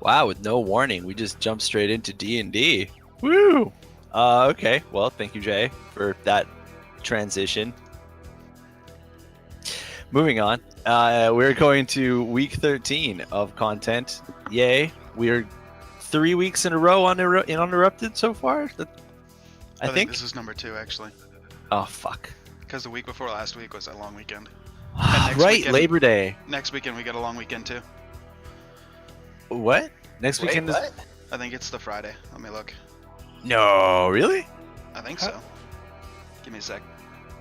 Wow, with no warning, we just jumped straight into D&D. Woo! Okay, well, thank you, Jay, for that transition. Moving on, we're going to week 13 of content. Yay! We're 3 weeks in a row uninterrupted so far. I think this is number 2, actually. Oh, fuck. Because the week before last week was a long weekend. Right, weekend, Labor Day. Next weekend we get a long weekend too. What? Next weekend what? is... I think it's the Friday. Let me look. No, really? I think so. Give me a sec.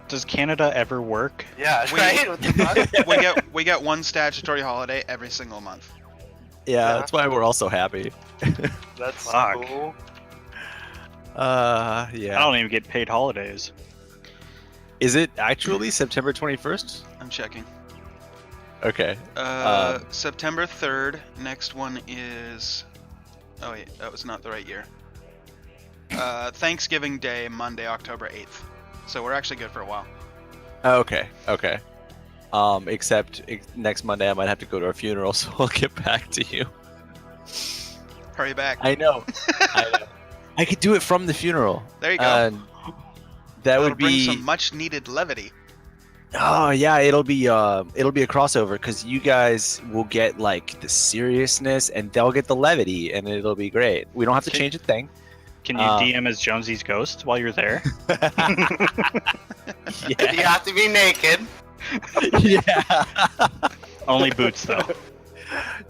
Does Canada ever work? Yeah, We- right? What the fuck? we get one statutory holiday every single month. Yeah, Yeah. that's why we're all so happy. That's Fuck. cool. I Yeah. don't even get paid holidays. Is it actually September 21st? I'm checking. Okay. September 3rd. Next one is... Oh wait, that was not the right year. Thanksgiving Day, Monday, October 8th. So we're actually good for a while. Okay. Except next Monday I might have to go to a funeral, so I'll get back to you. Hurry back. I know. I could do it from the funeral. There you go. That That'll would bring be... some much needed levity. Oh yeah, it'll be a crossover because you guys will get like the seriousness and they'll get the levity, and it'll be great. We don't have to Okay. change a thing. Can you DM as Jonesy's ghost while you're there? You Yeah. have to be naked. Yeah. Only boots though.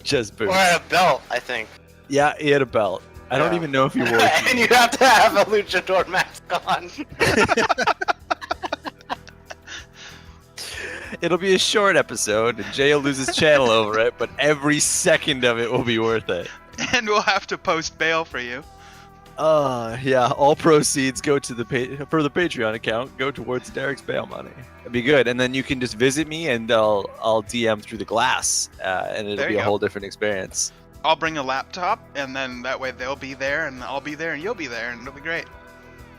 Just boots. Or a belt, I think. Yeah, he had a belt. I don't Yeah. even know if he wore And it. you have to have a luchador mask on. It'll be a short episode, and Jay will lose his channel over it, but every second of it will be worth it. And we'll have to post bail for you. Yeah. All proceeds go to the for the Patreon account go towards Derek's bail money. It'd be good, and then you can just visit me, and I'll DM through the glass, and it'll There be you a go. whole different experience. I'll bring a laptop, and then that way they'll be there, and I'll be there, and you'll be there, and it'll be great.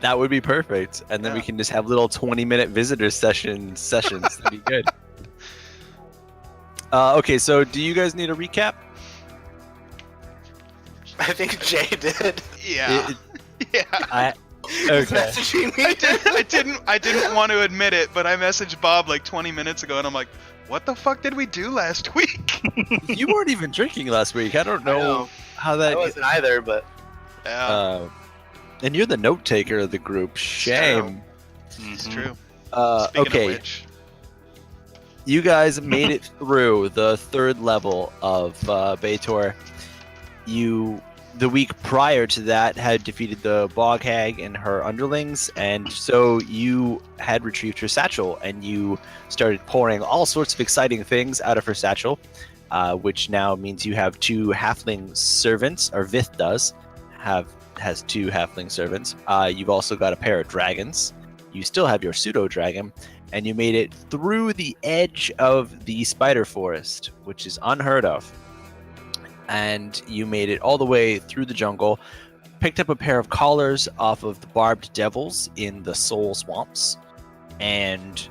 That would be perfect, and then we Yeah. can just have little 20-minute visitor sessions. That'd be good. Okay, so do you guys need a recap? I think Jay did. Yeah. It- Yeah. He's Okay. messaging me. I didn't want to admit it, but I messaged Bob like 20 minutes ago, and I'm like, what the fuck did we do last week? You weren't even drinking last week. I don't know, know. how I that. wasn't either, but Yeah, And you're the note taker of the group. Shame. it's Mhm. true. Speaking Okay, of which, you guys made it through the 3rd level of Baitor. The week prior to that, had defeated the Bog Hag and her underlings, and so you had retrieved her satchel, and you started pouring all sorts of exciting things out of her satchel, which now means you have 2 halfling servants, or Vith has 2 halfling servants. You've also got a pair of dragons. You still have your pseudo dragon, and you made it through the edge of the spider forest, which is unheard of. And you made it all the way through the jungle, picked up a pair of collars off of the barbed devils in the soul swamps, and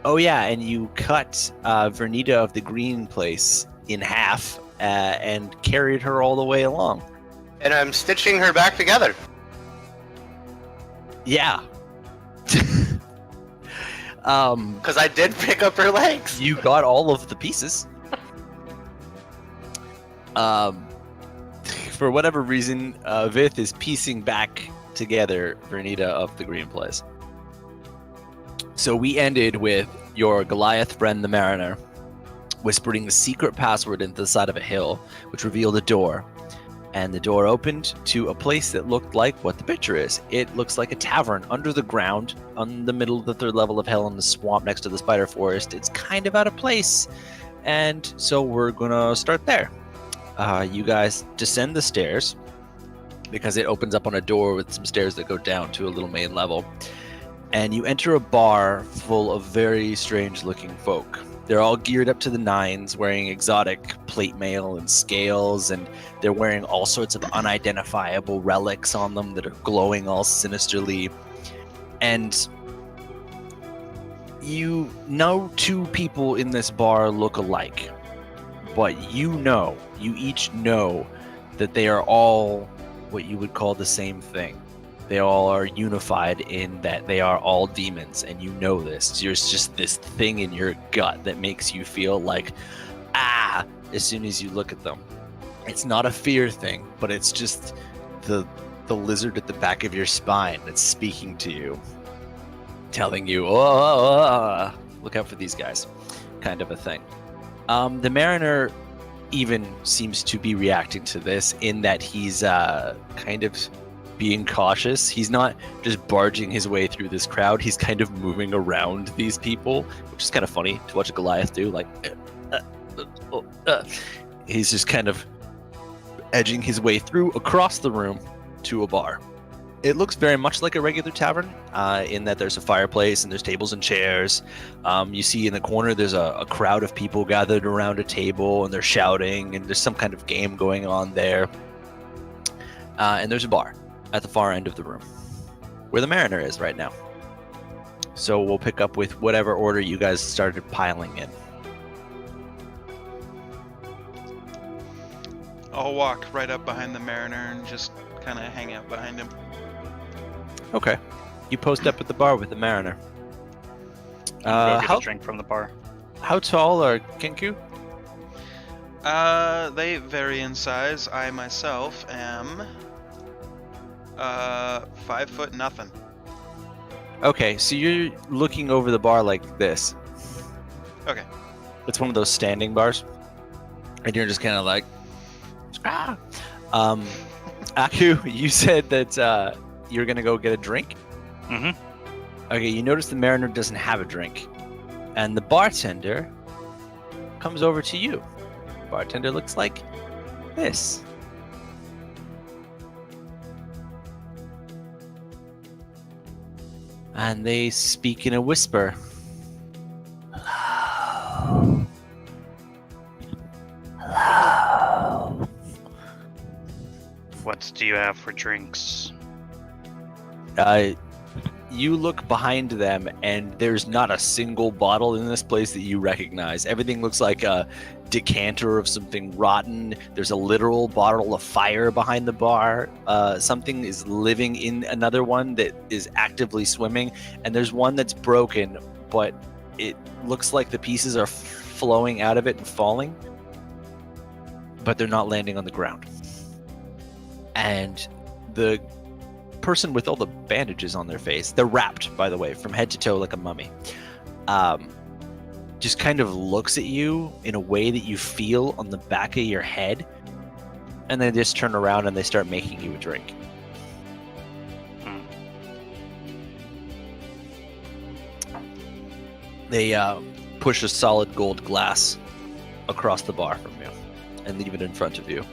and you cut Vernita of the Green Place in half and carried her all the way along. and I'm stitching her back together. Yeah. Because I did pick up her legs. You got all of the pieces. For whatever reason, Vith is piecing back together Vernita of the Green Place. So we ended with your Goliath friend, the Mariner, whispering the secret password into the side of a hill, which revealed a door. And the door opened to a place that looked like what the picture is. It looks like a tavern under the ground, on the middle of the 3rd level of hell in the swamp next to the spider forest. It's kind of out of place. And so we're gonna start there. You guys descend the stairs because it opens up on a door with some stairs that go down to a little main level. And you enter a bar full of very strange looking folk. They're all geared up to the nines, wearing exotic plate mail and scales, and they're wearing all sorts of unidentifiable relics on them that are glowing all sinisterly. And you know 2 people in this bar look alike, but you each know that they are all what you would call the same thing. They all are unified in that they are all demons, and you know this. There's just this thing in your gut that makes you feel like, as soon as you look at them. It's not a fear thing, but it's just the lizard at the back of your spine that's speaking to you, telling you, look out for these guys, kind of a thing. The Mariner even seems to be reacting to this in that he's kind of being cautious. He's not just barging his way through this crowd. He's kind of moving around these people, which is kind of funny to watch a Goliath do. Like, he's just kind of edging his way through across the room to a bar. It looks very much like a regular tavern in that there's a fireplace and there's tables and chairs. You see in the corner there's a crowd of people gathered around a table and they're shouting and there's some kind of game going on there. And there's a bar at the far end of the room where the Mariner is right now. So we'll pick up with whatever order you guys started piling in. I'll walk right up behind the Mariner and just kind of hang out behind him. Okay. You post up at the bar with the Mariner. Go get How a drink from the bar. tall are Kinku? They vary in size. I myself am 5 foot nothing. Okay, so you're looking over the bar like this. Okay. It's one of those standing bars. And you're just kind of like, Aku, you said that you're going to go get a drink? Mm-hmm. Okay, you notice the Mariner doesn't have a drink. And the bartender comes over to you. Bartender looks like this. And they speak in a whisper. Hello. Hello. What do you have for drinks? You look behind them, and there's not a single bottle in this place that you recognize. Everything looks like a decanter of something rotten. There's a literal bottle of fire behind the bar. Something is living in another one that is actively swimming, and there's one that's broken, but it looks like the pieces are flowing out of it and falling, but they're not landing on the ground. And the person with all the bandages on their face, they're wrapped, by the way, from head to toe like a mummy, just kind of looks at you in a way that you feel on the back of your head, and they just turn around and they start making you a drink. They push a solid gold glass across the bar from you and leave it in front of you.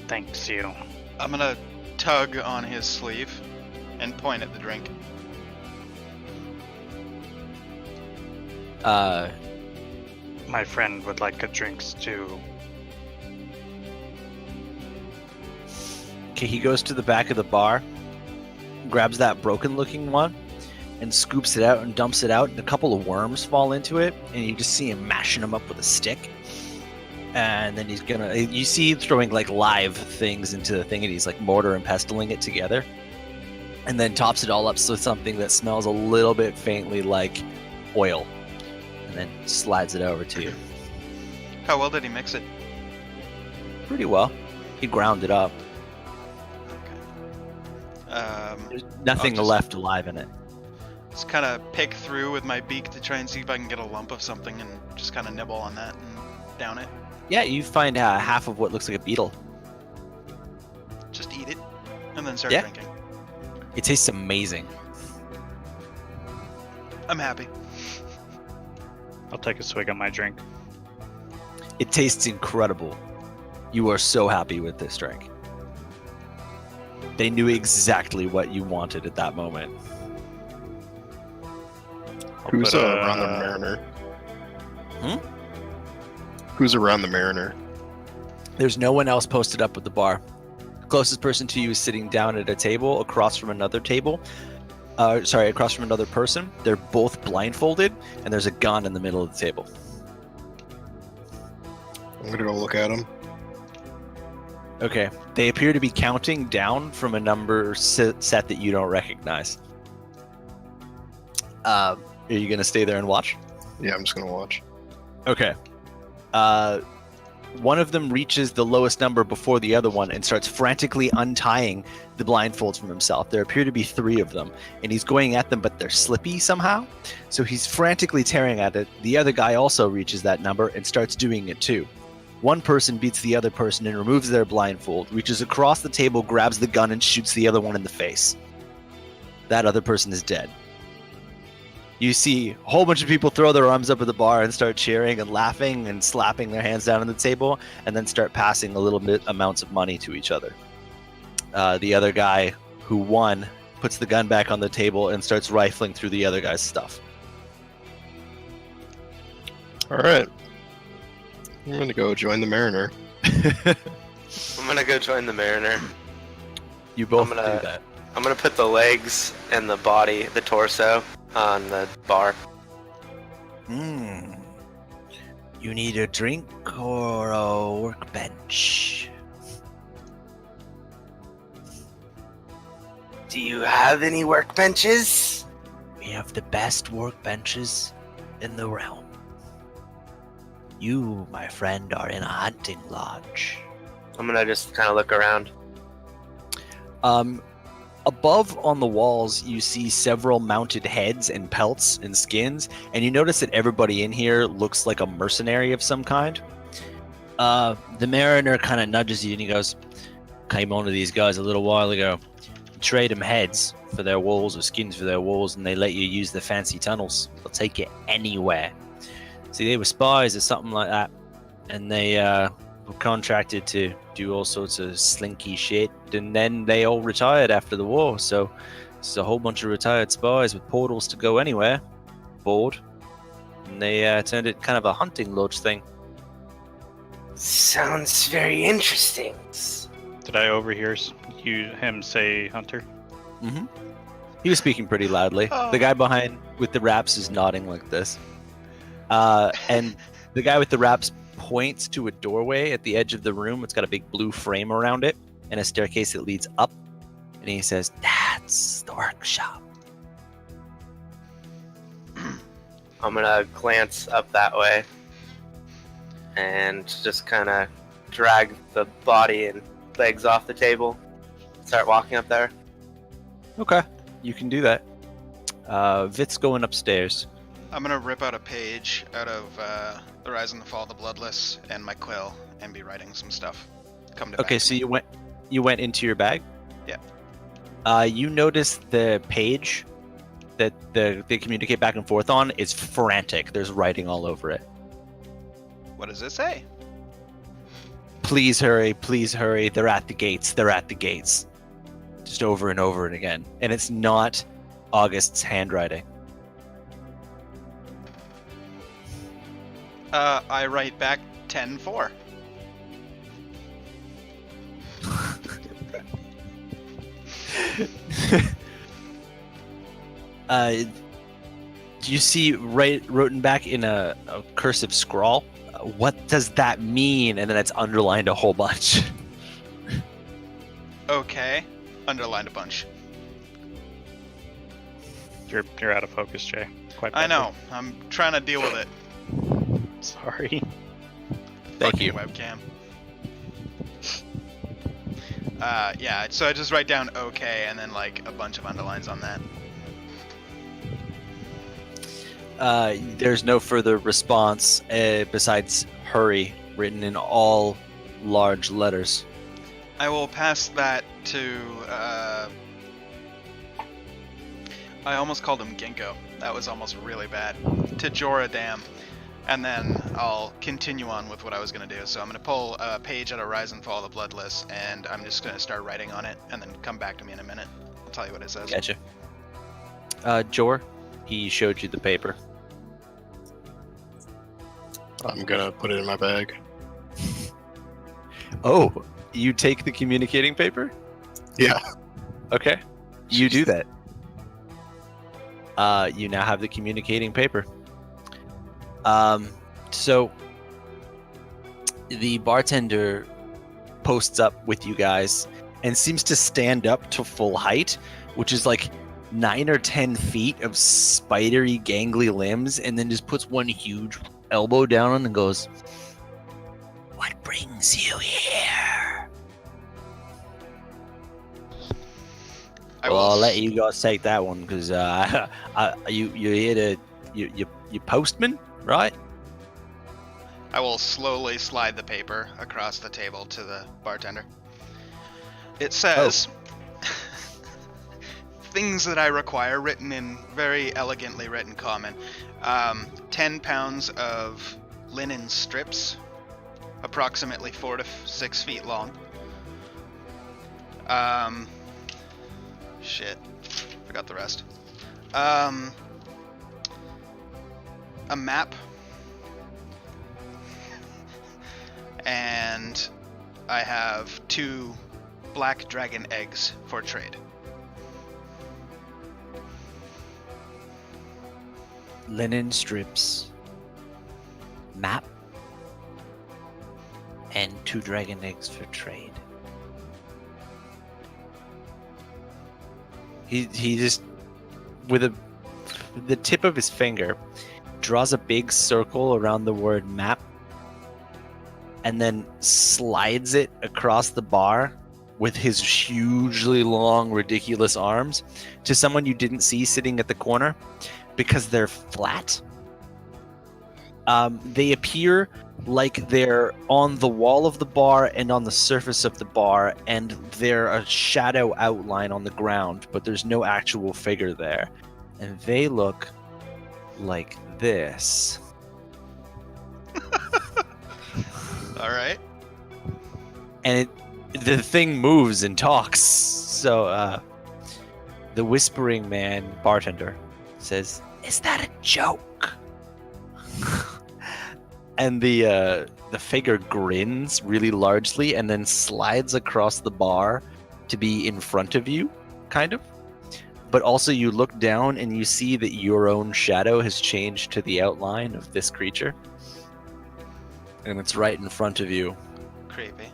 Thanks you. I'm gonna tug on his sleeve and point at the drink. My friend would like a drinks too. Okay, he goes to the back of the bar, grabs that broken looking one, and scoops it out and dumps it out, and a couple of worms fall into it, and you just see him mashing them up with a stick. And then you see him throwing like live things into the thing, and he's like mortar and pestling it together. And then tops it all up with something that smells a little bit faintly like oil. And then slides it over to you. How well did he mix it? Pretty well. He ground it up. There's nothing just- left alive in it. Just kind of pick through with my beak to try and see if I can get a lump of something and just kind of nibble on that and down it. Yeah, you find half of what looks like a beetle. Just eat it and then start Yeah. drinking. It tastes amazing. I'm happy. I'll take a swig of my drink. It tastes incredible. You are so happy with this drink. They knew exactly what you wanted at that moment. I'll Who's put around the Mariner? Hmm? Who's around the Mariner? There's no one else posted up at the bar. Closest person to you is sitting down at a table across from another table. Across from another person. They're both blindfolded, and there's a gun in the middle of the table. I'm gonna go look at him. Okay. They appear to be counting down from a number set that you don't recognize. Are you going to stay there and watch? Yeah, I'm just gonna watch. Okay. One of them reaches the lowest number before the other one and starts frantically untying the blindfolds from himself. There appear to be 3 of them, and he's going at them, but they're slippy somehow. So he's frantically tearing at it. The other guy also reaches that number and starts doing it too. One person beats the other person and removes their blindfold, reaches across the table, grabs the gun, and shoots the other one in the face. That other person is dead. You see a whole bunch of people throw their arms up at the bar and start cheering and laughing and slapping their hands down on the table, and then start passing a little bit amounts of money to each other. The other guy who won puts the gun back on the table and starts rifling through the other guy's stuff. All right. I'm gonna go join the Mariner. I'm gonna go join the Mariner. You both I'm gonna- do that. I'm gonna put the legs and the body, the torso, on the bar. You need a drink or a workbench? Do you have any workbenches? We have the best workbenches in the realm. You, my friend, are in a hunting lodge. I'm gonna just kind of look around. Above on the walls, you see several mounted heads and pelts and skins, and you notice that everybody in here looks like a mercenary of some kind. The Mariner kind of nudges you and he goes, came on to these guys a little while ago. Trade them heads for their walls or skins for their walls, and they let you use the fancy tunnels. They'll take you anywhere. See, they were spies or something like that, and they were contracted to do all sorts of slinky shit, and then they all retired after the war. So it's a whole bunch of retired spies with portals to go anywhere, bored, and they turned it kind of a hunting lodge thing. Sounds very interesting. Did I overhear him say Hunter? Mm-hmm. He was speaking pretty loudly. Oh. The guy behind with the wraps is nodding like this, and the guy with the wraps points to a doorway at the edge of the room. It's got a big blue frame around it and a staircase that leads up. And he says, "That's the workshop." I'm gonna glance up that way and just kind of drag the body and legs off the table. Start walking up there. Okay, you can do that. Vit's going upstairs. I'm gonna rip out a page out of The Rise and the Fall of the Bloodless and my quill and be writing some stuff. Come to Okay, back. so you went into your bag. Yeah. You notice the page that they communicate back and forth on is frantic. There's writing all over it. What does it say? Please hurry, they're at the gates, they're at the gates. Just over and over and again. And it's not August's handwriting. I write back 10-4. Do you see written back in a cursive scrawl? What does that mean? And then it's underlined a whole bunch. Okay. Underlined a bunch. You're out of focus, Jay. Quite I badly. know. I'm trying to deal with it. Sorry. Thank Fucking you. webcam. Yeah, so I just write down okay and then like a bunch of underlines on that. There's no further response besides hurry, written in all large letters. I will pass that to, I almost called him Ginkgo. That was almost really bad. To Jorah Dam. And then I'll continue on with what I was going to do. So I'm going to pull a page out of Rise and Fall of the Bloodless, and I'm just going to start writing on it, and then come back to me in a minute. I'll tell you what it says. Gotcha. Jor, he showed you the paper. I'm gonna put it in my bag. Oh, you take the communicating paper? Yeah. Okay. You do that. You now have the communicating paper. So the bartender posts up with you guys and seems to stand up to full height, which is like 9 or 10 feet of spidery, gangly limbs, and then just puts one huge elbow down and goes, "What brings you here?" I'll let you guys take that one because you're here to you postman, right? I will slowly slide the paper across the table to the bartender. It says, things that I require, written in very elegantly written common. 10 pounds of linen strips, approximately 4 to 6 feet long. Shit, forgot the rest. A map. And I have 2 black dragon eggs for trade. Linen strips, map, and 2 dragon eggs for trade. He just, with the tip of his finger, draws a big circle around the word map, and then slides it across the bar with his hugely long, ridiculous arms to someone you didn't see sitting at the corner because they're flat. They appear like they're on the wall of the bar and on the surface of the bar, and they're a shadow outline on the ground, but there's no actual figure there. And they look like this. All right. And the thing moves and talks. So the whispering man bartender says, "Is that a joke?" And the figure grins really largely and then slides across the bar to be in front of you, kind of. But also you look down and you see that your own shadow has changed to the outline of this creature. And it's right in front of you. Creepy.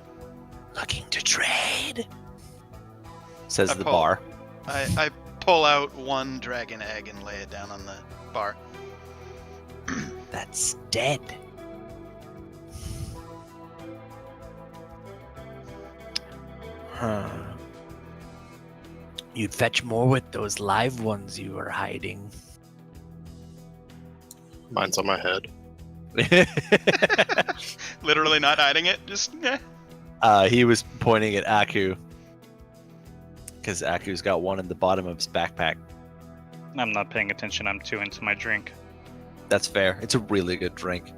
"Looking to trade," says I the pull- bar. I pull out 1 dragon egg and lay it down on the bar. "That's dead." Huh. You'd fetch more with those live ones you were hiding. Mine's on my head. Literally not hiding it, just He was pointing at Aku. Because Aku's got one in the bottom of his backpack. I'm not paying attention. I'm too into my drink. That's fair. It's a really good drink.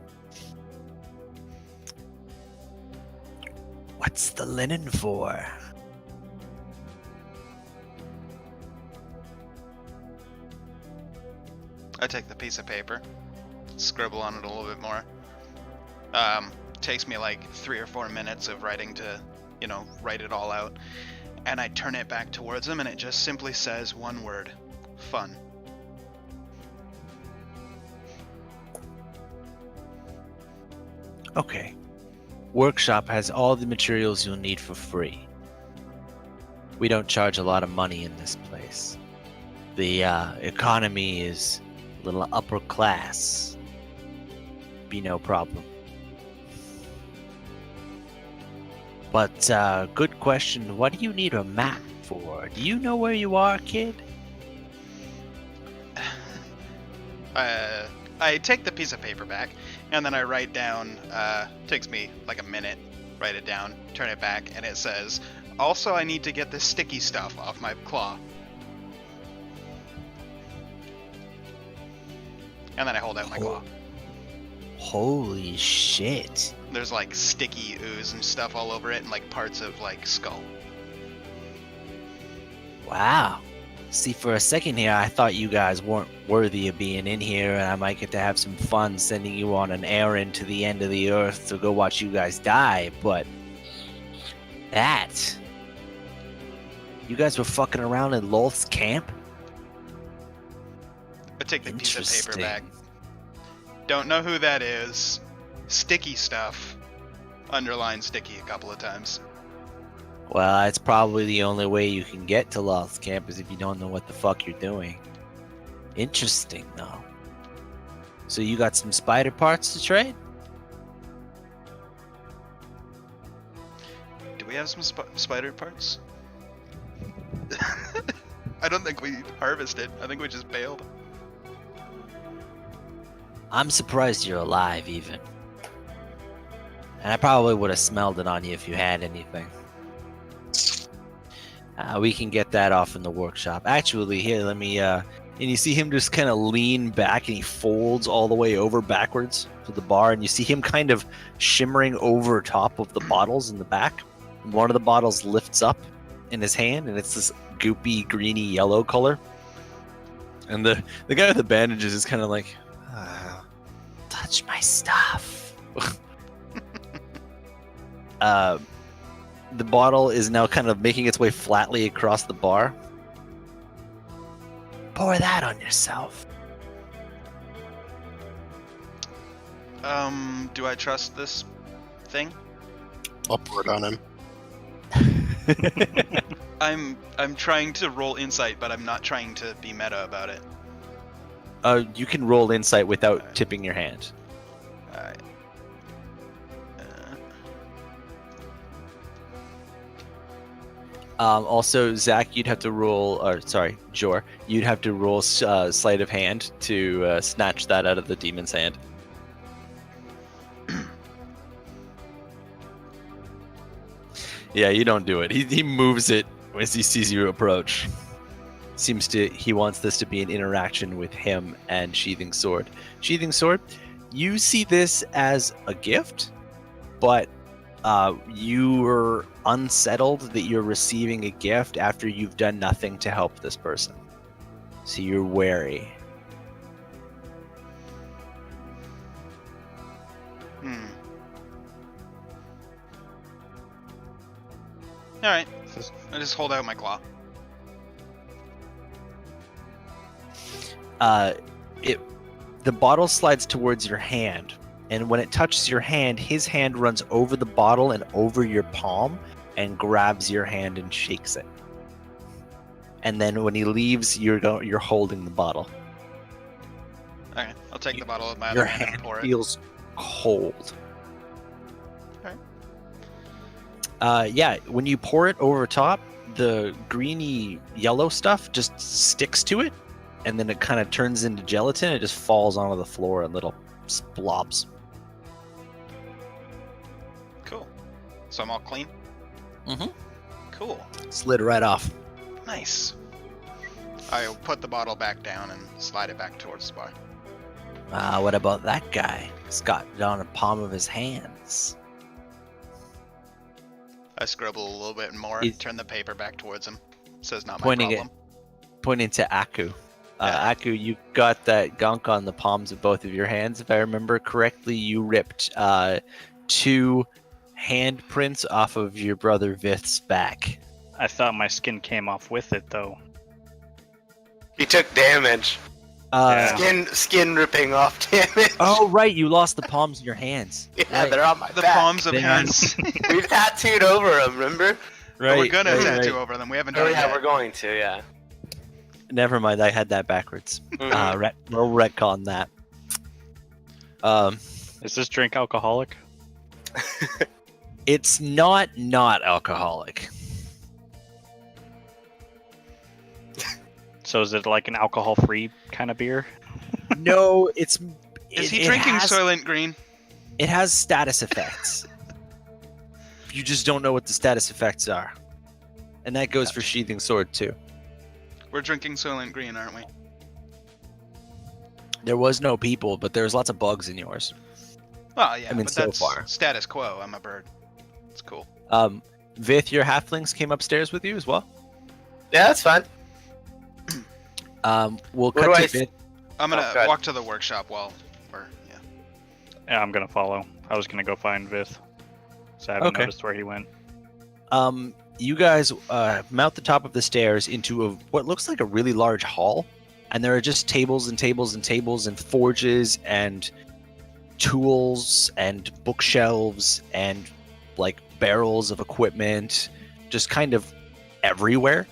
What's the linen for? I take the piece of paper, scribble on it a little bit more. Takes me like 3 or 4 minutes of writing to, write it all out. And I turn it back towards him and it just simply says one word: fun. Okay. Workshop has all the materials you'll need for free. We don't charge a lot of money in this place. The economy is a little upper class. Be no problem. But, good question. What do you need a map for? Do you know where you are, kid? I take the piece of paper back, and then I write down, takes me like a minute, write it down, turn it back, and it says, "Also, I need to get this sticky stuff off my claw." And then I hold out my claw. Holy shit. There's like sticky ooze and stuff all over it, and like parts of like skull. Wow. See, for a second here, I thought you guys weren't worthy of being in here, and I might get to have some fun sending you on an errand to the end of the earth to go watch you guys die, but that... You guys were fucking around in Lolth's camp? I take the piece of paper Interesting. back. Don't know who that is. Sticky stuff. Underline sticky a couple of times. Well, it's probably the only way you can get to Lost Camp is if you don't know what the fuck you're doing. Interesting, though. So you got some spider parts to trade? Do we have some spider parts? I don't think we harvested. I think we just bailed. I'm surprised you're alive, even. And I probably would have smelled it on you if you had anything. We can get that off in the workshop. Actually, here, let me, and you see him just kind of lean back and he folds all the way over backwards to the bar, and you see him kind of shimmering over top of the bottles in the back. And one of the bottles lifts up in his hand, and it's this goopy, greeny yellow color. And the guy with the bandages is kind of like, touch my stuff. The bottle is now kind of making its way flatly across the bar. Pour that on yourself. Do I trust this thing? I'll pour it on him. I'm trying to roll insight, but I'm not trying to be meta about it. You can roll insight without tipping your hand. Alright. Also, Zach, you'd have to roll, or sorry, Jor, you'd have to roll sleight of hand to snatch that out of the demon's hand. Yeah, you don't do it. He moves it as he sees you approach. He wants this to be an interaction with him and Sheathing Sword. Sheathing Sword, you see this as a gift, but you're unsettled that you're receiving a gift after you've done nothing to help this person. So you're wary. Alright. I just hold out my claw. The bottle slides towards your hand, and when it touches your hand, his hand runs over the bottle and over your palm and grabs your hand and shakes it. And then when he leaves, you're holding the bottle. Okay, I'll take the bottle with my Your other hand hand and pour it. feels cold. Alright. Yeah, when you pour it over top, the greeny yellow stuff just sticks to it, and then it kind of turns into gelatin. It just falls onto the floor in little blobs. Cool. So I'm all clean? Mm-hmm. Cool. Slid right off. Nice. I'll put the bottle back down and slide it back towards the bar. What about that guy? He's got it on the palm of his hands. I scribble a little bit more, He's- turn the paper back towards him. Says not my Pointing problem. Pointing to Aku. Yeah. Aku, you got that gunk on the palms of both of your hands. If I remember correctly, you ripped 2 handprints off of your brother Vith's back. I thought my skin came off with it, though. He took damage. Yeah. Skin ripping off damage. Oh, right, you lost the palms of your hands. Yeah, right. they're on my The back. palms of They hands. We tattooed over them, remember? Right, We're gonna right, tattoo right. over them. We haven't Oh done it yeah, yet. we're going to, yeah. Never mind, I had that backwards. Mhm. We'll retcon that. Is this drink alcoholic? It's not alcoholic. So is it like an alcohol-free kind of beer? No, it's. Is he drinking Soylent Green? It has status effects. You just don't know what the status effects are, and that goes for Sheathing Sword too. We're drinking Soylent Green, aren't we? There was no people, but there's lots of bugs in yours. Well, yeah, I mean, but so that's far. status quo. I'm a bird. It's cool. Vith, your halflings came upstairs with you as well. Yeah, that's fine. We'll Where cut do to I Vith. I'm gonna God. walk to the workshop while we're Yeah, I'm gonna follow. I was gonna go find Vith. So I haven't Okay. noticed where he went. You guys mount the top of the stairs into what looks like a really large hall, and there are just tables and tables and tables and forges and tools and bookshelves and like barrels of equipment, just kind of everywhere.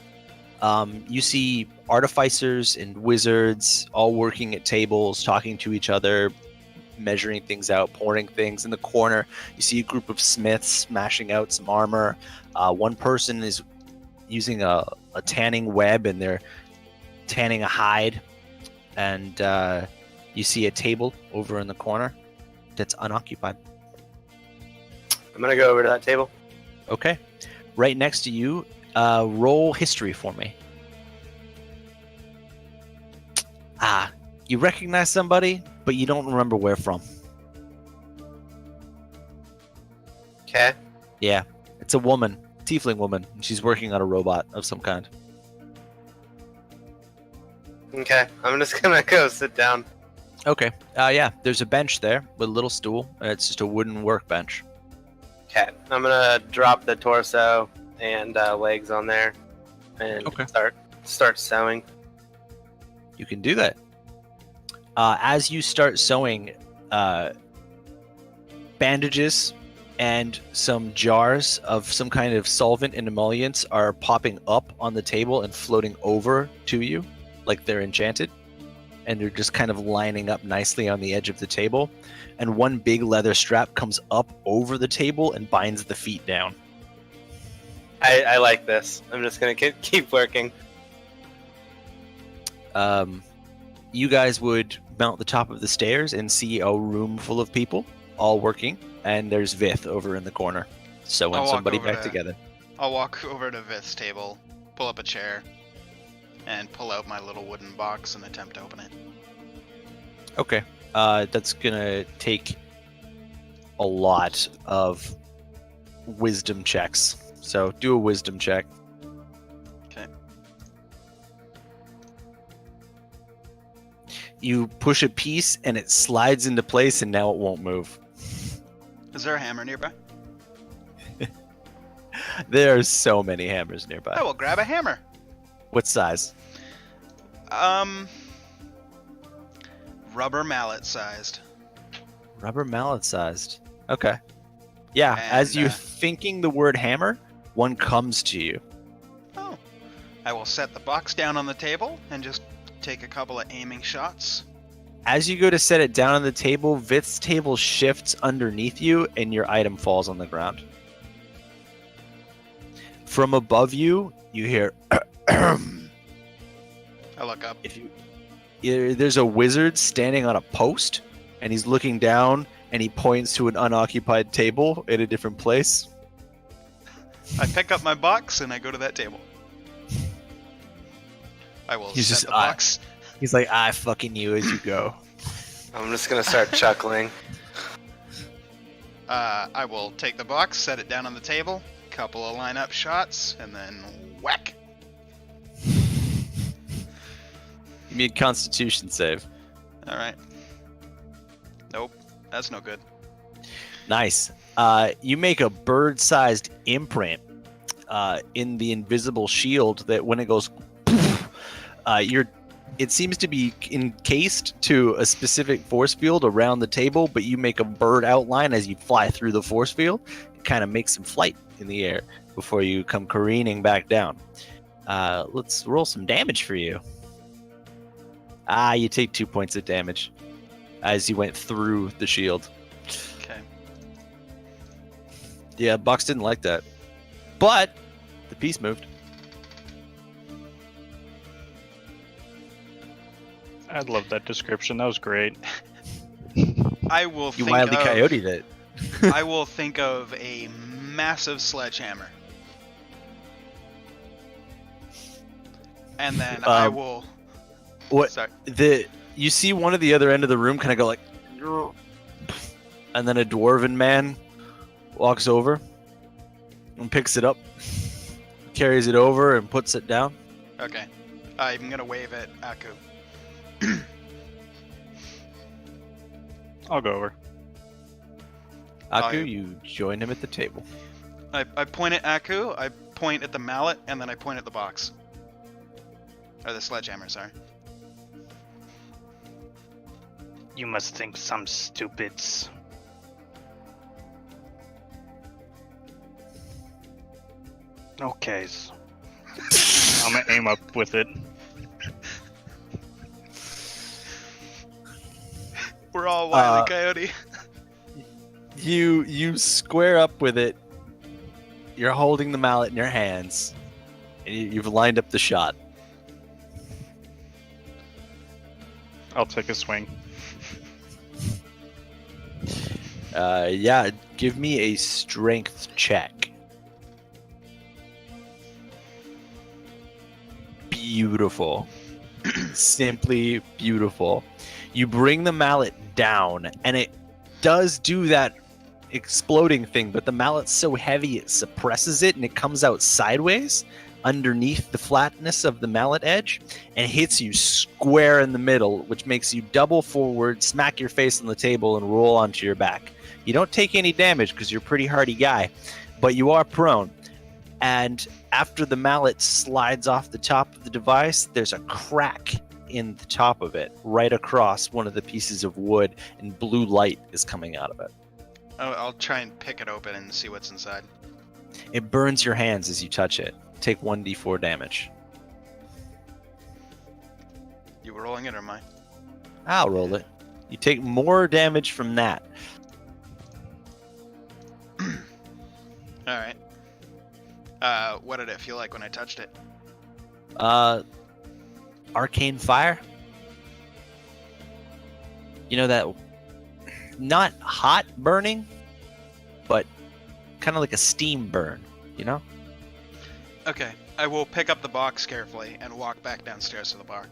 You see artificers and wizards all working at tables, talking to each other, measuring things out, pouring things. In the corner, you see a group of smiths smashing out some armor. One person is using a tanning web, and they're tanning a hide. And you see a table over in the corner that's unoccupied. I'm gonna go over to that table. Okay. Right next to you, roll history for me. You recognize somebody, but you don't remember where from. Okay. Yeah, it's a woman, tiefling woman. And she's working on a robot of some kind. Okay. I'm just gonna go sit down. Okay. Yeah, there's a bench there with a little stool. It's just a wooden workbench. Okay. I'm gonna drop the torso and legs on there, and Okay. start sewing. You can do that. As you start sewing, bandages and some jars of some kind of solvent and emollients are popping up on the table and floating over to you like they're enchanted. And they're just kind of lining up nicely on the edge of the table. And one big leather strap comes up over the table and binds the feet down. I like this. I'm just gonna keep working. You guys would mount the top of the stairs and see a room full of people all working, and there's Vith over in the corner sewing I'll walk somebody over back to- together. I'll walk over to Vith's table, pull up a chair, and pull out my little wooden box and attempt to open it. Okay. That's gonna take a lot of wisdom checks. So do a wisdom check. Okay. You push a piece and it slides into place, and now it won't move. Is there a hammer nearby? There are so many hammers nearby. I will grab a hammer. What size? Rubber mallet sized. Rubber mallet sized. Okay. Yeah, as And, you're thinking the word hammer, one comes to you. Oh. I will set the box down on the table and just take a couple of aiming shots. As you go to set it down on the table, Vith's table shifts underneath you and your item falls on the ground. From above you, you hear I look up. there's a wizard standing on a post, and he's looking down and he points to an unoccupied table in a different place. I pick up my box and I go to that table. I will He's set just- the box. He's like, I fucking you as you go. I'm just gonna start chuckling. I will take the box, set it down on the table, couple of line-up shots, and then whack. Give me a constitution save. All right. Nope, that's no good. Nice. You make a bird-sized imprint in the invisible shield that when it goes, it seems to be encased to a specific force field around the table, but you make a bird outline as you fly through the force field. It kind of makes some flight in the air before you come careening back down. Let's roll some damage for you. You take 2 points of damage as you went through the shield. Okay. Yeah, Box didn't like that. But the piece moved. I love that description. That was great. I will You think wildly of, coyoted it. I will think of a massive sledgehammer. And then I will... What Sorry. you see one at the other end of the room kind of go like, and then a dwarven man walks over and picks it up, carries it over and puts it down. Okay. I'm gonna wave at Aku. I'll go over. Aku, I- you join him at the table. I point at Aku, I point at the mallet, and then I point at the box. Or the sledgehammer, sorry. You must think some stupids. Okay. I'm gonna aim up with it. We're all Wile E. Coyote. You square up with it. You're holding the mallet in your hands, and you've lined up the shot. I'll take a swing. Yeah, give me a strength check. Beautiful. Simply beautiful. You bring the mallet down, and it does do that exploding thing, but the mallet's so heavy it suppresses it, and it comes out sideways underneath the flatness of the mallet edge and hits you square in the middle, which makes you double forward, smack your face on the table, and roll onto your back. You don't take any damage because you're a pretty hardy guy, but you are prone. And after the mallet slides off the top of the device, there's a crack in the top of it, right across one of the pieces of wood, and blue light is coming out of it. I'll try and pick it open and see what's inside. It burns your hands as you touch it. Take 1d4 damage. You were rolling it or am I? I'll roll it. You take more damage from that. Alright. What did it feel like when I touched it? Arcane fire. You know that, not hot burning, but kind of like a steam burn, you know? Okay, I will pick up the box carefully and walk back downstairs to the bar.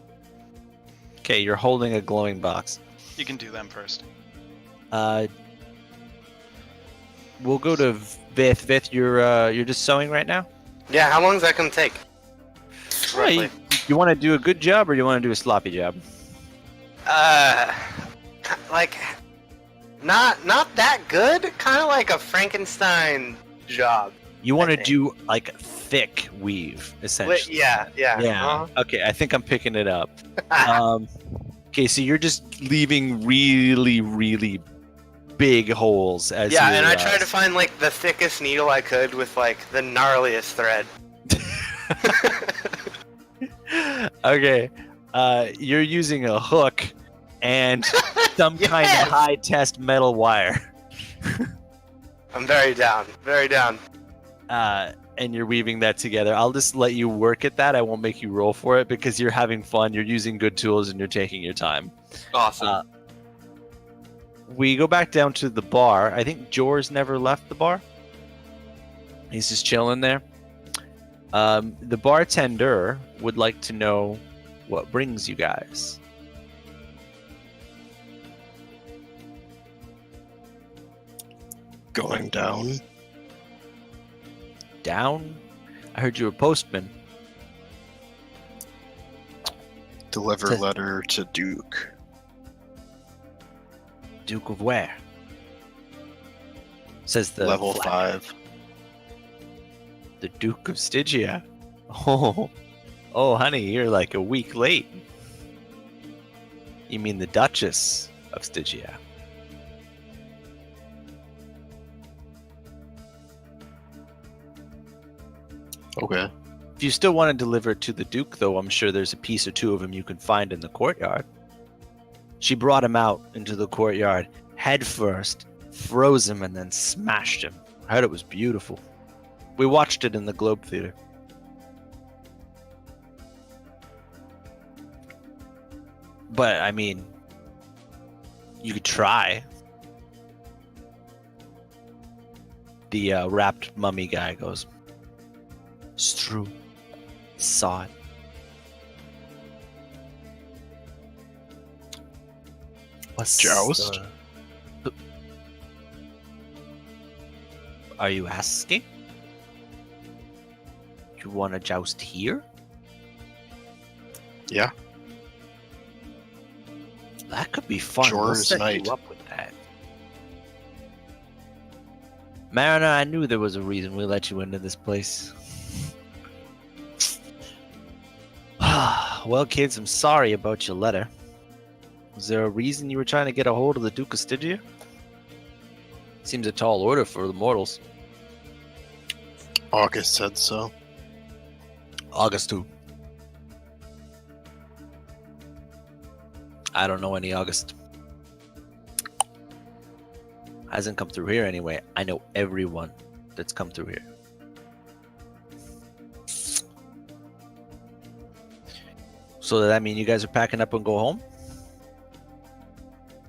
Okay, you're holding a glowing box. You can do them first. We'll go to Vith. Vith, you're just sewing right now? Yeah, how long is that gonna take? Roughly. You want to do a good job or you want to do a sloppy job? Like, not that good. Kind of like a Frankenstein job. You want to think. do like thick weave, essentially. Yeah. Yeah. Okay, I think I'm picking it up. Okay, so you're just leaving really, really big holes as Yeah, you, and I tried to find like the thickest needle I could with like the gnarliest thread. Okay, you're using a hook and some kind Yes! of high test metal wire. I'm very down. Very down. And you're weaving that together. I'll just let you work at that. I won't make you roll for it because you're having fun. You're using good tools and you're taking your time. Awesome. We go back down to the bar. I think Jor's never left the bar. He's just chilling there. The bartender would like to know what brings you guys. Going down. Down? I heard you were a postman. Deliver Says- letter to Duke. Duke of where? Says the Level flag. 5. The Duke of Stygia. Oh, honey, you're like a week late. You mean the Duchess of Stygia? Okay. If you still want to deliver it to the Duke, though, I'm sure there's a piece or two of him you can find in the courtyard. She brought him out into the courtyard, head first, froze him, and then smashed him. I heard it was beautiful. We watched it in the Globe Theater. But, I mean, you could try. The wrapped mummy guy goes, "It's true. Saw it. What's Joust? Are you asking? You want to joust here? Yeah. That could be fun. We'll Jor's set night. you up with that. Mariner, I knew there was a reason we let you into this place. Well, kids, I'm sorry about your letter. Was there a reason you were trying to get a hold of the Duke of Stygia? Seems a tall order for the mortals. August said so. August 2. I don't know any August. Hasn't come through here anyway. I know everyone that's come through here. So does that mean you guys are packing up and go home?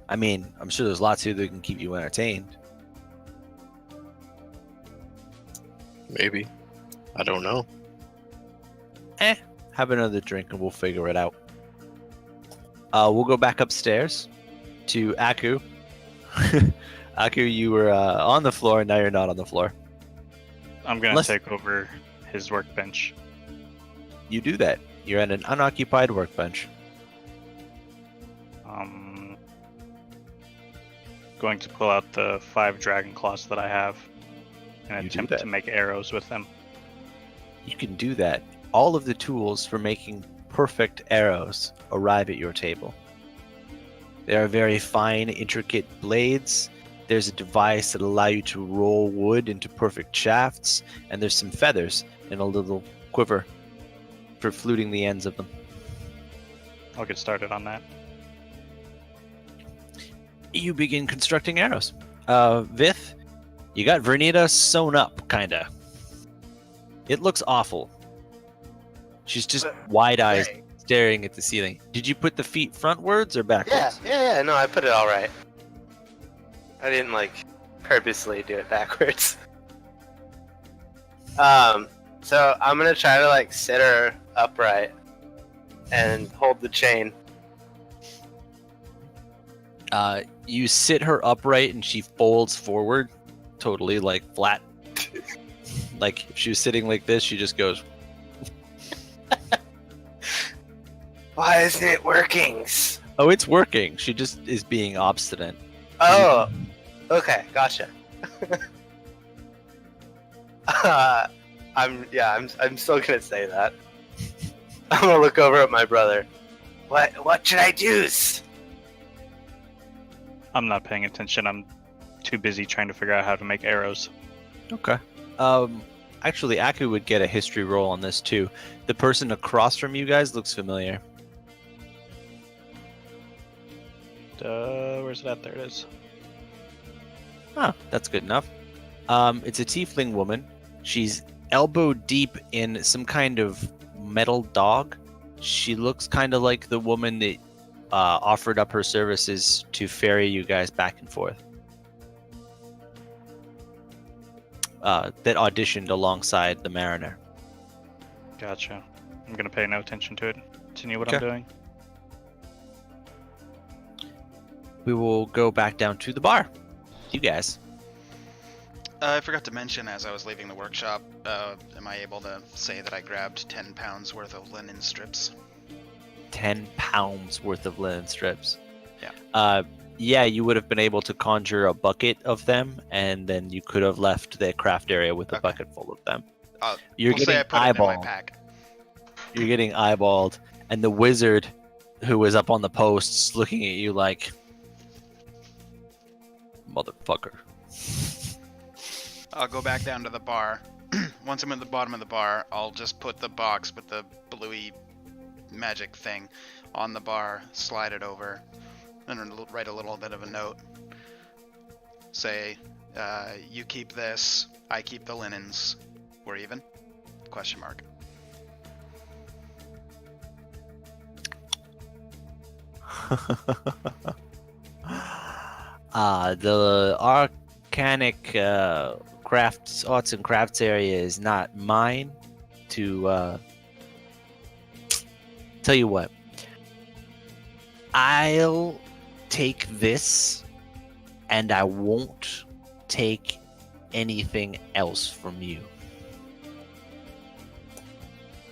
I mean, I'm sure there's lots here that can keep you entertained. Maybe. I don't know. Have another drink and we'll figure it out. We'll go back upstairs to Aku. Aku, you were on the floor, now you're not on the floor. I'm gonna Unless- take over his workbench. You do that. You're at an unoccupied workbench. Going to pull out the 5 dragon claws that I have and You do attempt that. to make arrows with them. You can do that. All of the tools for making perfect arrows arrive at your table. They are very fine, intricate blades. There's a device that allows you to roll wood into perfect shafts, and there's some feathers and a little quiver for fluting the ends of them. I'll get started on that. You begin constructing arrows. Vith, you got Vernita sewn up, kinda. It looks awful. She's just wide-eyed, Hey. staring at the ceiling. Did you put the feet frontwards or backwards? Yeah. No, I put it all right. I didn't purposely do it backwards. So I'm gonna try to sit her upright and hold the chain. You sit her upright and she folds forward, totally flat. Like if she was sitting like this, she just goes. Why isn't it working? Oh, it's working. She just is being obstinate. Oh, okay, gotcha. I'm still gonna say that. I'm gonna look over at my brother. What should I do? I'm not paying attention. I'm too busy trying to figure out how to make arrows. Okay. Actually, Aku would get a history roll on this too. The person across from you guys looks familiar. Where's it at? There it is. Huh, that's good enough. It's a tiefling woman. She's elbow deep in some kind of metal dog. She looks kind of like the woman that offered up her services to ferry you guys back and forth. That auditioned alongside the Mariner. Gotcha. I'm gonna pay no attention to it. Continue what Okay. I'm doing. We will go back down to the bar. You guys. I forgot to mention as I was leaving the workshop, am I able to say that I grabbed 10 pounds worth of linen strips? 10 pounds worth of linen strips. Yeah. Yeah, you would have been able to conjure a bucket of them, and then you could have left the craft area with a Okay. bucket full of them. We'll say I put it in my eyeballed. pack. You're getting eyeballed, and the wizard who was up on the posts looking at you like, motherfucker. I'll go back down to the bar. Once I'm at the bottom of the bar, I'll just put the box with the bluey magic thing on the bar, slide it over, and write a little bit of a note. Say, you keep this, I keep the linens. We're even? Question mark. The arcanic arts and crafts area is not mine to tell you what. I'll take this and I won't take anything else from you.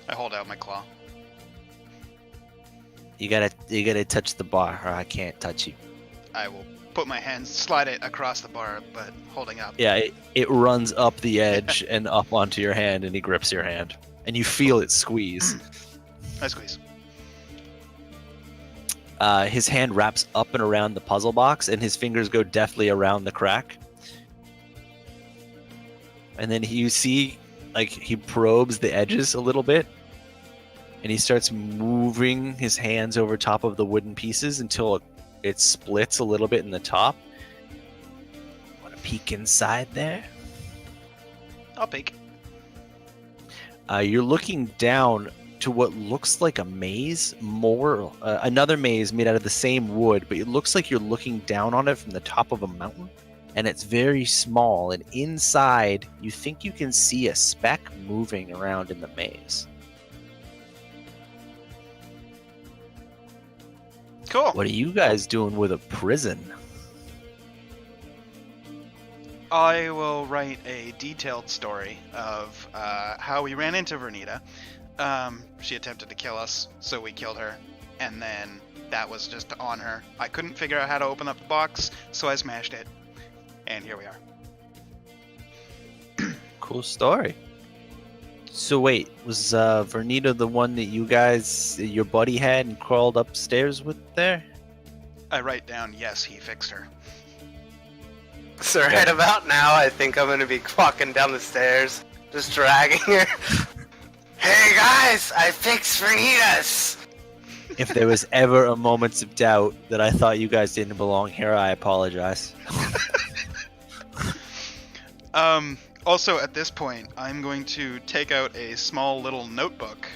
I hold out my claw. You gotta touch the bar or I can't touch you. I will put my hand, slide it across the bar, but holding up. Yeah, it runs up the edge and up onto your hand, and he grips your hand, and you feel it squeeze. I squeeze. His hand wraps up and around the puzzle box, and his fingers go deftly around the crack. And then you see, like, he probes the edges a little bit, and he starts moving his hands over top of the wooden pieces until it splits a little bit in the top. Want to peek inside there? I'll peek. You're looking down to what looks like a maze, another maze made out of the same wood, but it looks like you're looking down on it from the top of a mountain, and it's very small, and inside you think you can see a speck moving around in the maze. Cool. What are you guys doing with a prison? I will write a detailed story of how we ran into Vernita. She attempted to kill us, so we killed her, and then that was just on her. I couldn't figure out how to open up the box, so I smashed it, and here we are. Cool story. So wait, was Vernita the one that your buddy had and crawled upstairs with there? I write down, yes, he fixed her. So right about now, I think I'm gonna be walking down the stairs, just dragging her. Hey guys, I fixed Vernitas! If there was ever a moment of doubt that I thought you guys didn't belong here, I apologize. Also, at this point, I'm going to take out a small little notebook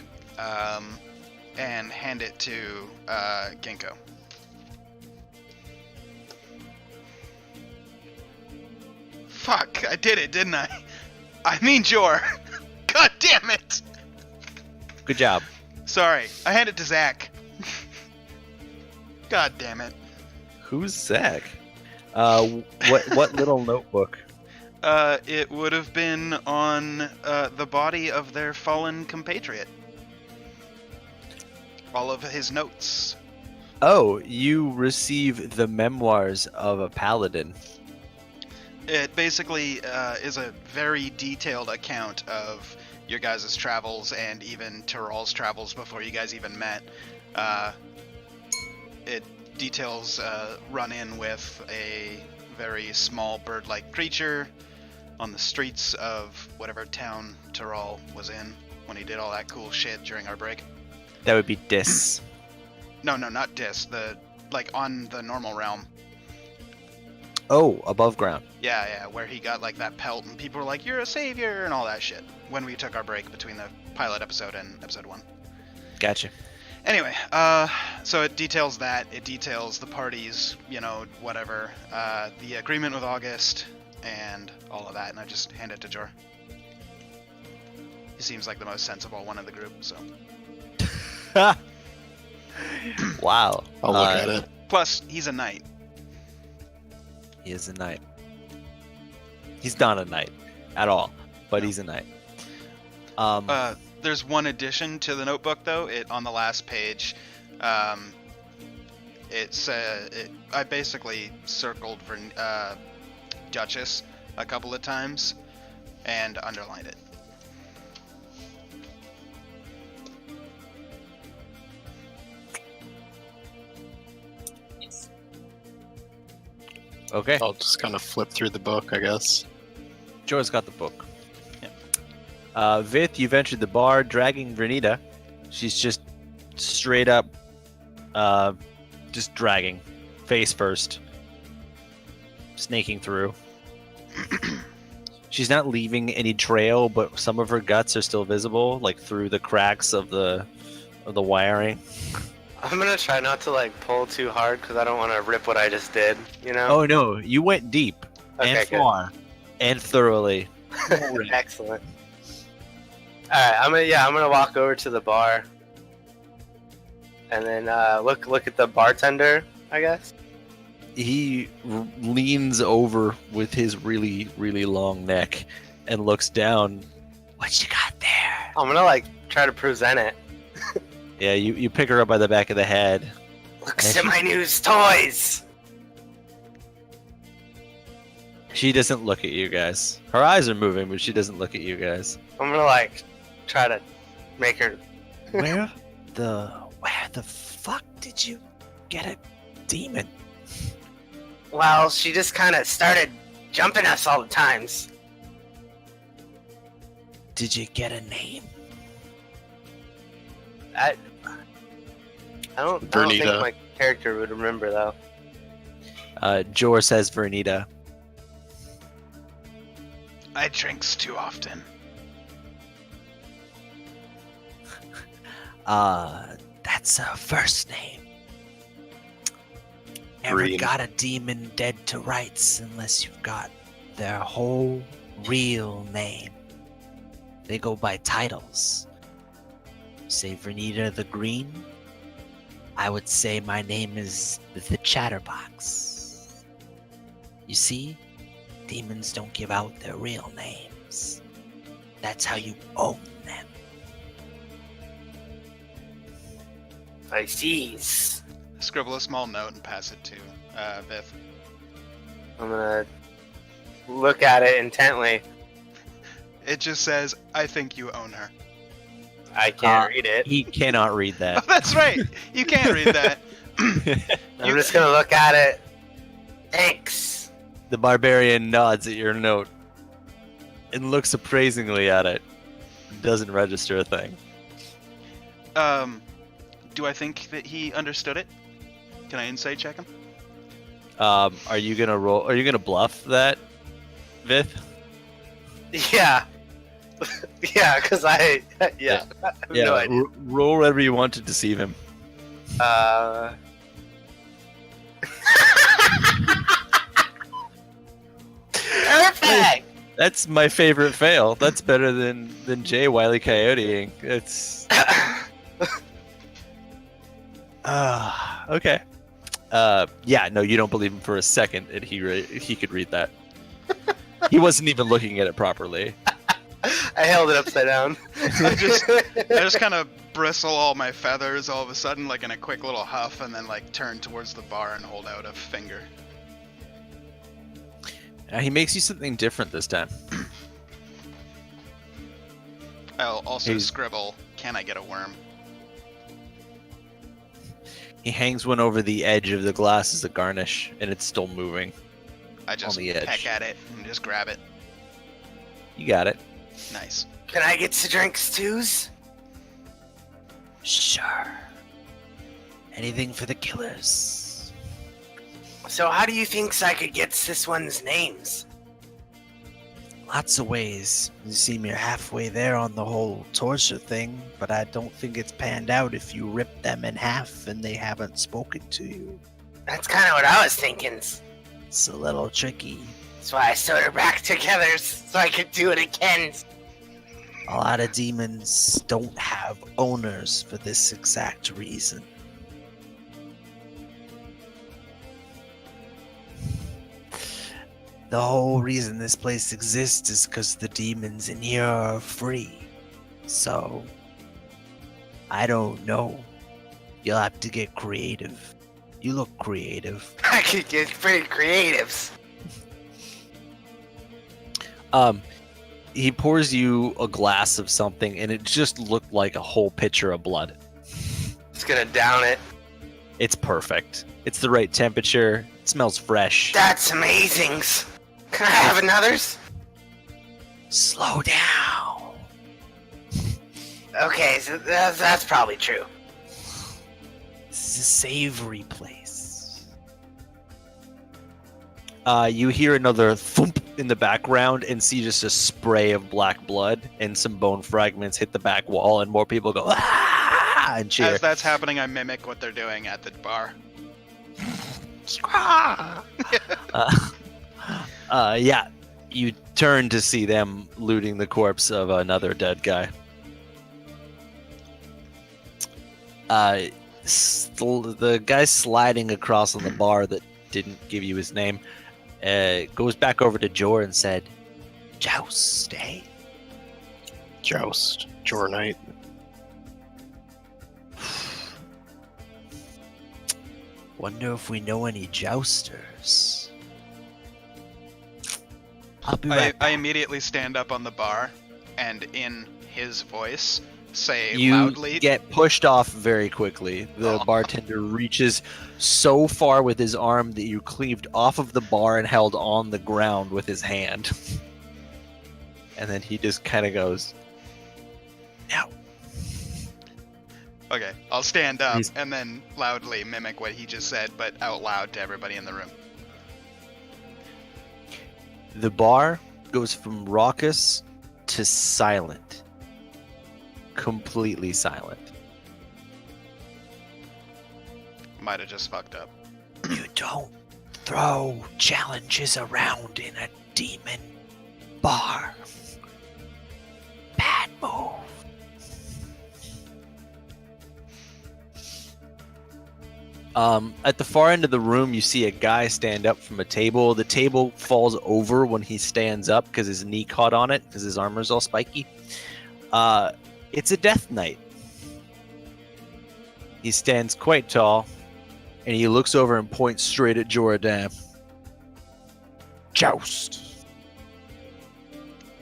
and hand it to Ginkgo. Fuck, I did it, didn't I? I mean Jor. God damn it! Good job. Sorry, I hand it to Zach. God damn it. Who's Zach? What little notebook? It would have been on the body of their fallen compatriot. All of his notes. Oh, you receive the memoirs of a paladin. It basically is a very detailed account of your guys' travels and even Tyrell's travels before you guys even met. It details run-in with a very small bird-like creature on the streets of whatever town Tyrell was in when he did all that cool shit during our break. That would be Dis. No, not Dis. On the normal realm. Oh, above ground. Yeah, where he got like that pelt and people were like, "You're a savior," and all that shit. When we took our break between the pilot episode and episode 1. Gotcha. Anyway, so it details that. It details the parties, whatever, the agreement with August, and all of that. And I just hand it to Jor. He seems like the most sensible one of the group, so. Wow. I'll look at it. Plus, he's a knight. He is a knight. He's not a knight at all, but he's a knight. There's one addition to the notebook, though. On the last page, I basically circled for Duchess a couple of times and underlined it. Okay. I'll just kind of flip through the book, I guess. Jor's got the book. Yeah. Vith, you've entered the bar, dragging Vernita. She's just straight up, just dragging, face first, snaking through. She's not leaving any trail, but some of her guts are still visible, like through the cracks of the wiring. I'm gonna try not to pull too hard because I don't want to rip what I just did, Oh no, you went deep Okay, and good. far and thoroughly. Excellent. Alright, I'm gonna walk over to the bar and then look at the bartender, I guess. He leans over with his really, really long neck and looks down. What you got there? I'm gonna try to present it. Yeah, you pick her up by the back of the head. Look at my new toys! She doesn't look at you guys. Her eyes are moving, but she doesn't look at you guys. I'm gonna try to make her. Where the fuck did you get a demon? Well, she just kind of started jumping us all the times. Did you get a name? I don't think Vernita. my character would remember though. Jor says Vernita. I drinks too often. That's a first name. Never Green. got a demon dead to rights unless you've got their whole real name. They go by titles. Say Vernita the Green. I would say my name is the Chatterbox. You see, demons don't give out their real names. That's how you own them. I see. Scribble a small note and pass it to Vith. I'm gonna look at it intently. It just says, I think you own her. I can't read it. He cannot read Oh, that. that's right. You can't read that. I'm just gonna look at it. Thanks. The barbarian nods at your note and looks appraisingly at it. Doesn't register a thing. Do I think that he understood it? Can I insight check him? Are you gonna roll? Are you gonna bluff that, Vith? Yeah. Yeah, because I have no idea. Roll whatever you want to deceive him. Perfect. That's my favorite fail. That's better than Jay Wile Coyoteing. It's okay. Yeah, no, you don't believe him for a second that he could read that. He wasn't even looking at it properly. I held it upside down. I just kind of bristle all my feathers all of a sudden, like in a quick little huff, and then like turn towards the bar and hold out a finger. He makes you something different this time. I'll also He's- scribble, can I get a worm? He hangs one over the edge of the glass as a garnish, and it's still moving. I just the edge. peck at it and just grab it. You got it. Nice. Can I get some drinks twos? Sure. Anything for the killers. So how do you think I could get this one's names? Lots of ways. You seem you're halfway there on the whole torture thing, but I don't think it's panned out if you rip them in half and they haven't spoken to you. That's kind of what I was thinking. It's a little tricky. That's why I sewed her back together so I could do it again. A lot of demons don't have owners for this exact reason. The whole reason this place exists is because the demons in here are free. So, I don't know. You'll have to get creative. You look creative. I could get pretty creatives. He pours you a glass of something, and it just looked like a whole pitcher of blood. Just gonna down it. It's perfect. It's the right temperature. It smells fresh. That's amazing. Can I have another's? Slow down. Okay, so that's probably true. This is a savory place. You hear another thump in the background and see just a spray of black blood and some bone fragments hit the back wall, and more people go ah and cheer. As that's happening, I mimic what they're doing at the bar. Yeah, you turn to see them looting the corpse of another dead guy. The guy sliding across on the bar that didn't give you his name goes back over to Jor and said, "Joust, eh?" Joust. Jor Knight. Wonder if we know any jousters. I'll be right I back. immediately stand up on the bar and in his voice say You loudly, get pushed off very quickly. The Oh. bartender reaches so far with his arm that you cleaved off of the bar and held on the ground with his hand. And then he just kind of goes, "No." Okay, I'll stand up He's- and then loudly mimic what he just said, but out loud to everybody in the room. The bar goes from raucous to silent. Completely silent. Might have just fucked up. You don't throw challenges around in a demon bar. Bad move. At the far end of the room, you see a guy stand up from a table. The table falls over when he stands up because his knee caught on it because his armor's all spiky. It's a Death Knight. He stands quite tall, and he looks over and points straight at Joradam. Joust.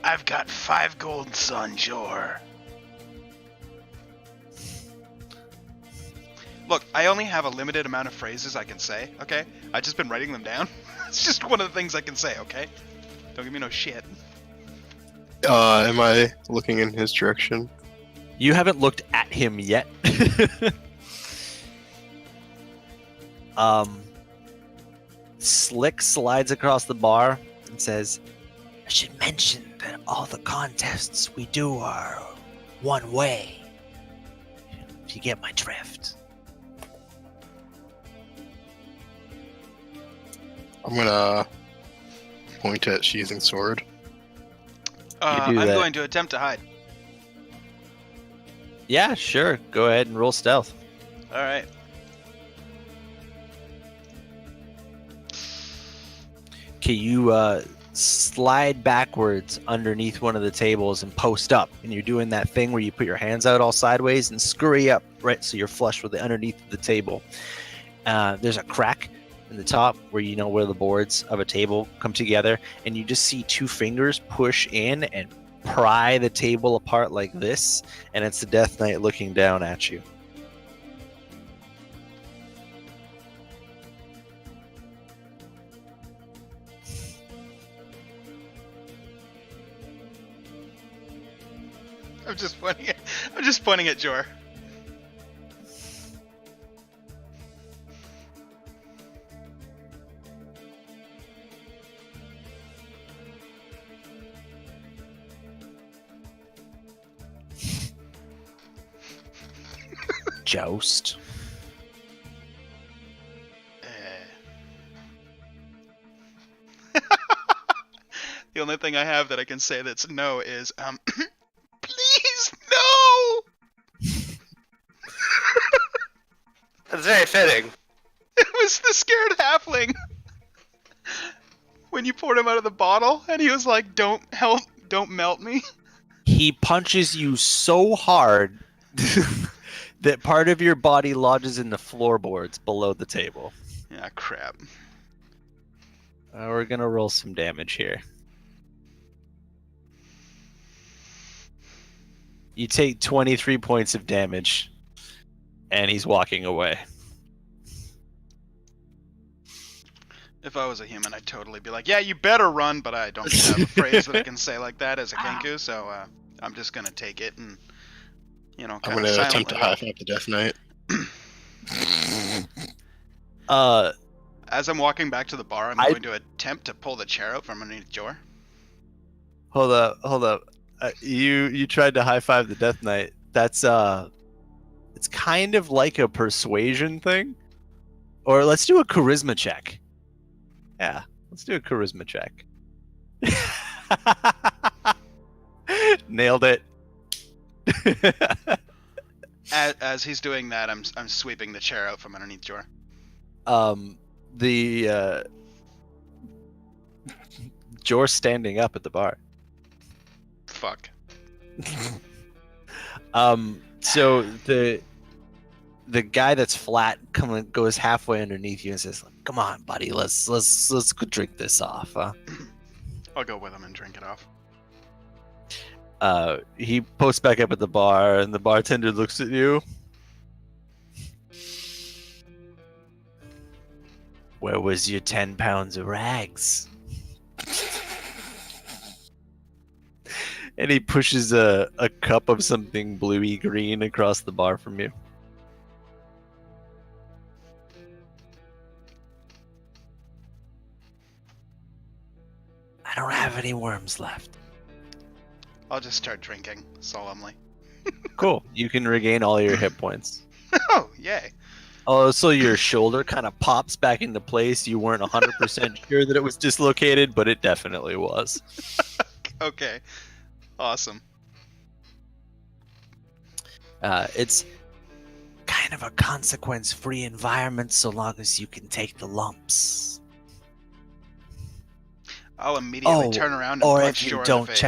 I've got 5 gold, son, Jor. Look, I only have a limited amount of phrases I can say, okay? I've just been writing them down. It's just one of the things I can say, okay? Don't give me no shit. Am I looking in his direction? You haven't looked at him yet. Slick slides across the bar and says, I should mention that all the contests we do are one way. If you get my drift. I'm gonna point at sheathing sword. I'm that. going to attempt to hide. Yeah, sure. Go ahead and roll stealth. Alright. Okay, you slide backwards underneath one of the tables and post up. And you're doing that thing where you put your hands out all sideways and scurry up, right? So you're flush with the underneath of the table. There's a crack in the top where you know where the boards of a table come together. And you just see 2 fingers push in and pry the table apart like this. And it's the Death Knight looking down at you. I'm just pointing at Jor. Joust. The only thing I have that I can say that's no is, please, no! That's very fitting. It was the scared halfling. When you poured him out of the bottle, and he was like, don't melt me. He punches you so hard that part of your body lodges in the floorboards below the table. Yeah, crap. We're gonna roll some damage here. You take 23 points of damage, and he's walking away. If I was a human, I'd totally be like, yeah, you better run, but I don't have a phrase that I can say like that as a Kenku, so I'm just gonna take it and, you know, I'm kind of gonna attempt to silently. high five the Death Knight. As I'm walking back to the bar, I'm going to attempt to pull the chair out from underneath Jor. Hold up. You tried to high five the Death Knight. That's it's kind of like a persuasion thing. Or let's do a charisma check. Yeah, let's do a charisma check. Nailed it. As he's doing that, I'm sweeping the chair out from underneath Jor. The Jor's standing up at the bar. Fuck. So the guy that's flat goes halfway underneath you and says, "Come on, buddy, let's go drink this off." Huh? I'll go with him and drink it off. He posts back up at the bar, and the bartender looks at you. Where was your 10 pounds of rags? And he pushes a cup of something bluey green across the bar from you. don't have any worms left. I'll just start drinking solemnly. Cool. You can regain all your hit points. Oh, yay. Also, your shoulder kind of pops back into place. You weren't 100% sure that it was dislocated, but it definitely was. Okay. Awesome. It's kind of a consequence-free environment so long as you can take the lumps. I'll immediately turn around and Or punch if you Jorah in the don't face.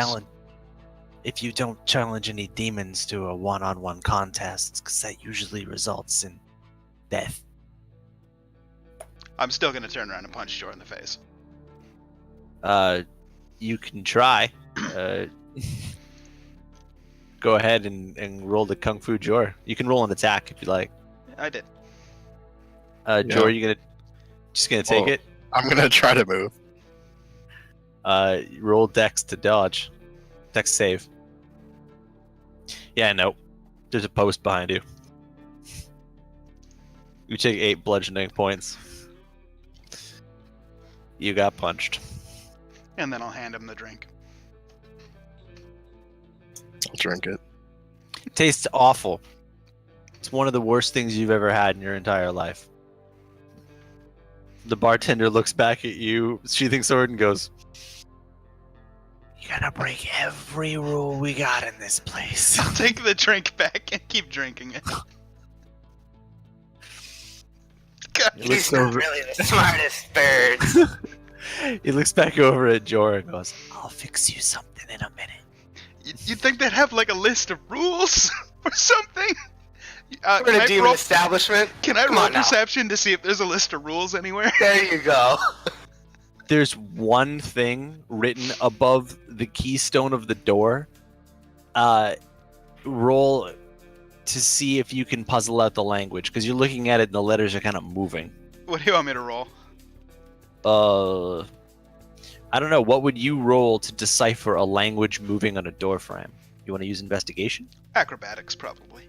challenge any demons to a one-on-one contest, because that usually results in death. I'm still gonna turn around and punch Jorah in the face. You can try. Go ahead and roll the Kung Fu Jor. You can roll an attack if you like. I did. Jor, you just gonna take Oh. it? I'm gonna try to move. Roll Dex to dodge. Dex save. Yeah, no. There's a post behind you. You take 8 bludgeoning points. You got punched. And then I'll hand him the drink. I'll drink it. Tastes awful. It's one of the worst things you've ever had in your entire life. The bartender looks back at you, sheathing sword, and goes, "You're gonna break every rule we got in this place." I'll take the drink back and keep drinking it. God, He looks He's not over- really the smartest birds. He looks back over at Jorah and goes, "I'll fix you something in a minute." you'd think they'd have like a list of rules or something? We're in a demon establishment. Can I Come roll on now. perception to see if there's a list of rules anywhere? There you go. There's one thing written above the keystone of the door. Roll to see if you can puzzle out the language, because you're looking at it and the letters are kind of moving. What do you want me to roll? I don't know. What would you roll to decipher a language moving on a door frame? You want to use investigation? Acrobatics, probably.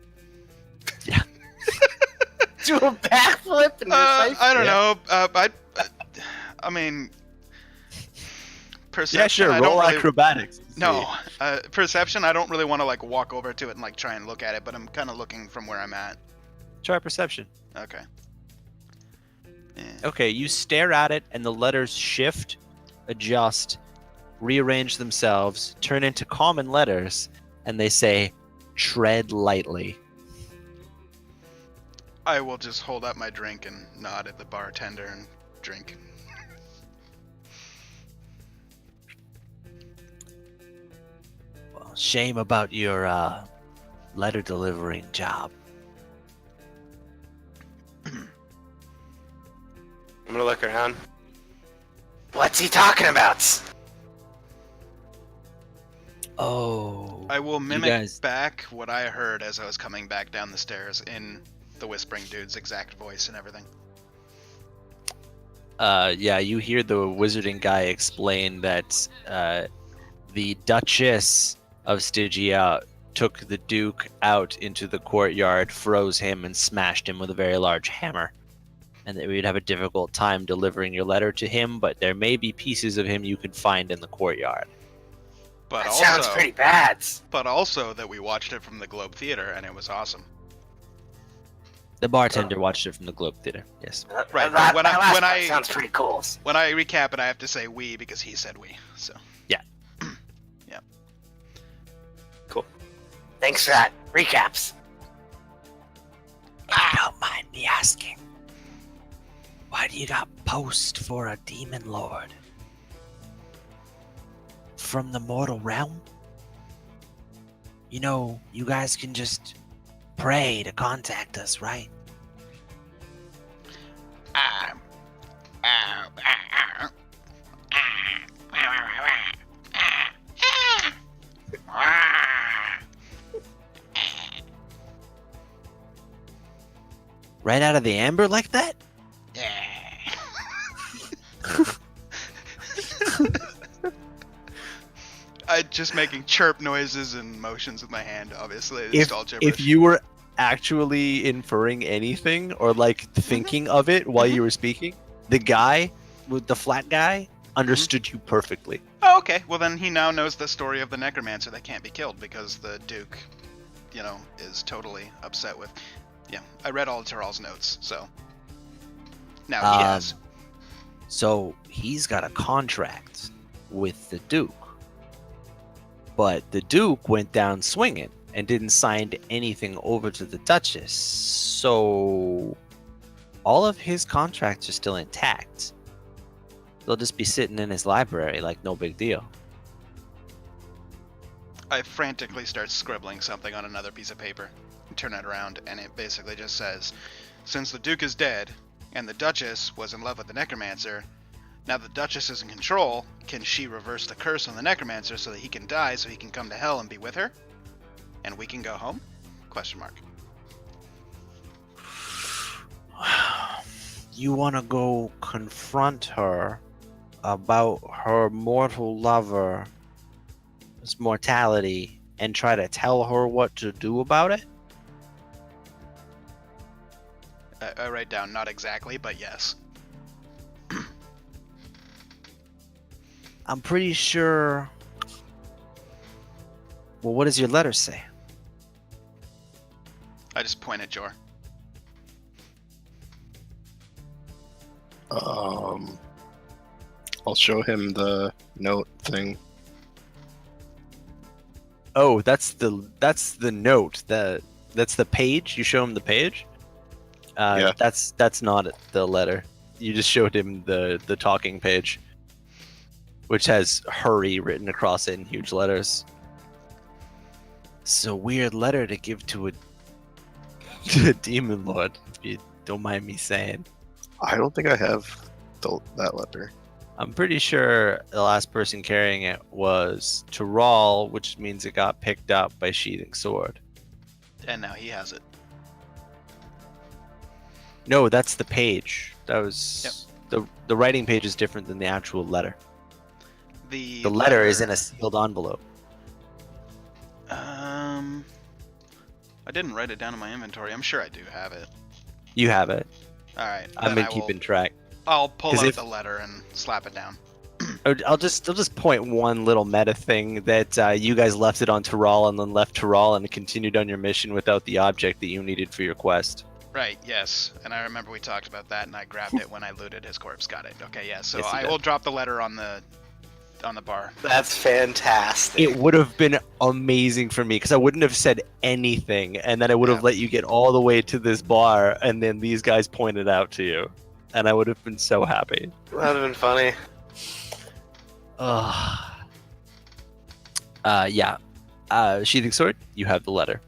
Do a backflip and I don't know. I mean, perception. Yeah, sure. I Roll don't really, acrobatics. No, perception. I don't really want to like walk over to it and like try and look at it, but I'm kind of looking from where I'm at. Try perception. Okay. Yeah. Okay, you stare at it, and the letters shift, adjust, rearrange themselves, turn into common letters, and they say, "Tread lightly." I will just hold up my drink and nod at the bartender and drink. Well, shame about your letter delivering job. I'm gonna look around. What's he talking about? Oh. I will mimic guys- back what I heard as I was coming back down the stairs in the Whispering Dude's exact voice and everything. Yeah, you hear the wizarding guy explain that the Duchess of Stygia took the Duke out into the courtyard, froze him, and smashed him with a very large hammer. And that we'd have a difficult time delivering your letter to him, but there may be pieces of him you could find in the courtyard. But That also, sounds pretty bad. but also that we watched it from the Globe Theater and it was awesome. The bartender watched it from the Globe Theater, yes. Right, That, when that last when part I sounds pretty cool. when I recap it, I have to say we because he said we. So Thanks for that. Recaps. If you don't mind me asking, why do you got post for a demon lord? From the mortal realm? You know, you guys can just pray to contact us, right? Right out of the amber like that? I'm just making chirp noises and motions with my hand. Obviously, it's all gibberish. If you were actually inferring anything or like thinking of it while you were speaking, the guy with the flat guy understood you perfectly. Oh, okay. Well, then he now knows the story of the necromancer that can't be killed because the Duke, is totally upset with. Yeah, I read all of Terrell's notes, so now he has. So he's got a contract with the Duke. But the Duke went down swinging and didn't sign anything over to the Duchess. So all of his contracts are still intact. They'll just be sitting in his library like no big deal. I frantically start scribbling something on another piece of paper and turn it around, and it basically just says, since the Duke is dead and the Duchess was in love with the necromancer, now the Duchess is in control, can she reverse the curse on the necromancer so that he can die so he can come to hell and be with her? And we can go home? Question mark. You want to go confront her about her mortal lover's mortality and try to tell her what to do about it? I write down not exactly, but yes. I'm pretty sure... Well, what does your letter say? I just point at Jor. I'll show him the note thing. Oh, that's the note. That's the page. You show him the page. Yeah. That's not the letter. You just showed him the talking page, which has "hurry" written across it in huge letters. It's a weird letter to give to a demon lord, if you don't mind me saying. I don't think I have that letter. I'm pretty sure the last person carrying it was Taral, which means it got picked up by Sheathing Sword. And now he has it. No, that's the page. That was the writing page is different than the actual letter. The letter is in a sealed envelope. I didn't write it down in my inventory. I'm sure I do have it. You have it. All right. I've then been I will- keeping track. I'll pull 'Cause out if- the letter and slap it down. I'll just point one little meta thing that you guys left it on Taral and then left Taral and continued on your mission without the object that you needed for your quest. Right, yes. And I remember we talked about that, and I grabbed it when I looted his corpse. Got it. Okay, yeah. So Yes, you I did. will drop the letter on the bar. That's fantastic. It would have been amazing for me because I wouldn't have said anything, and then I would have let you get all the way to this bar, and then these guys pointed out to you, and I would have been so happy. That would have been funny. Yeah. Sheathing Sword, you have the letter.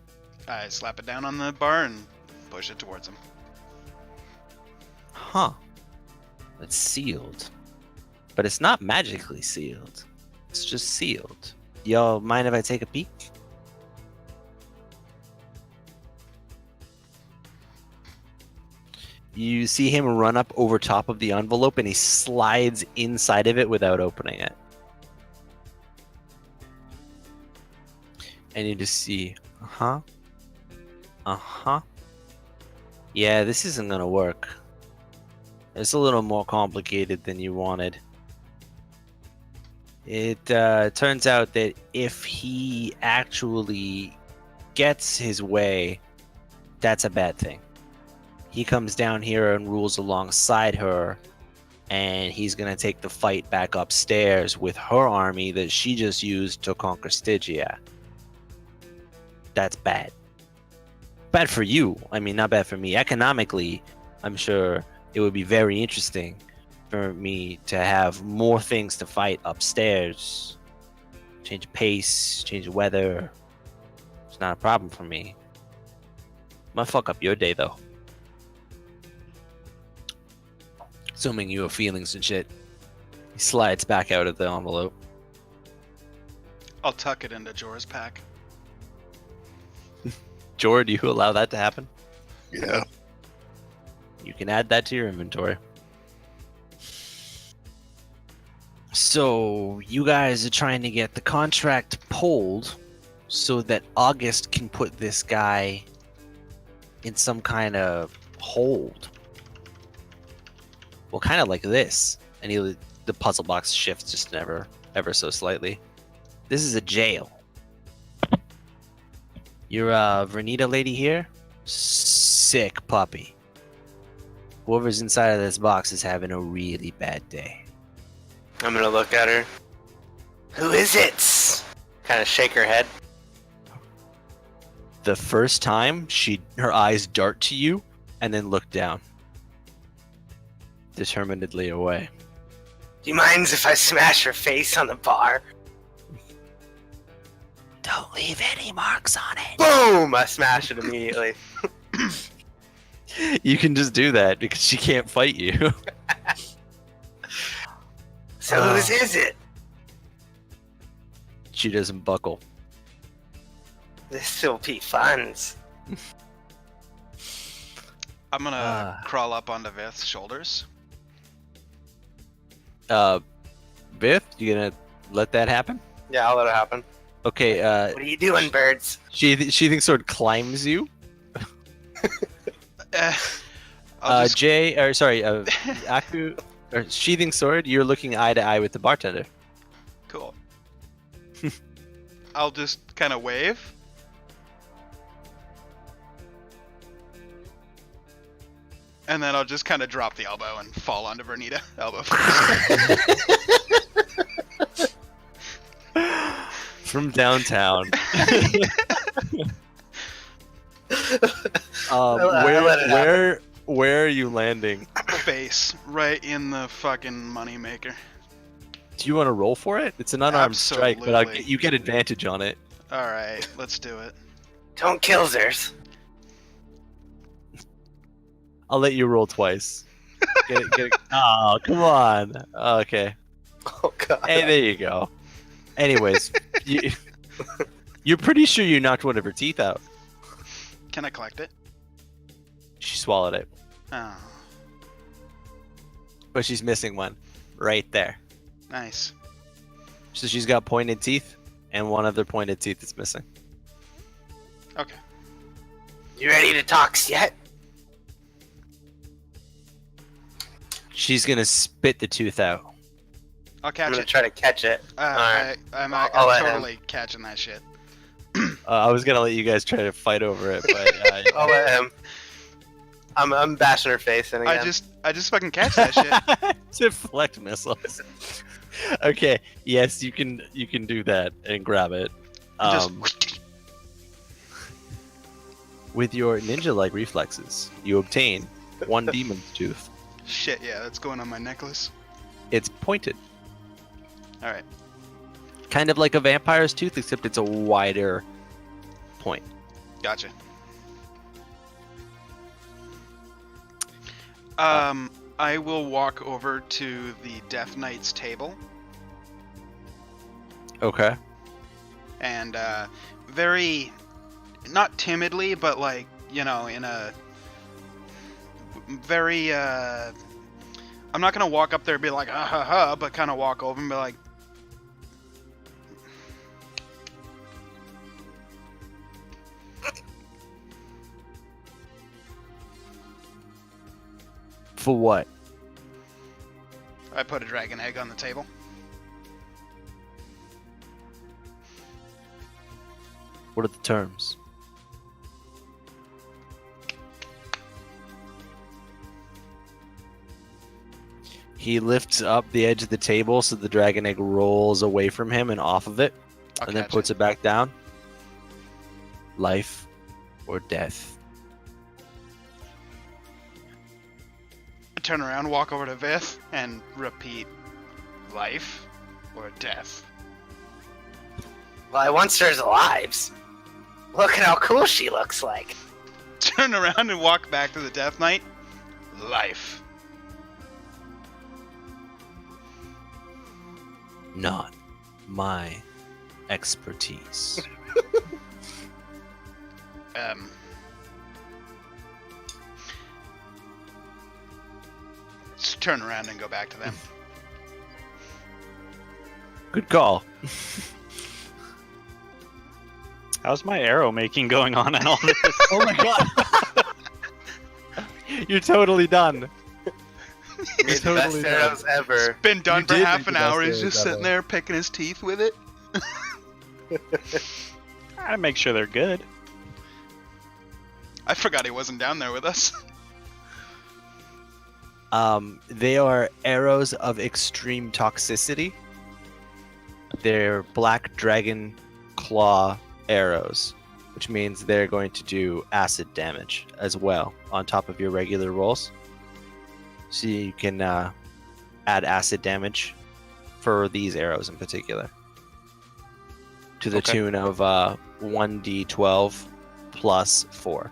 I slap it down on the bar and push it towards him. Huh. It's sealed. But it's not magically sealed. It's just sealed. Y'all mind if I take a peek? You see him run up over top of the envelope and he slides inside of it without opening it. And you just see, yeah, this isn't gonna work. It's a little more complicated than you wanted. It turns out that if he actually gets his way, that's a bad thing. He comes down here and rules alongside her, and he's gonna take the fight back upstairs with her army that she just used to conquer Stygia. That's bad. Bad for you. I mean, not bad for me. Economically, I'm sure it would be very interesting for me to have more things to fight upstairs. Change of pace, change of weather. It's not a problem for me. Might fuck up your day, though. Assuming you have feelings and shit. He slides back out of the envelope. I'll tuck it into Jor's pack. Jor, do you allow that to happen? Yeah. You can add that to your inventory. So, you guys are trying to get the contract pulled so that August can put this guy in some kind of hold. Well, kind of like this. And the puzzle box shifts just ever so slightly. This is a jail. You're a Vernita lady here? Sick puppy. Whoever's inside of this box is having a really bad day. I'm gonna look at her. Who is it? Kind of shake her head. The first time, her eyes dart to you and then look down. Determinedly away. Do you mind if I smash her face on the bar? Don't leave any marks on it. Boom! I smash it immediately. You can just do that because she can't fight you. So whose is it? She doesn't buckle. This will be fun. I'm gonna crawl up onto Vith's shoulders. Vith, you gonna let that happen? Yeah, I'll let it happen. Okay, What are you doing, birds? Sheathing Sword climbs you. I'll just, Aku, or Sheathing Sword, you're looking eye to eye with the bartender. cool. I'll just kind of wave. And then I'll just kind of drop the elbow and fall onto Vernita. Elbow first. From downtown. Where are you landing? Face. Right in the fucking moneymaker. Do you want to roll for it? It's an unarmed strike, but Absolutely. you get advantage on it. Alright, let's do it. Don't kill Zers. I'll let you roll twice. Get it. Oh, come on. Okay. Oh god. Hey, there you go. Anyways, you're pretty sure you knocked one of her teeth out. Can I collect it? She swallowed it, Oh, but she's missing one right there. nice. So she's got pointed teeth, and one other pointed tooth is missing. Okay. You ready to talk yet? She's gonna spit the tooth out. I'll I'm catch gonna it. try to catch it. Alright. I'm I'll let him. totally catching that shit. I was gonna let you guys try to fight over it, but I'll let him. I'm bashing her face in again. I just fucking catch that shit. deflect missiles. Okay, yes, you can do that and grab it. Just With your ninja-like reflexes, you obtain one demon's tooth. shit, yeah, that's going on my necklace. It's pointed, Alright. kind of like a vampire's tooth, except it's a wider point. Gotcha. I will walk over to the Death Knight's table Okay. and very, not timidly, but like, you know, in a very, I'm not gonna walk up there and be like, ah ha ha, but kind of walk over and be like, For what? I put a dragon egg on the table. What are the terms? He lifts up the edge of the table so the dragon egg rolls away from him and off of it, I'll and then catch puts it back down. Life or death. I turn around, walk over to Vith, and repeat, life or death. Well, I want Zers lives. Look at how cool she looks like. Turn around and walk back to the Death Knight. Life. Not my expertise. Just turn around and go back to them. Good call. How's my arrow making going on and all this? Oh my god. You're totally done. Made the best arrows ever. Been done You for did half make an the best hour. He's arrows just ever. sitting there picking his teeth with it. I make sure they're good. I forgot he wasn't down there with us. They are arrows of extreme toxicity. They're black dragon claw arrows, which means they're going to do acid damage as well on top of your regular rolls. So you can add acid damage for these arrows in particular to the Okay. tune of 1d12 plus 4.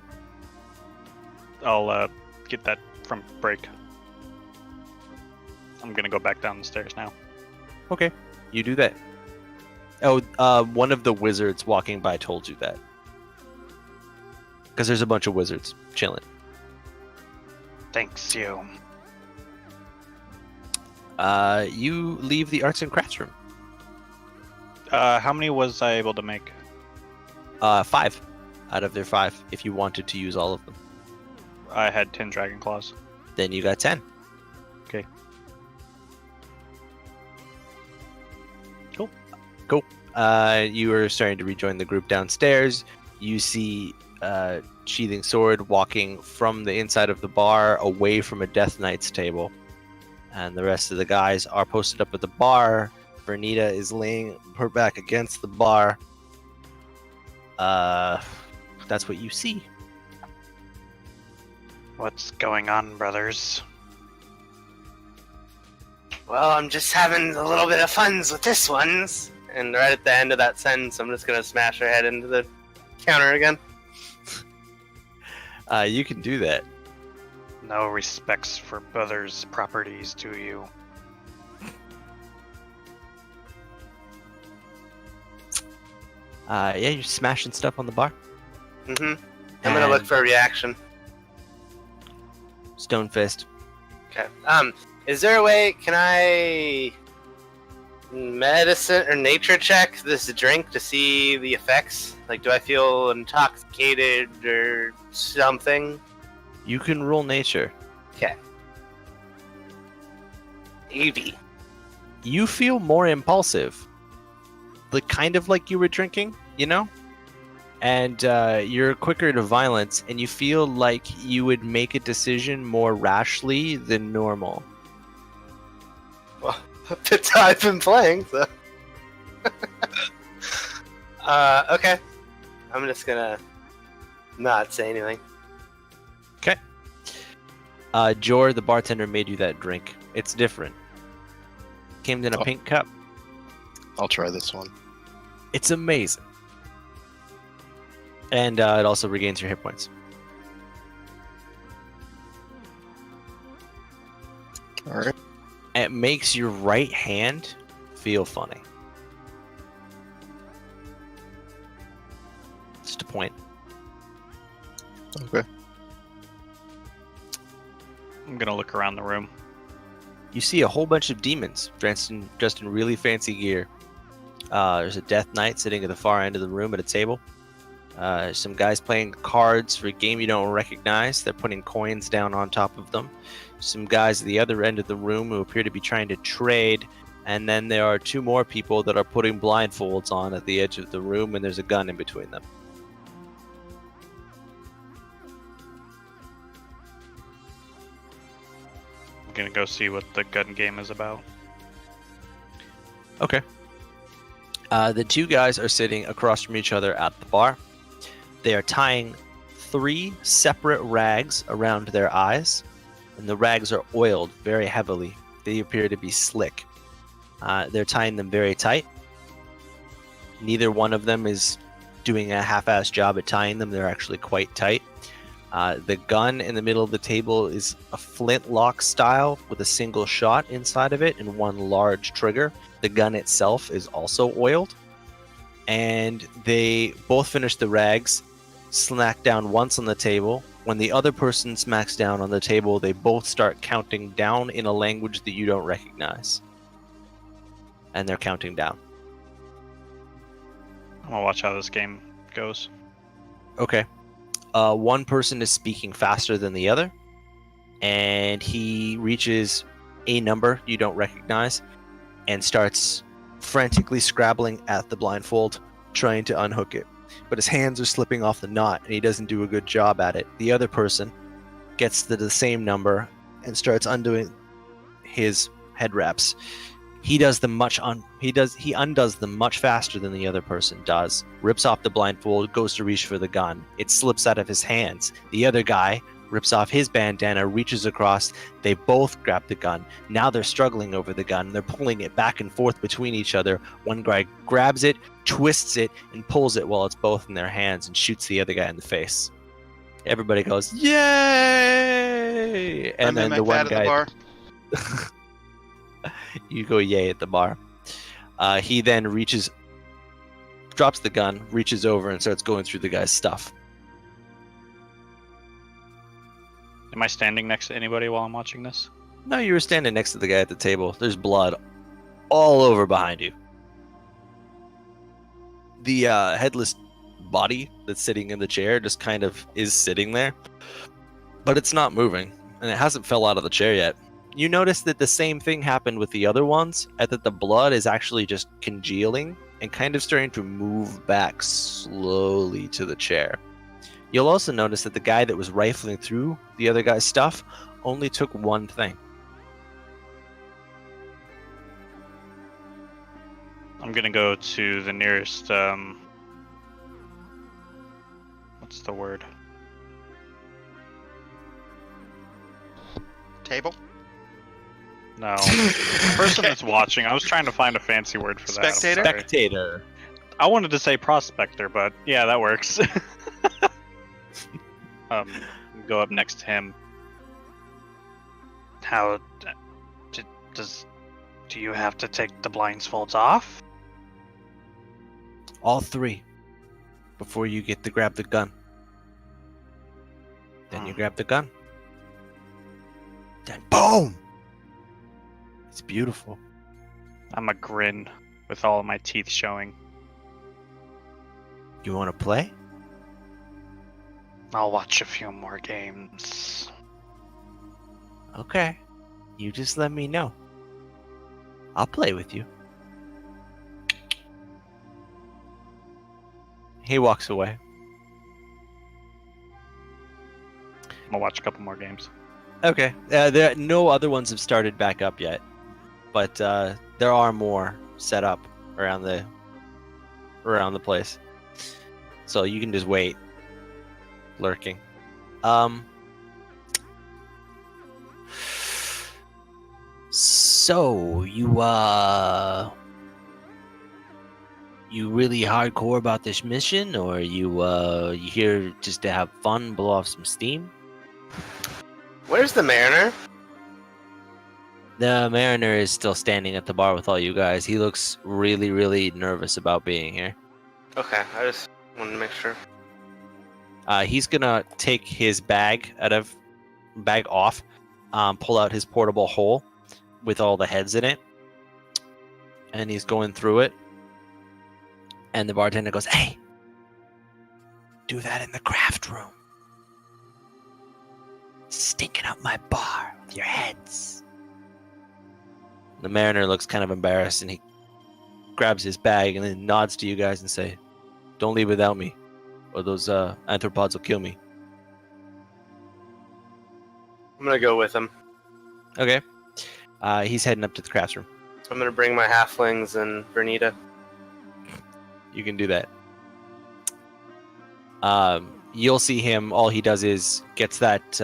I'll get that from break. I'm gonna go back down the stairs now. Okay, you do that. Oh, one of the wizards walking by told you that. Because there's a bunch of wizards chilling. Thanks, you. You leave the arts and crafts room. How many was I able to make? 5 out of their 5, if you wanted to use all of them. I had 10 dragon claws. Then you got 10. Okay. Cool. You are starting to rejoin the group downstairs. You see Sheathing Sword walking from the inside of the bar away from a Death Knight's table. And the rest of the guys are posted up at the bar. Vernita is laying her back against the bar. That's what you see. What's going on, brothers? Well, I'm just having a little bit of funs with this ones. And right at the end of that sentence, I'm just gonna smash her head into the counter again. You can do that. No respects for brothers' properties, do you? Yeah, you're smashing stuff on the bar. I'm gonna look And for a reaction. Stone Fist. Okay. Is there a way? Can I medicine or nature check this drink to see the effects? Like, do I feel intoxicated or something? You can roll nature. Evie. You feel more impulsive. Kind of like you were drinking, you know? And you're quicker to violence, and you feel like you would make a decision more rashly than normal. That's how I've been playing, so. Okay. I'm just gonna not say anything. Jor, the bartender, made you that drink. It's different. Came in a Oh. pink cup. I'll try this one. It's amazing. And it also regains your hit points. All right. It makes your right hand feel funny. Just a point. Okay. I'm gonna look around the room. You see a whole bunch of demons dressed in really fancy gear. There's a Death Knight sitting at the far end of the room at a table. Some guys playing cards for a game you don't recognize. They're putting coins down on top of them. Some guys at the other end of the room who appear to be trying to trade. And then there are 2 more people that are putting blindfolds on at the edge of the room, and there's a gun in between them. I'm gonna go see what the gun game is about. Okay. The 2 guys are sitting across from each other at the bar. They are tying 3 separate rags around their eyes, and the rags are oiled very heavily. They appear to be slick. They're tying them very tight. Neither one of them is doing a half-assed job at tying them. They're actually quite tight. The gun in the middle of the table is a flintlock style with a single shot inside of it and 1 large trigger. The gun itself is also oiled. And they both finish the rags, smack down once on the table. When the other person smacks down on the table, they both start counting down in a language that you don't recognize. And they're counting down. I'm gonna watch how this game goes. Okay. One person is speaking faster than the other. and he reaches a number you don't recognize and starts frantically scrabbling at the blindfold, trying to unhook it. But his hands are slipping off the knot, and he doesn't do a good job at it. The other person gets to the same number and starts undoing his head wraps. He undoes them much faster than the other person does. Rips off the blindfold, goes to reach for the gun. It slips out of his hands. The other guy rips off his bandana, reaches across. They both grab the gun. Now they're struggling over the gun. They're pulling it back and forth between each other. One guy grabs it, twists it, and pulls it while it's both in their hands and shoots the other guy in the face. Everybody goes, "Yay!" And I'm then in my the one pad at guy, the bar. you go yay at the bar. He then drops the gun, reaches over, and starts going through the guy's stuff. Am I standing next to anybody while I'm watching this? No, you were standing next to the guy at the table. There's blood all over behind you. The headless body that's sitting in the chair just kind of is sitting there, but it's not moving, and it hasn't fell out of the chair yet. You notice that the same thing happened with the other ones, and that the blood is actually just congealing and kind of starting to move back slowly to the chair. You'll also notice that the guy that was rifling through the other guy's stuff only took one thing. I'm gonna go to the nearest, what's the word? Table? No. The person that's watching. I was trying to find a fancy word for that. I'm Spectator? sorry. Spectator. I wanted to say prospector, but yeah, that works. Go up next to him. How do you have to take the blindfolds off? All three. Before you get to grab the gun. Then you grab the gun. Then boom! It's beautiful. I'm a grin with all of my teeth showing. You want to play? I'll watch a few more games. Okay. You just let me know. I'll play with you. He walks away. I'm gonna watch a couple more games. Okay. No other ones have started back up yet, but there are more set up around the place, so you can just wait, lurking. So you really hardcore about this mission, or you here just to have fun, blow off some steam? Where's the Mariner? The Mariner is still standing at the bar with all you guys. He looks really, really nervous about being here. Okay, I just wanted to make sure. He's gonna take his bag off, pull out his portable hole with all the heads in it, and he's going through it. And the bartender goes, "Hey, do that in the craft room. Stinking up my bar with your heads." The Mariner looks kind of embarrassed, and he grabs his bag and then nods to you guys and say, "Don't leave without me, or those anthropods will kill me." I'm gonna go with him. Okay. He's heading up to the craft room. I'm gonna bring my halflings and Bernita. You can do that. You'll see him. All he does is gets that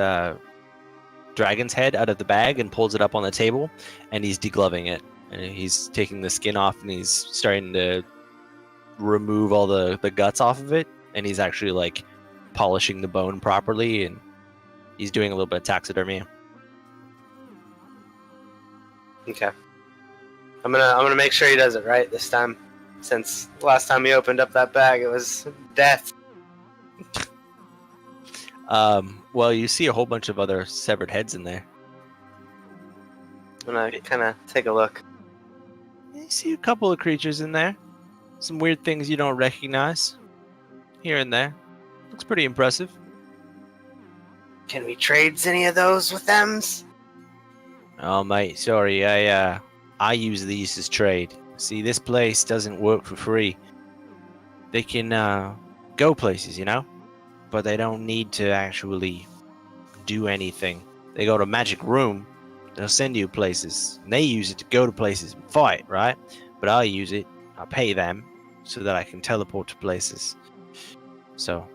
dragon's head out of the bag and pulls it up on the table, and he's degloving it. And he's taking the skin off, and he's starting to remove all the guts off of it. And he's actually like polishing the bone properly, and he's doing a little bit of taxidermy. Okay. I'm gonna make sure he does it right this time. Since last time he opened up that bag, it was death. Well, you see a whole bunch of other severed heads in there. I'm gonna kind of take a look. You see a couple of creatures in there. Some weird things you don't recognize. Here and there. Looks pretty impressive. Can we trade any of those with them? Oh, mate, sorry. I use these as trade. See, this place doesn't work for free. They can go places, you know, but they don't need to actually do anything. They go to magic room. They'll send you places. And they use it to go to places and fight, right? But I use it. I pay them so that I can teleport to places. So,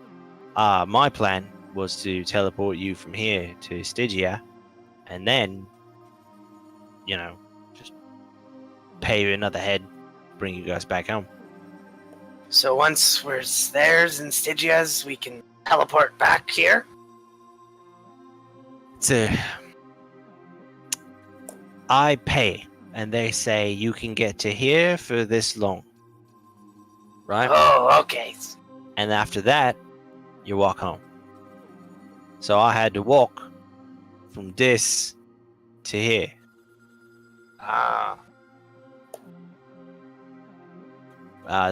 my plan was to teleport you from here to Stygia, and then, you know, just pay you another head, bring you guys back home. So once we're theirs in Stygia's, we can teleport back here? I pay, and they say you can get to here for this long, right? Oh, okay. And after that, you walk home. So I had to walk from this to here. Ah.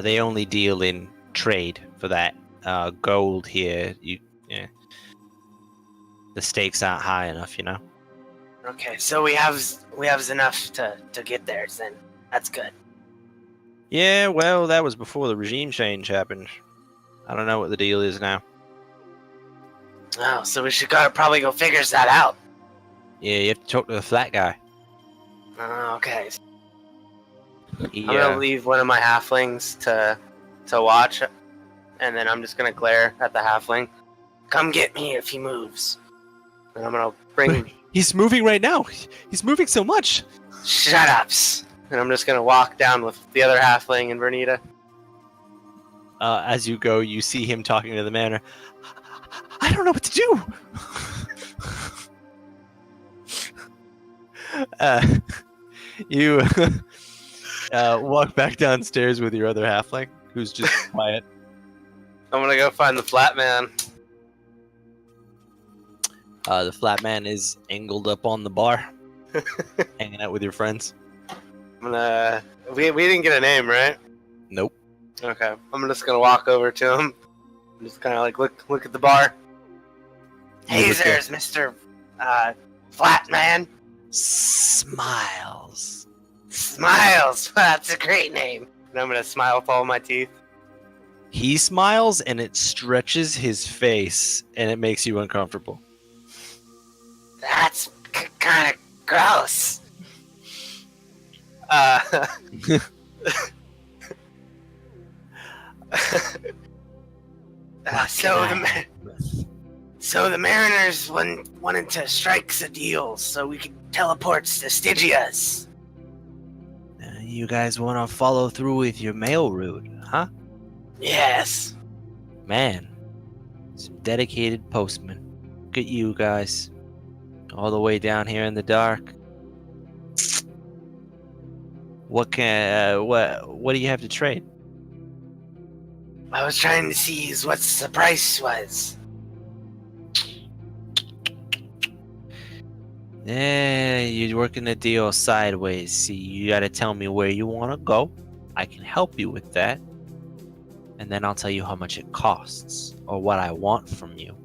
They only deal in trade for that. Gold here, yeah. The stakes aren't high enough, you know. Okay, so we have enough to get there then. That's good. Yeah, well, that was before the regime change happened. I don't know what the deal is now. Oh, so we should probably go figure that out. Yeah, you have to talk to the flat guy. Okay. He, I'm gonna leave one of my halflings to watch, and then I'm just gonna glare at the halfling. Come get me if he moves. And I'm gonna bring. He's moving right now. He's moving so much. Shut ups. And I'm just gonna walk down with the other halfling and Vernita. As you go, you see him talking to the manor. I don't know what to do. You walk back downstairs with your other halfling, who's just quiet. I'm gonna go find the flat man. The flat man is angled up on the bar, hanging out with your friends. I'm gonna. We didn't get a name, right? Nope. Okay. I'm just gonna walk over to him. I'm just kind of like look at the bar. Hey, there's Mr. Flat Man. Smiles. Smiles. That's a great name. And I'm gonna smile with all my teeth. He smiles, and it stretches his face, and it makes you uncomfortable. That's kind of gross. So the Mariners wanted to strike a deal so we could teleport to Stygia's. You guys want to follow through with your mail route, huh? Yes. Man, some dedicated postmen. Look at you guys, all the way down here in the dark. What do you have to trade? I was trying to see what the price was. Yeah, you're working the deal sideways. See, you gotta tell me where you want to go. I can help you with that. And then I'll tell you how much it costs, or what I want from you.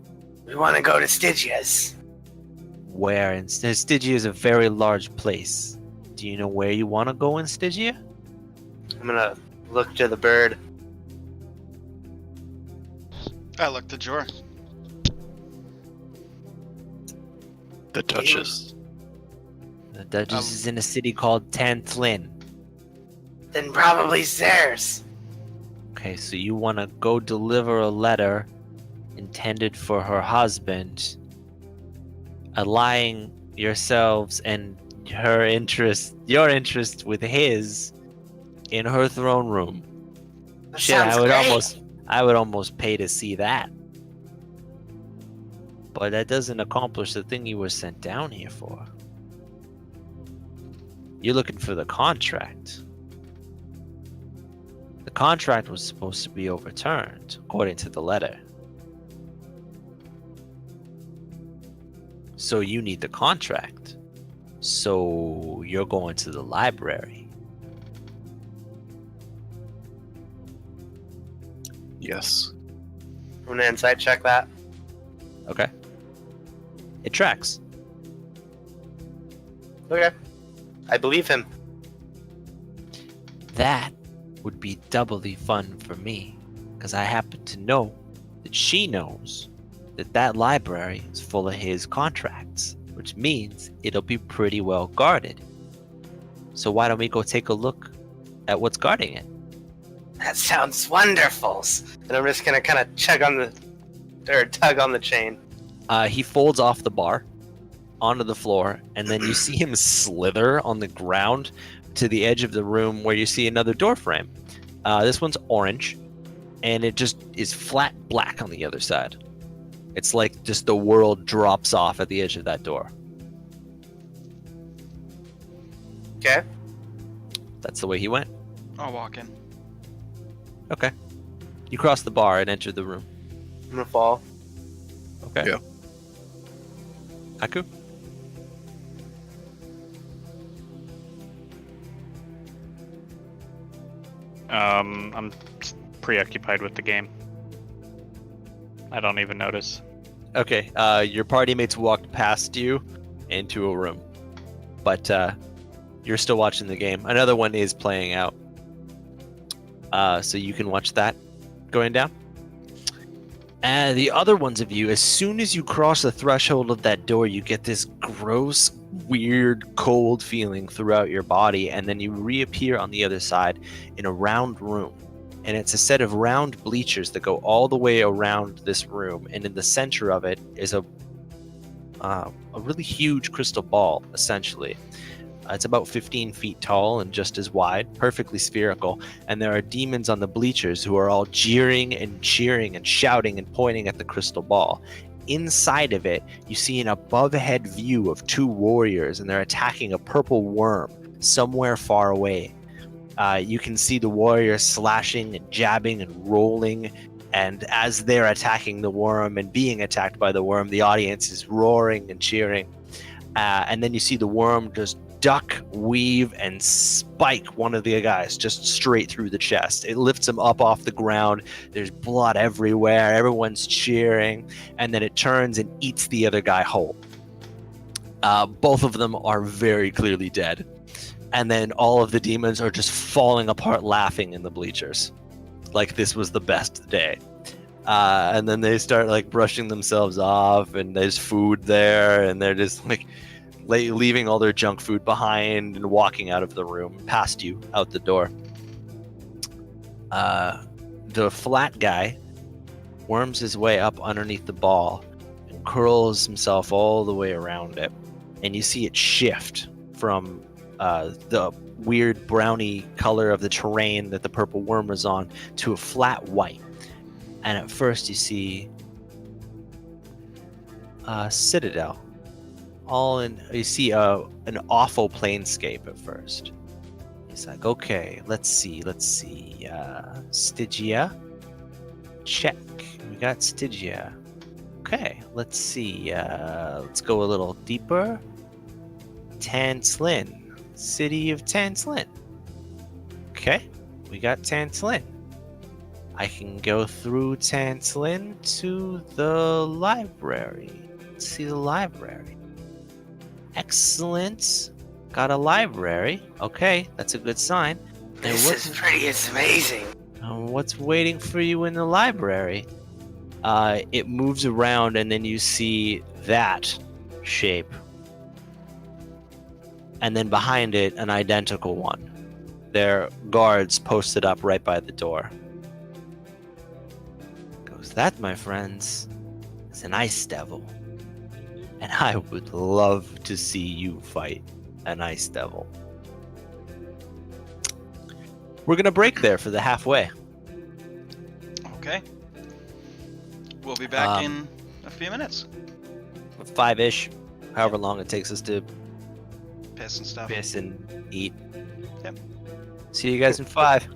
We want to go to Stygia's. Where? And Stygia is a very large place. Do you know where you want to go in Stygia? I'm gonna look to the bird. I look to Jor. The Duchess. The Duchess is in a city called Tanthlin. Then probably theirs. Okay, so you want to go deliver a letter intended for her husband, aligning yourselves and your interest with his in her throne room. That Shit, sounds great. I would almost pay to see that. But that doesn't accomplish the thing you were sent down here for. You're looking for the contract. The contract was supposed to be overturned, according to the letter. So you need the contract. So you're going to the library. Yes. I'm gonna insight check that. Okay. It tracks. Okay. I believe him. That would be doubly fun for me, because I happen to know that she knows that that library is full of his contracts, which means it'll be pretty well guarded. So why don't we go take a look at what's guarding it? That sounds wonderful. And I'm just gonna kind of tug on the chain. He folds off the bar onto the floor, and then you see him slither on the ground to the edge of the room where you see another door frame. This one's orange, and it just is flat black on the other side. It's like just the world drops off at the edge of that door. Okay. That's the way he went. I'll walk in. Okay. You cross the bar and enter the room. I'm gonna fall. Okay. Yeah. Haku? I'm preoccupied with the game. I don't even notice. Okay. Your party mates walked past you into a room, but you're still watching the game. Another one is playing out. So you can watch that going down. And the other ones of you, as soon as you cross the threshold of that door, you get this gross, weird, cold feeling throughout your body, and then you reappear on the other side in a round room. And it's a set of round bleachers that go all the way around this room, and in the center of it is a really huge crystal ball, essentially. It's about 15 feet tall and just as wide, perfectly spherical, and there are demons on the bleachers who are all jeering and cheering and shouting and pointing at the crystal ball. Inside of it, you see an above-head view of two warriors, and they're attacking a purple worm somewhere far away. You can see the warriors slashing and jabbing and rolling, and as they're attacking the worm and being attacked by the worm, the audience is roaring and cheering. And then you see the worm just duck, weave, and spike one of the guys just straight through the chest. It lifts him up off the ground. There's blood everywhere. Everyone's cheering. And then it turns and eats the other guy whole. Both of them are very clearly dead. And then all of the demons are just falling apart laughing in the bleachers. Like this was the best day. And then they start like brushing themselves off, and there's food there, and they're just like leaving all their junk food behind and walking out of the room past you out the door. The flat guy worms his way up underneath the ball and curls himself all the way around it, and you see it shift from the weird browny color of the terrain that the purple worm was on to a flat white. And at first you see a citadel. You see an awful planescape at first. He's like, okay, let's see. Stygia? Check. We got Stygia. Okay, let's see. Let's go a little deeper. Tanslin. City of Tanslin. Okay, we got Tanslin. I can go through Tanslin to the library. Let's see the library. Excellent. Got a library. Okay, that's a good sign. And This is pretty amazing. what's waiting for you in the library? It moves around, and then you see that shape. And then behind it, an identical one. There are guards posted up right by the door. Goes, that, my friends, is an ice devil. And I would love to see you fight an ice devil. We're gonna break there for the halfway. Okay. We'll be back in a few minutes. 5-ish, however long it takes us to Piss and stuff. piss and eat. Yep. See you guys in 5.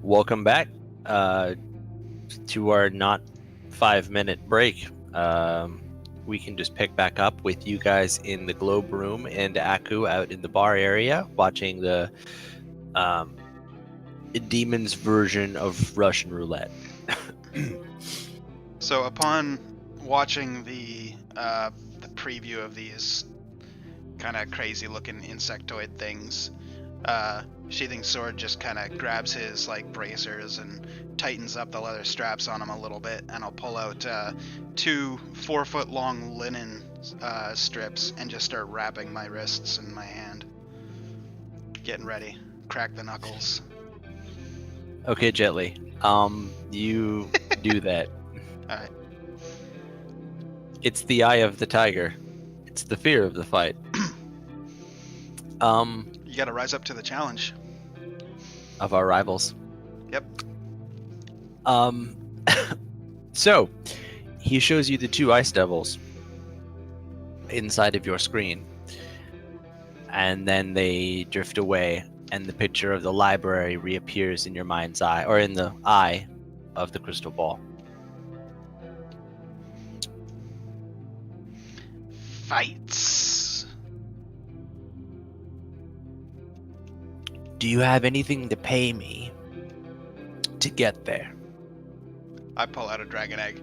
welcome back to our not 5-minute break. We can just pick back up with you guys in the Globe Room and Aku out in the bar area watching the Demon's version of Russian roulette. So upon watching the preview of these kind of crazy-looking insectoid things, Sheathing Sword just kind of grabs his like bracers and tightens up the leather straps on him a little bit, and I'll pull out 2 4-foot-long linen strips and just start wrapping my wrists and my hand. Getting ready. Crack the knuckles. Okay, Jetly. You do that. Alright. It's the eye of the tiger. It's the fear of the fight. You gotta rise up to the challenge. Of our rivals. Yep. So, he shows you the 2 ice devils inside of your screen. And then they drift away, and the picture of the library reappears in your mind's eye, or in the eye of the crystal ball. Fights. Do you have anything to pay me to get there? I pull out a dragon egg.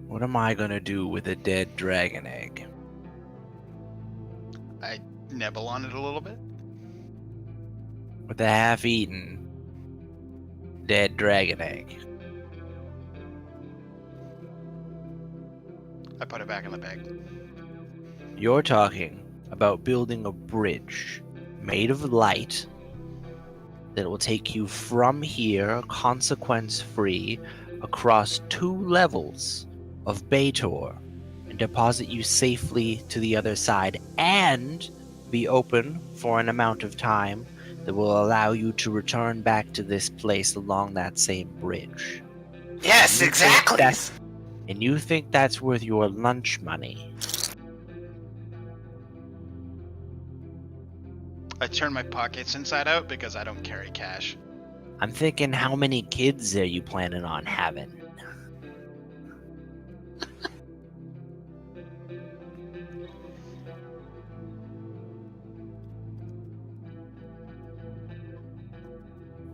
What am I gonna do with a dead dragon egg? I nibble on it a little bit. With a half-eaten dead dragon egg. I put it back in the bag. You're talking about building a bridge made of light that will take you from here, consequence-free, across 2 levels of Baator and deposit you safely to the other side, and be open for an amount of time that will allow you to return back to this place along that same bridge. Yes, You think exactly. that's- And you think that's worth your lunch money? I turn my pockets inside out because I don't carry cash. I'm thinking, how many kids are you planning on having?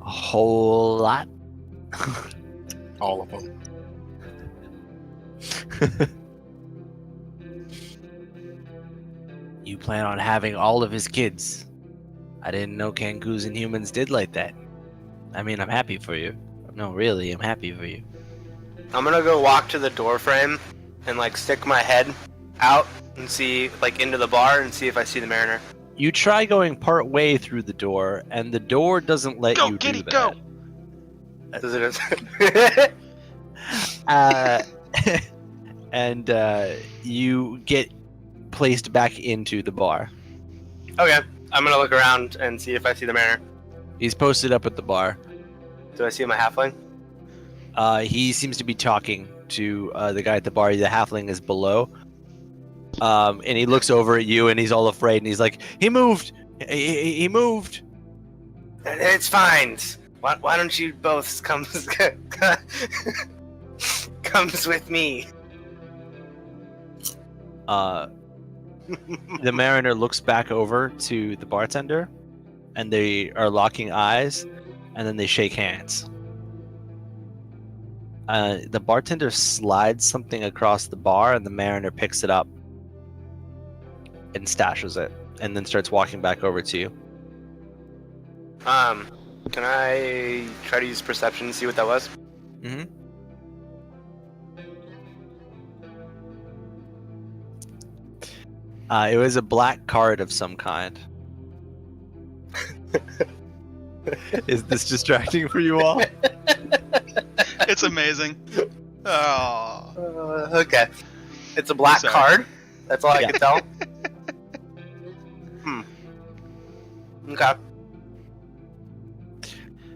A whole lot. All of them. You plan on having all of his kids. I didn't know Kankus and humans did like that. I mean, I'm happy for you. No, really, I'm happy for you. I'm gonna go walk to the door frame and like stick my head out and see like into the bar and see if I see the Mariner. You try going part way through the door, and the door doesn't let Go, you Giddy, do go! that. Does it? And you get placed back into the bar. Okay, I'm gonna look around and see if I see the Mariner. He's posted up at the bar. Do I see my halfling? He seems to be talking to the guy at the bar. The halfling is below. And he looks over at you, and he's all afraid, and he's like, he moved! He moved! It's fine. Why don't you both come comes with me? The Mariner looks back over to the bartender, and they are locking eyes, and then they shake hands. The bartender slides something across the bar, and the Mariner picks it up and stashes it, and then starts walking back over to you. Can I try to use perception to see what that was? Mm-hmm. It was a black card of some kind. Is this distracting for you all? It's amazing. Oh. Okay. It's a black Sorry. card. That's all I Yeah. can tell. Okay.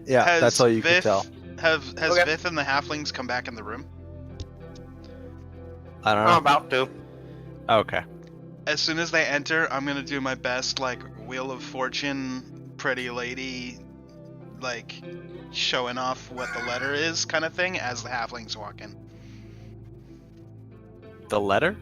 Yeah, Has that's all you can Vith- tell. Has Okay. Vith and the halflings come back in the room? I don't I'm know. about to. Okay. As soon as they enter, I'm gonna do my best, like, Wheel of Fortune, pretty lady, like showing off what the letter is, kind of thing, as the halflings walk in. The letter?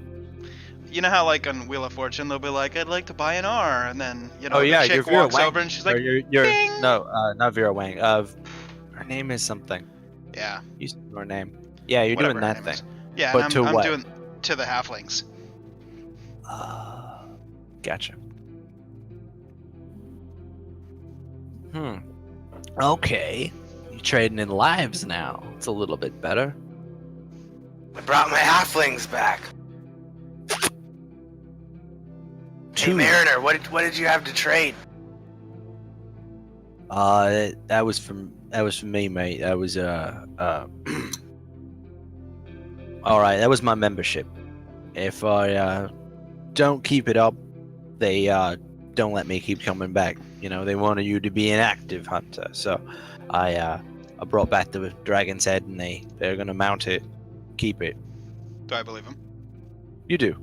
You know how like on Wheel of Fortune they'll be like, "I'd like to buy an R," and then Oh, yeah, the you're chick Vera walks Wang. over and she's Or like, you're "Bing!" no, not Vera Wang. Her name is something. "Yeah, You said her name. Yeah, you're whatever doing her that name thing. is." Yeah, But and to I'm what? doing to the halflings. Gotcha. Okay. You're trading in lives now. It's a little bit better. I brought my halflings back. Hey, Two. Mariner, what did you have to trade? That was from me, mate. That was all right. That was my membership. If I don't keep it up, they don't let me keep coming back. You know, they wanted you to be an active hunter, so I brought back the dragon's head, and they're gonna mount it, keep it. Do I believe him? You do.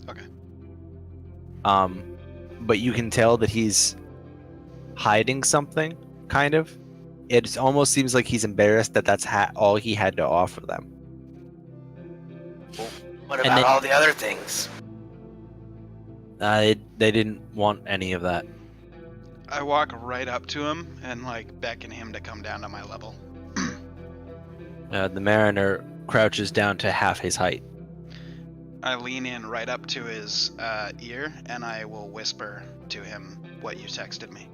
Okay. But you can tell that he's hiding something, kind of. It almost seems like he's embarrassed that that's all he had to offer them. What And about then- all the other things? They didn't want any of that. I walk right up to him and like beckon him to come down to my level. The mariner crouches down to half his height. I lean in right up to his ear and I will whisper to him what you texted me.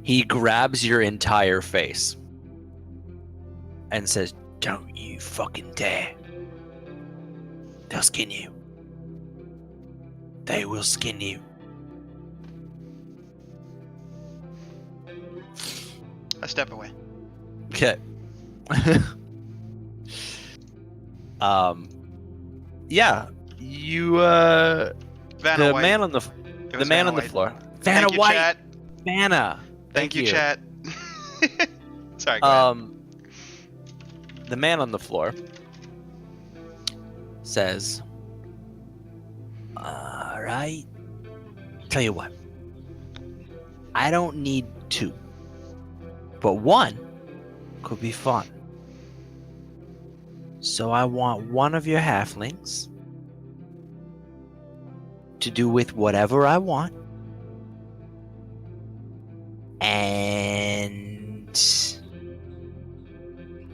He grabs your entire face and says, "Don't you fucking dare. They'll skin you. They will skin you." I step away. Okay. Yeah, you Vanna the White. man on the It the was man Vanna on the White. floor. Vanna Thank you, White. chat. Vanna. Thank you, chat. Sorry, go ahead. The man on the floor says, "All right. Tell you what. I don't need two, but one could be fun. So I want one of your halflings to do with whatever I want, and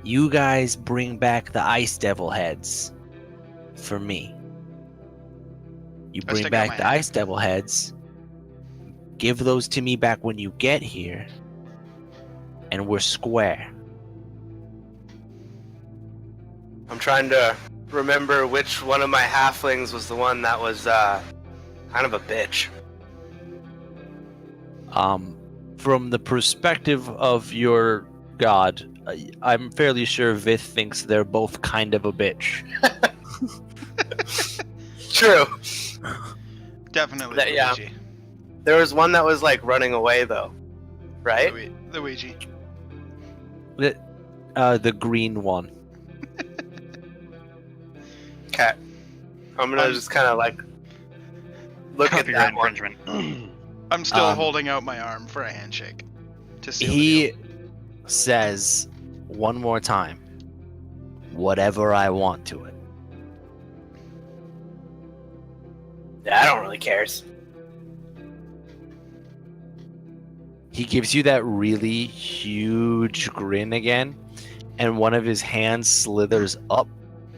you guys bring back the ice devil heads for me. You I bring stick out my back the hand. ice devil heads, give those to me back when you get here, and we're square." I'm trying to remember which one of my halflings was the one that was kind of a bitch. From the perspective of your god, I'm fairly sure Vith thinks they're both kind of a bitch. True. Definitely that- yeah. Luigi. There was one that was like running away though, right? Luigi. The green one. Okay. I'm gonna just kind of like look at Copyright that one. infringement. I'm still Um, holding out my arm for a handshake. To seal the He deal. says one more time, "Whatever I want to it." Yeah, I don't really cares. He gives you that really huge grin again, and one of his hands slithers up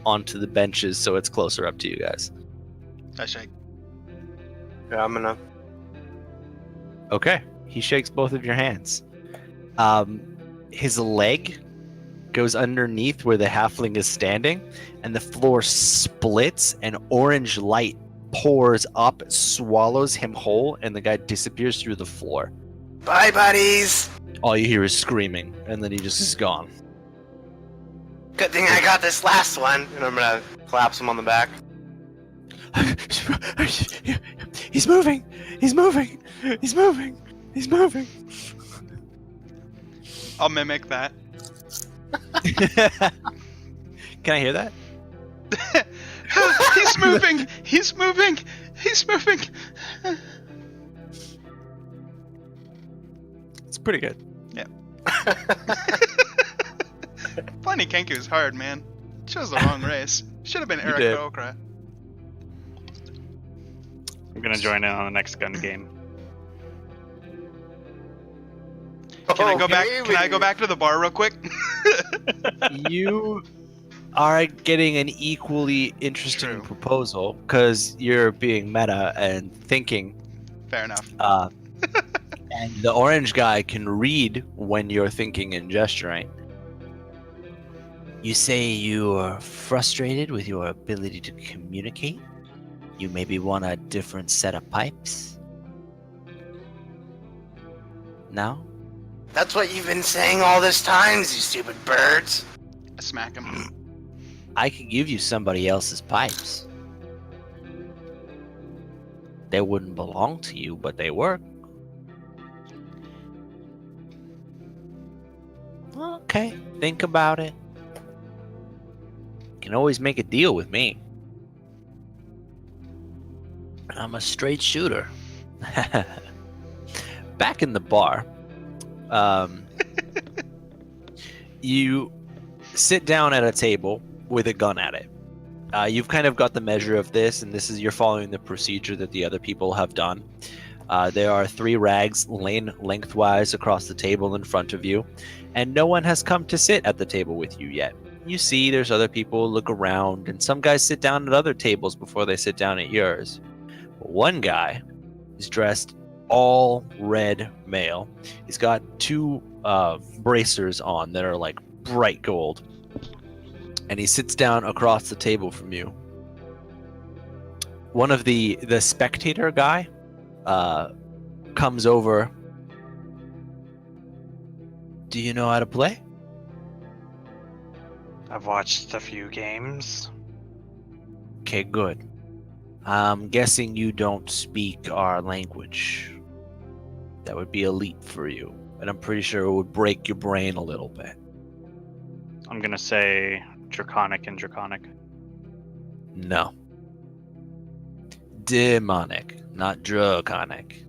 onto the benches so it's closer up to you guys. I shake. Yeah, I'm gonna. Okay. He shakes both of your hands. His leg goes underneath where the halfling is standing, and the floor splits, and orange light pours up, swallows him whole, and the guy disappears through the floor. Bye, buddies. All you hear is screaming, and then he just is gone. Good thing I got this last one, and I'm gonna claps him on the back. He's moving! He's moving! He's moving! He's moving! I'll mimic that. Can I hear that? He's moving! He's moving! He's moving! pretty good. Finding Kenku is hard, man. Chose the wrong race. Should have been Eric did. Okra. I'm gonna join in on the next gun game. Can I go back? Okay, Can I go back to the bar real quick? You are getting an equally interesting True. proposal because you're being meta and thinking. Fair enough. And the orange guy can read when you're thinking and gesturing. You say you are frustrated with your ability to communicate. You maybe want a different set of pipes. No? That's what you've been saying all this time, you stupid birds. I smack him. I could give you somebody else's pipes. They wouldn't belong to you, but they work. Okay, think about it. Can always make a deal with me. I'm a straight shooter. Back in the bar, you sit down at a table with a gun at it. You've kind of got the measure of this, and you're following the procedure that the other people have done. There are 3 rags laying lengthwise across the table in front of you, and no one has come to sit at the table with you yet. You see there's other people look around, and some guys sit down at other tables before they sit down at yours. But one guy is dressed all red male. He's got 2 bracers on that are like bright gold. And he sits down across the table from you. One of the spectator guy comes over. Do you know how to play? I've watched a few games. Okay, good. I'm guessing you don't speak our language. That would be a leap for you. And I'm pretty sure it would break your brain a little bit. I'm gonna say Draconic and Draconic. No. Demonic, not draconic.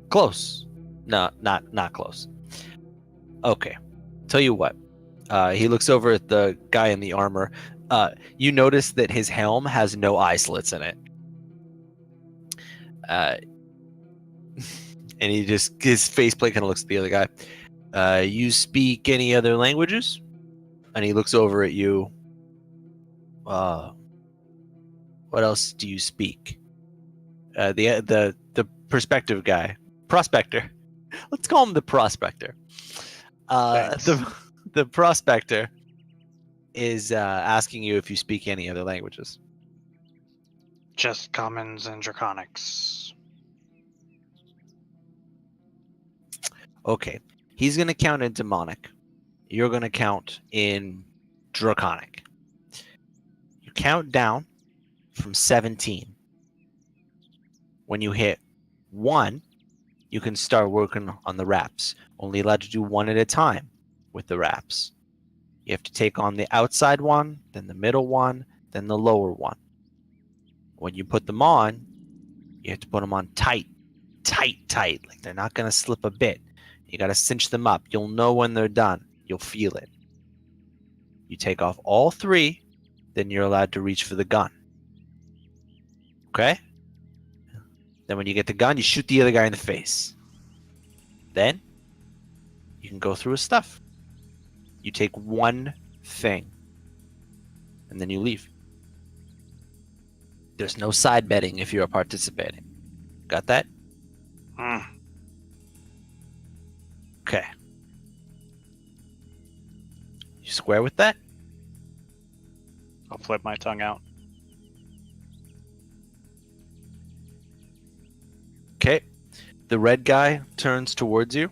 Close. No, not close. Okay. Tell you what. He looks over at the guy in the armor. You notice that his helm has no eye slits in it. And his faceplate kind of looks at the other guy. You speak any other languages? And he looks over at you. What else do you speak? The perspective guy, prospector. Let's call him the prospector. Thanks. The prospector is asking you if you speak any other languages. Just commons and draconics. Okay. He's going to count in demonic. You're going to count in draconic. You count down from 17. When you hit 1, you can start working on the raps. Only allowed to do 1 at a time with the raps. You have to take on the outside one, then the middle one, then the lower one. When you put them on, you have to put them on tight. Like they're not going to slip a bit. You got to cinch them up. You'll know when they're done. You'll feel it. You take off all 3, then you're allowed to reach for the gun. Okay? Then when you get the gun, you shoot the other guy in the face. Then, you can go through his stuff. You take 1 thing, and then you leave. There's no side betting if you're participating. Got that? Okay. You square with that? I'll flip my tongue out. Okay. The red guy turns towards you,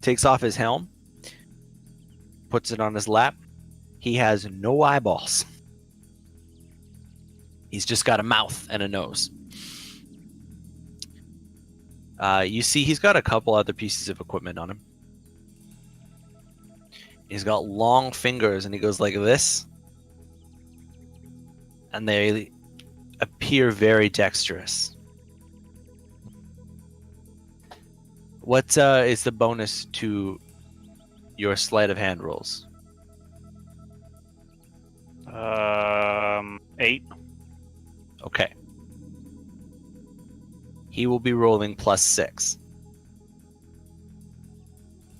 takes off his helm, puts it on his lap. He has no eyeballs. He's just got a mouth and a nose. You see he's got a couple other pieces of equipment on him. He's got long fingers and he goes like this. And they appear very dexterous. What is the bonus to your sleight of hand rolls? 8. Okay. He will be rolling +6.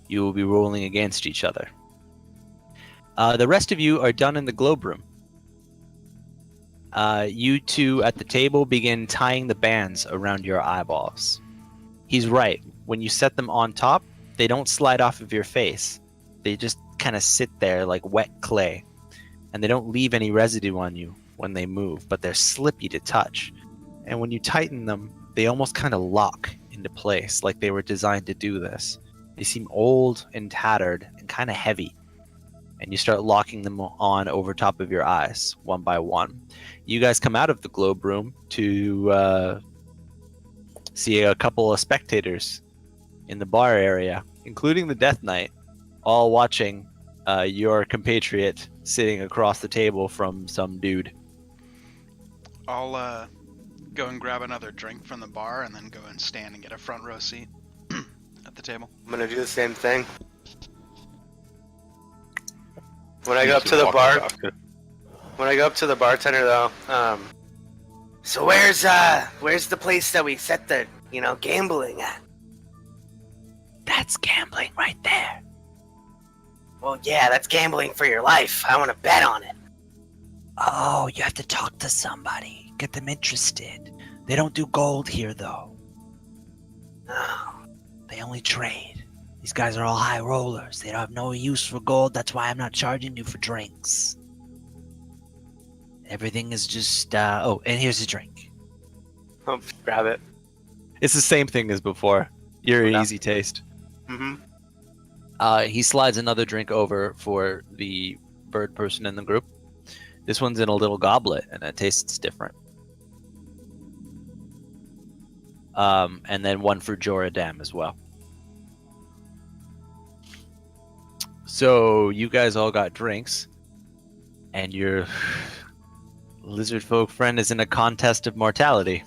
You will be rolling against each other. The rest of you are done in the globe room. You two at the table begin tying the bands around your eyeballs. He's right. When you set them on top, they don't slide off of your face. They just kind of sit there like wet clay. And they don't leave any residue on you when they move, but they're slippy to touch. And when you tighten them, they almost kind of lock into place, like they were designed to do this. They seem old and tattered and kind of heavy. And you start locking them on over top of your eyes, one by one. You guys come out of the globe room to see a couple of spectators in the bar area, including the Death Knight, all watching your compatriot sitting across the table from some dude. I'll go and grab another drink from the bar and then go and stand and get a front row seat at the table. I'm gonna do the same thing. When I go up to the bar, when I go up to the bartender though, so where's the place that we set the, gambling at? That's gambling right there. Well, yeah, that's gambling for your life. I want to bet on it. Oh, you have to talk to somebody. Get them interested. They don't do gold here, though. Oh, They only trade. These guys are all high rollers. They don't have no use for gold. That's why I'm not charging you for drinks. Everything is just, oh, and here's a drink. I'll grab it. It's the same thing as before. You're an Yeah. easy taste. Mm-hmm. He slides another drink over for the bird person in the group. This one's in a little goblet, and it tastes different. And then one for Joradam as well. So you guys all got drinks, and your lizard folk friend is in a contest of mortality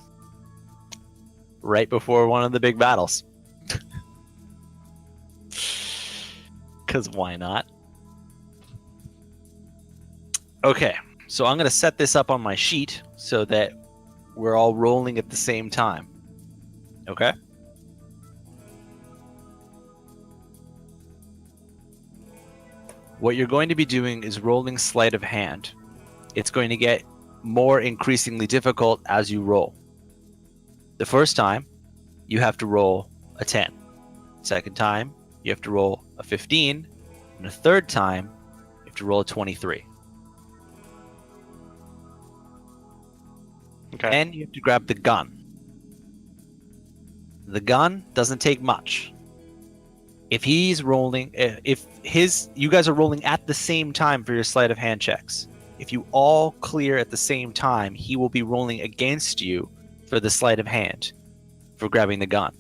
right before one of the big battles. Because why not? Okay, so I'm going to set this up on my sheet so that we're all rolling at the same time. Okay? What you're going to be doing is rolling sleight of hand. It's going to get more increasingly difficult as you roll. The first time, you have to roll a 10. Second time, you have to roll a 15. And the third time, you have to roll a 23. Okay. And you have to grab the gun. The gun doesn't take much. If he's rolling, you guys are rolling at the same time for your sleight of hand checks. If you all clear at the same time, he will be rolling against you for the sleight of hand for grabbing the gun.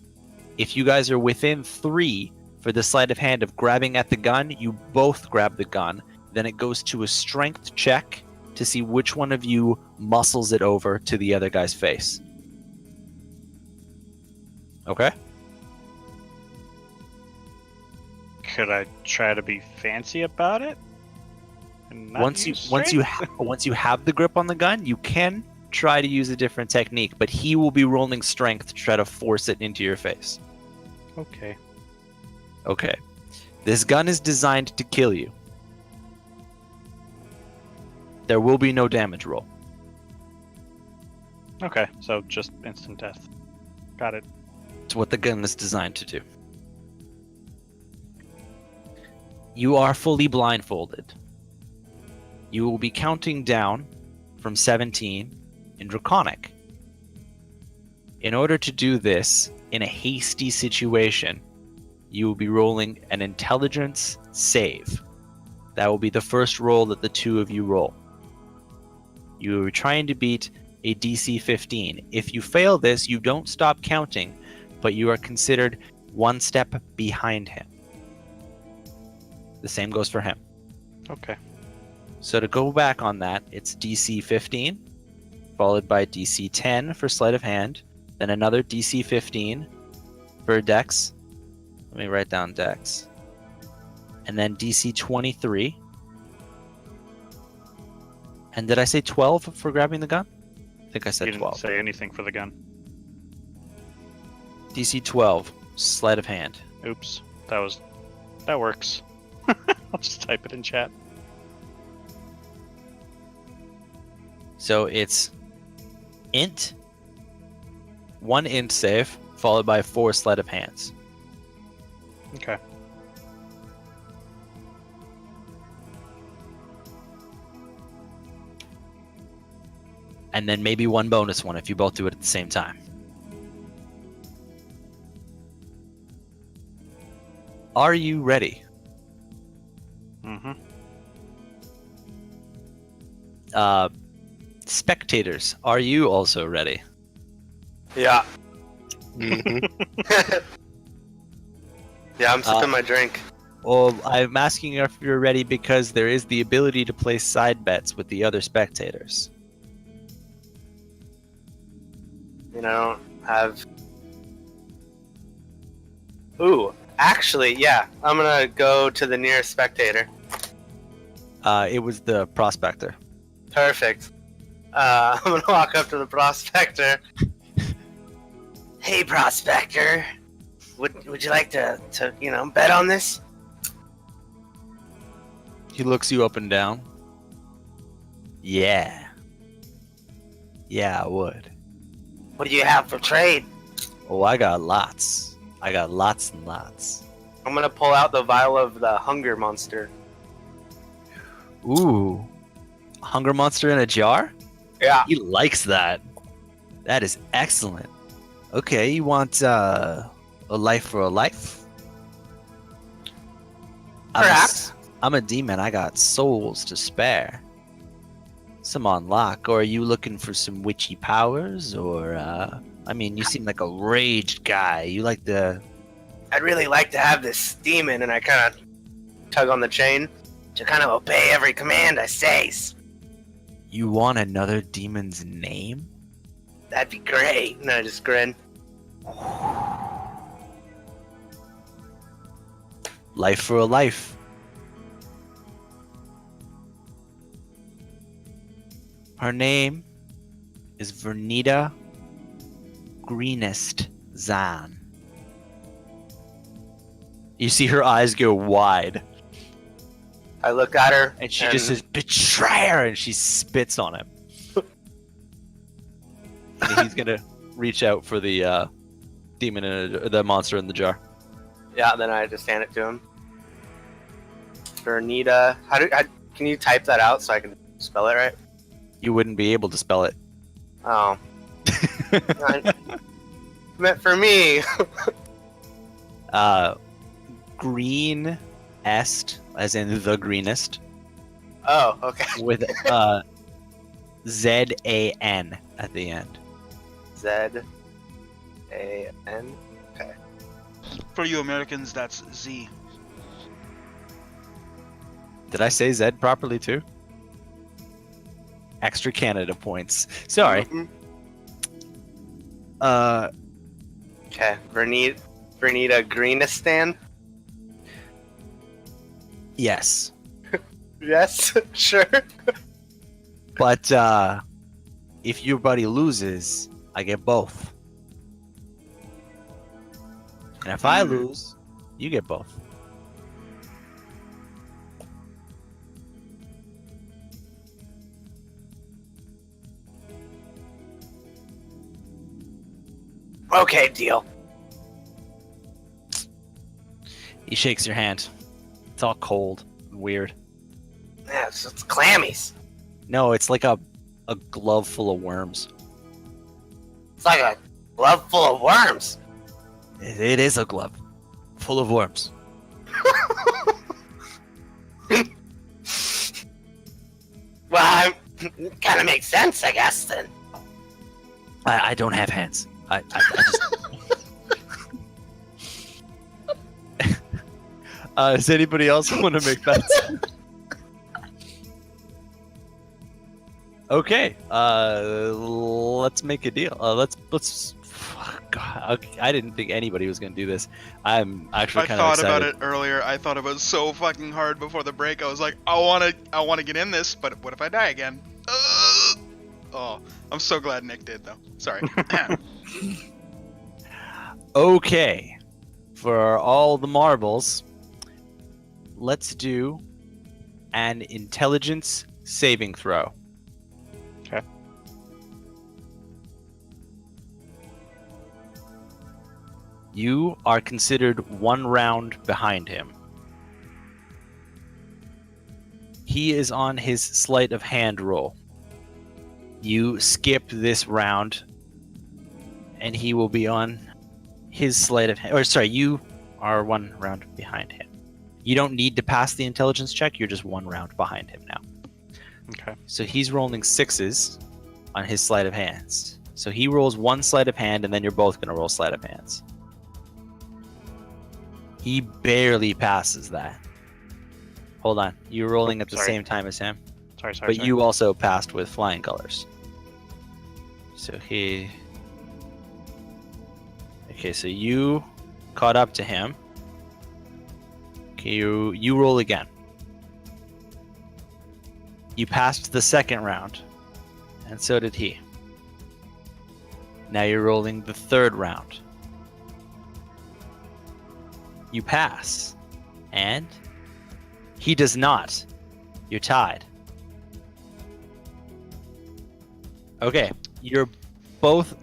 If you guys are within 3 for the sleight of hand of grabbing at the gun, you both grab the gun. Then it goes to a strength check to see which one of you muscles it over to the other guy's face. Okay? Could I try to be fancy about it? And not Once use you have the grip on the gun, you can try to use a different technique, but he will be rolling strength to try to force it into your face. Okay. Okay. This gun is designed to kill you. There will be no damage roll. Okay, so just instant death. Got it. It's what the gun is designed to do. You are fully blindfolded. You will be counting down from 17 in Draconic. In order to do this in a hasty situation, you will be rolling an intelligence save. That will be the first roll that the two of you roll. You are trying to beat a DC 15. If you fail this, you don't stop counting, but you are considered one step behind him. The same goes for him. Okay. So to go back on that, it's DC 15, followed by DC 10 for sleight of hand, then another DC 15 for Dex, Let me write down Dex. And then DC 23. And did I say 12 for grabbing the gun? I think I You said didn't 12. say anything for the gun. DC 12, sleight of hand. Oops. That works. I'll just type it in chat. So it's int, 1 int save, followed by 4 sleight of hands. Okay. And then maybe 1 bonus one if you both do it at the same time. Are you ready? Mm-hmm. Spectators, are you also ready? Yeah. Mhm. Yeah, I'm sipping my drink. Well, I'm asking if you're ready because there is the ability to place side bets with the other spectators. I don't have. Ooh, actually, yeah. I'm gonna go to the nearest spectator. It was the prospector. Perfect. I'm gonna walk up to the prospector. Hey, prospector. Would you like to bet on this? He looks you up and down. Yeah. Yeah, I would. What do you have for trade? Oh, I got lots. I got lots and lots. I'm gonna pull out the vial of the hunger monster. Ooh. Hunger monster in a jar? Yeah. He likes that. That is excellent. Okay, you want a life for a life? Perhaps. I'm a demon. I got souls to spare. Some on lock. Or are you looking for some witchy powers? Or, I mean, you seem like a raged guy. You like the... I'd really like to have this demon, and I kind of tug on the chain to kind of obey every command I say. You want another demon's name? That'd be great. And I just grin. Life for a life. Her name is Vernita Greenest Zan. You see her eyes go wide, I look at her, and she just says, "Betrayer!" and she spits on him. And he's gonna reach out for the demon the monster in the jar. Yeah, then I just hand it to him. Vernita. Can you type that out so I can spell it right? You wouldn't be able to spell it. Oh. Meant for me. Green est, as in the greenest, Oh, okay. with Z-A-N at the end. Z-A-N. For you Americans, that's Z. Did I say Z properly too? Extra Canada points. Sorry. Mhm. Okay. Vernita Greenistan? Yes. Yes, sure. But if your buddy loses, I get both. And if I lose, you get both. Okay, deal. He shakes your hand. It's all cold and weird. Yeah, it's clammies. No, it's like a glove full of worms. It's like a glove full of worms. It is a glove full of worms. Well, it kind of makes sense, I guess, then. I don't have hands. I just... Does anybody else want to make bets? Okay. Let's make a deal. Let's God, I didn't think anybody was gonna do this. I'm actually I kind of thought excited. about it earlier. I thought it was so fucking hard before the break. I was like, I wanna get in this, but what if I die again? Oh, I'm so glad Nick did though. Sorry. Okay, for all the marbles, let's do an intelligence saving throw. Okay. You are considered 1 round behind him. He is on his sleight of hand roll. You skip this round, and he will be on his sleight of hand. Or sorry, you are 1 round behind him. You don't need to pass the intelligence check. You're just 1 round behind him now. Okay. So he's rolling 6s on his sleight of hands. So he rolls 1 sleight of hand, and then you're both going to roll sleight of hands. He barely passes that. Hold on. You're rolling at the Sorry. same time as him. Sorry. But you also passed with flying colors. So he... Okay, so you caught up to him. Okay, you roll again. You passed the second round. And so did he. Now you're rolling the 3rd round. You pass. And he does not. You're tied. Okay, you're both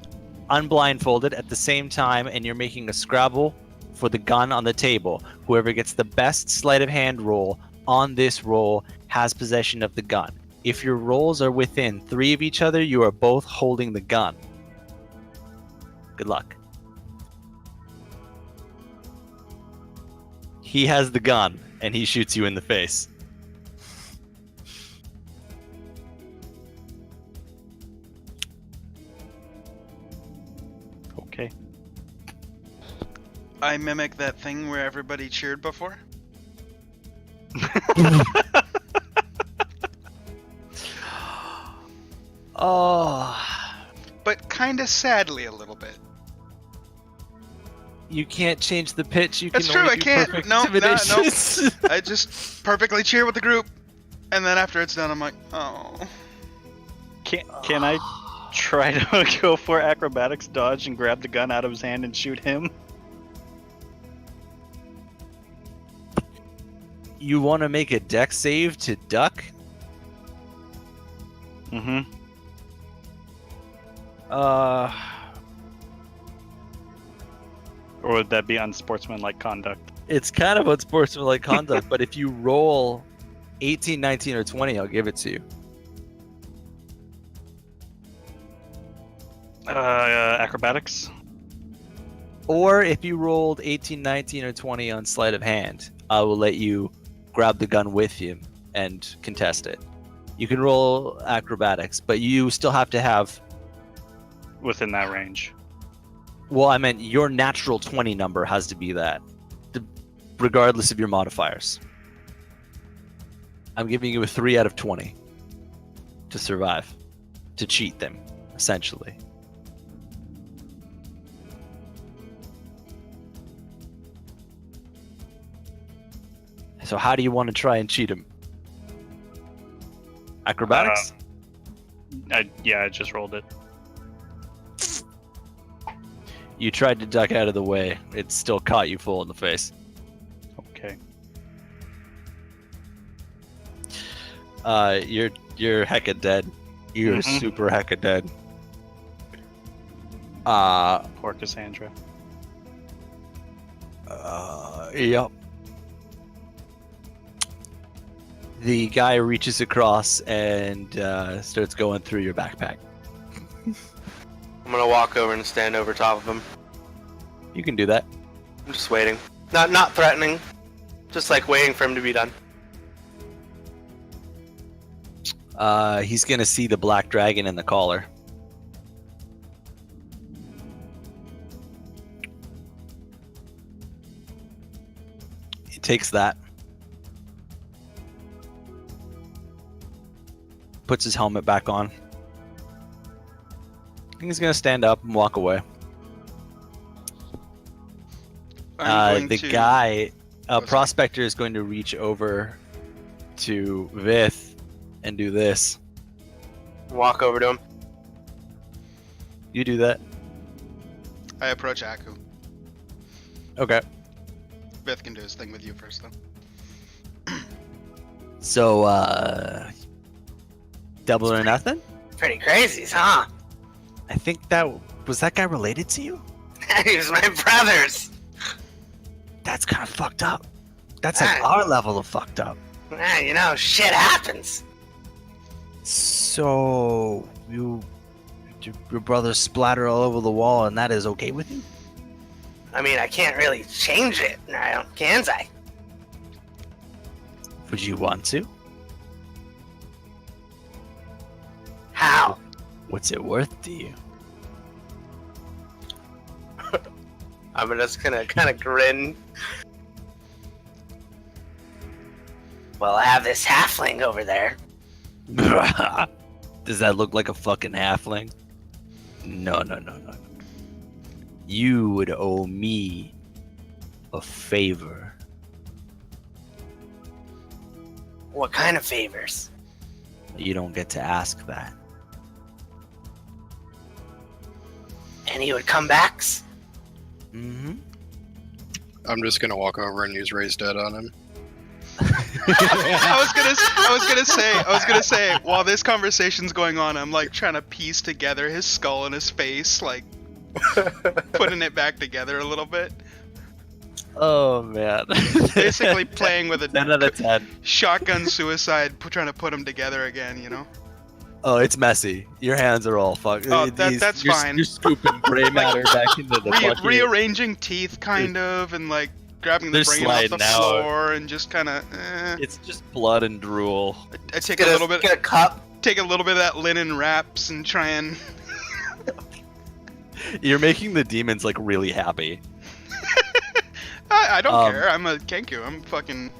unblindfolded at the same time, and you're making a Scrabble for the gun on the table. Whoever gets the best sleight of hand roll on this roll has possession of the gun. If your rolls are within 3 of each other, you are both holding the gun. Good luck. He has the gun, and he shoots you in the face. Okay. I mimic that thing where everybody cheered before. Oh, But kinda sadly a little bit. you can't change the pitch. You That's can true, only I do can't. perfect No, intimidation. I just perfectly cheer with the group. And then after it's done, I'm like, oh. Can I try to go for acrobatics dodge and grab the gun out of his hand and shoot him? You want to make a deck save to duck? Mm-hmm. Or would that be unsportsmanlike conduct? It's kind of unsportsmanlike conduct, but if you roll 18, 19, or 20, I'll give it to you. Acrobatics? Or if you rolled 18, 19, or 20 on sleight of hand, I will let you grab the gun with you and contest it. You can roll acrobatics, but you still have to have... Within that range. Well, I meant your natural 20 number has to be that, regardless of your modifiers. I'm giving you a 3 out of 20 to survive, to cheat them, essentially. So how do you want to try and cheat him? Acrobatics? I just rolled it. You tried to duck out of the way. It still caught you full in the face. Okay. You're hecka dead. You're Mhm. super hecka dead. Poor Cassandra. Yep. The guy reaches across and starts going through your backpack. I'm gonna walk over and stand over top of him. You can do that. I'm just waiting. Not threatening. Just like waiting for him to be done. He's gonna see the black dragon in the collar. He takes that. Puts his helmet back on. I think he's gonna stand up and walk away. I'm the going to. guy, sorry. Prospector, is going to reach over to Vith and do this. Walk over to him. You do that. I approach Aku. Okay. Vith can do his thing with you first, though. So, double or nothing? Pretty crazy, huh? I think was that guy related to you? He was my brother's. That's kind of fucked up. That's like Ah. our level of fucked up. You know, shit happens. So, your brother splatter all over the wall, and that is okay with you? I mean, I can't really change it, can I? Would you want to? How? What's it worth to you? I'm just gonna kind of grin. Well, I have this halfling over there. Does that look like a fucking halfling? No. You would owe me a favor. What kind of favors? You don't get to ask that. Any would come backs? Mm-hmm. I'm just gonna walk over and use Raise Dead on him. I was gonna say, while this conversation's going on, I'm like trying to piece together his skull and his face, like putting it back together a little bit. Oh man. Basically playing with 10 out of 10. shotgun suicide, trying to put them together again, you know? Oh, it's messy. Your hands are all fucked. Oh, that's fine. You're scooping gray matter back into the bucket. Rearranging teeth, kind of, and like grabbing the They're brain off the sliding out. floor and just kind of. It's just blood and drool. I take a little bit, Get a cup. take a little bit of that linen wraps and try and. You're making the demons like really happy. I don't care. I'm a Kenku. I'm fucking.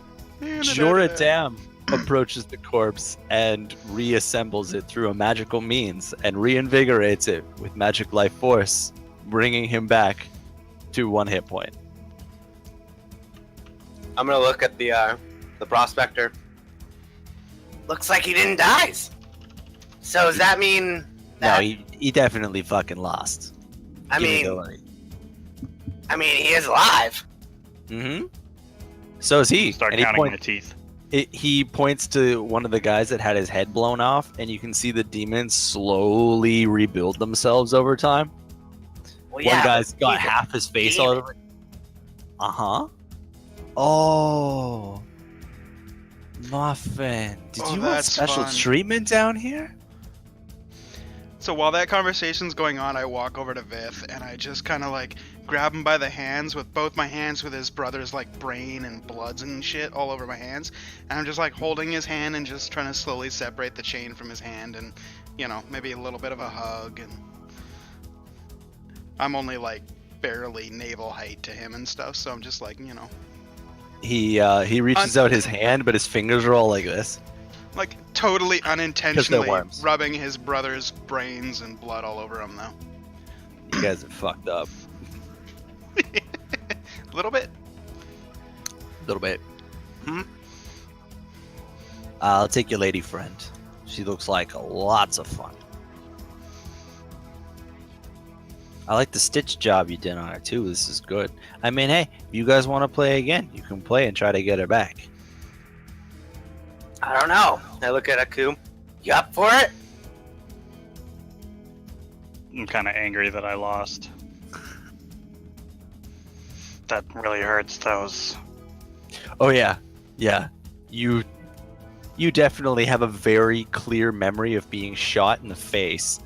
Joradam approaches the corpse and reassembles it through a magical means and reinvigorates it with magic life force, bringing him back to 1 hit point. I'm gonna look at the prospector. Looks like he didn't die. So does that mean that? No, he definitely fucking lost. I mean, he is alive. Mm-hmm. So is he. Start And he counting point- the teeth. he points to one of the guys that had his head blown off, and you can see the demons slowly rebuild themselves over time. Well, One guy's but got he's a half his face all demon. over. Uh-huh. Oh. Muffin. Did Oh, you want that's special fun. treatment down here? So while that conversation's going on, I walk over to Vith and I just kind of like grab him by the hands with both my hands, with his brother's like brain and bloods and shit all over my hands, and I'm just like holding his hand and just trying to slowly separate the chain from his hand, and you know, maybe a little bit of a hug. And I'm only like barely navel height to him and stuff, so I'm just like, you know, He reaches out his hand, but his fingers are all like this. like totally unintentionally worms. rubbing his brother's brains and blood all over him though. You guys are fucked up. A little bit. A little bit. I'll take your lady friend. She looks like lots of fun. I like the stitch job you did on her too. This is good. I mean, hey, if you guys want to play again, you can play and try to get her back. I don't know. I look at Aku. You up for it? I'm kind of angry that I lost. That really hurts those. Oh yeah, yeah. You definitely have a very clear memory of being shot in the face.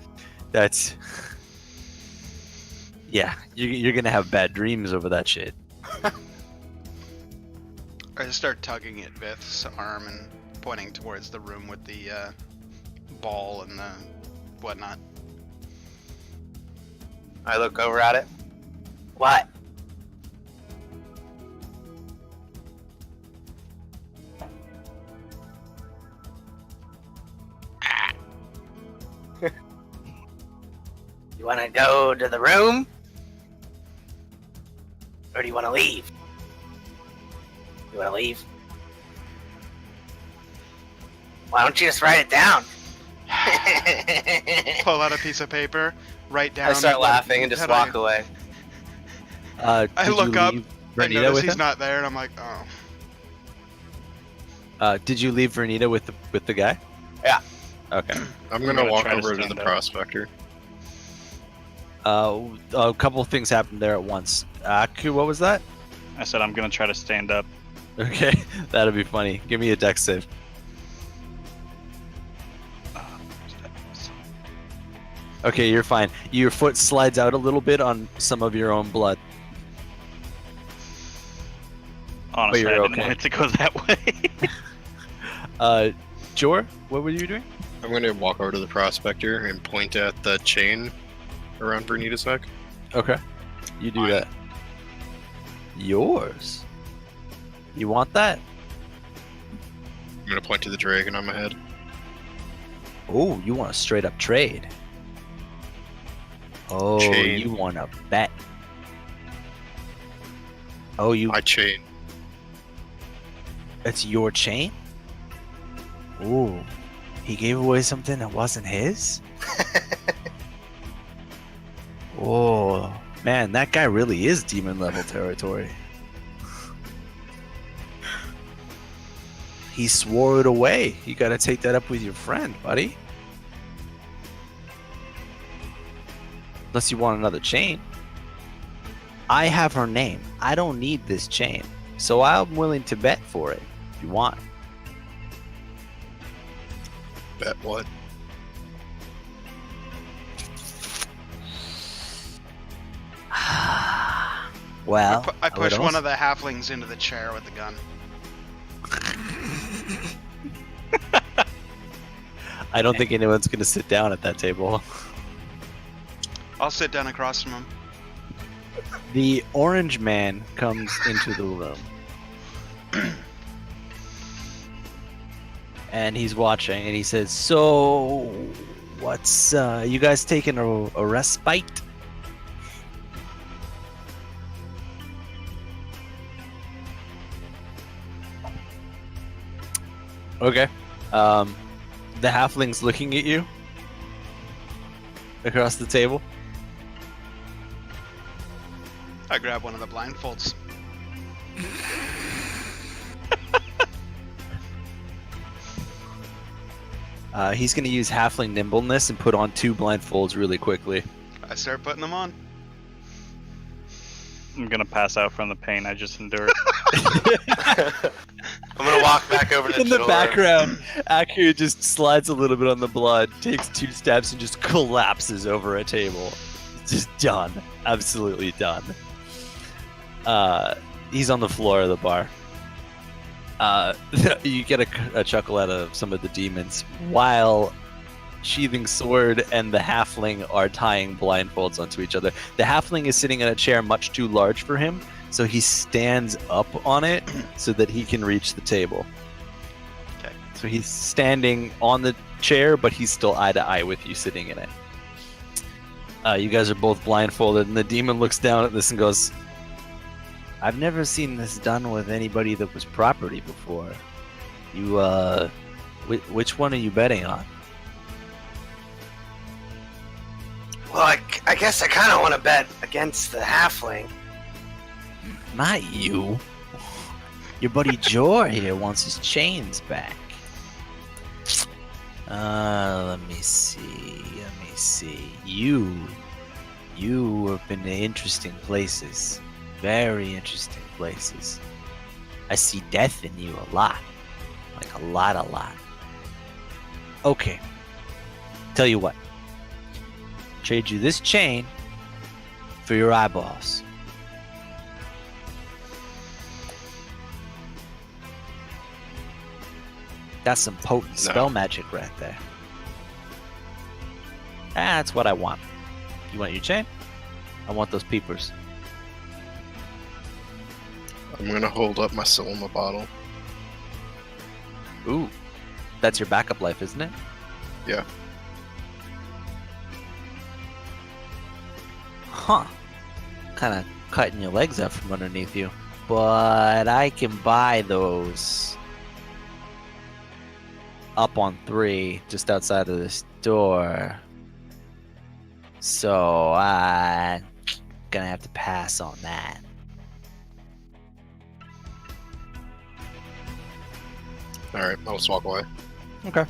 That's yeah. You're gonna have bad dreams over that shit. I just start tugging at Vith's arm and pointing towards the room with the ball and the whatnot. I look over at it. What? You want to go to the room? Or do you want to leave? You want to leave? Why don't you just write it down? Pull out a piece of paper, write down. I start what- laughing and just had walk I- away. I look up, I Vernita notice with he's him? not there, and I'm like, oh. Did you leave Vernita with the guy? Yeah. Okay. I'm gonna gonna walk try to over to stand the up. prospector. A couple of things happened there at once. Aku, what was that? I said I'm gonna try to stand up. Okay, that'll be funny. Give me a dex save. Okay, you're fine. Your foot slides out a little bit on some of your own blood. Honestly, you're I didn't okay. want it to go that way. Jor, what were you doing? I'm gonna walk over to the prospector and point at the chain around Vernita's neck. Okay, you do that. Yours. You want that? I'm gonna point to the dragon on my head. Oh, you want a straight up trade? Oh, Chain. you want to bet? Oh, you. My chain. It's your chain? Ooh, he gave away something that wasn't his? Oh, man, that guy really is demon level territory. He swore it away. You gotta take that up with your friend, buddy. Unless you want another chain. I have her name. I don't need this chain. So I'm willing to bet for it if you want. Bet what? Well, I would push one also- of the halflings into the chair with the gun. I don't think anyone's gonna sit down at that table. I'll sit down across from him. The orange man comes into the room. And he's watching and he says, "So, what's you guys taking a respite?" Okay. The halfling's looking at you across the table. I grab one of the blindfolds. He's going to use halfling nimbleness and put on 2 blindfolds really quickly. I start putting them on. I'm gonna pass out from the pain I just endured. I'm gonna walk back over to In the Jor. background, Aku just slides a little bit on the blood, takes 2 steps, and just collapses over a table. Just done. Absolutely done. He's on the floor of the bar. You get a chuckle out of some of the demons while sheathing sword and the halfling are tying blindfolds onto each other. The halfling is sitting in a chair much too large for him, so he stands up on it so that he can reach the table. Okay. So he's standing on the chair, but he's still eye to eye with you sitting in it. You guys are both blindfolded, and the demon looks down at this and goes, "I've never seen this done with anybody that was property before. You, which one are you betting on?" Well, I guess I kind of want to bet against the halfling. Not you. Your buddy Jor here wants his chains back. Let me see. You have been to interesting places. Very interesting places. I see death in you a lot. Like a lot. Okay. Tell you what. Trade you this chain for your eyeballs. That's some potent spell magic right there. That's what I want. You want your chain? I want those peepers. I'm gonna hold up my Solma bottle. Ooh. That's your backup life, isn't it? Yeah. Huh. Kind cutting your legs up from underneath you. But I can buy those up on 3 just outside of this door. So I'm gonna have to pass on that. Alright, I'll just walk away. Okay.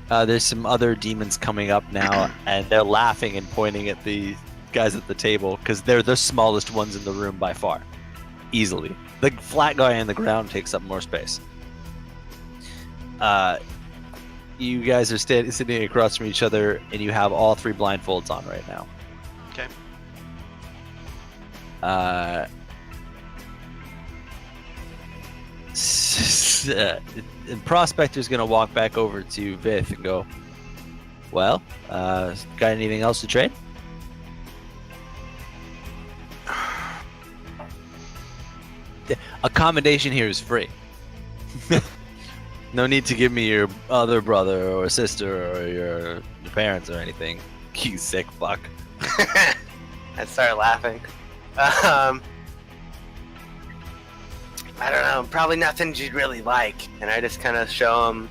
There's some other demons coming up now, and they're laughing and pointing at the guys at the table because they're the smallest ones in the room by far. Easily. The flat guy on the ground takes up more space. You guys are sitting across from each other, and you have all 3 blindfolds on right now. Okay. And Prospector's gonna walk back over to Vith and go, well, got anything else to trade? The accommodation here is free. No need to give me your other brother or sister or your parents or anything. You sick fuck. I started laughing. I don't know, probably nothing you'd really like. And I just kind of show him,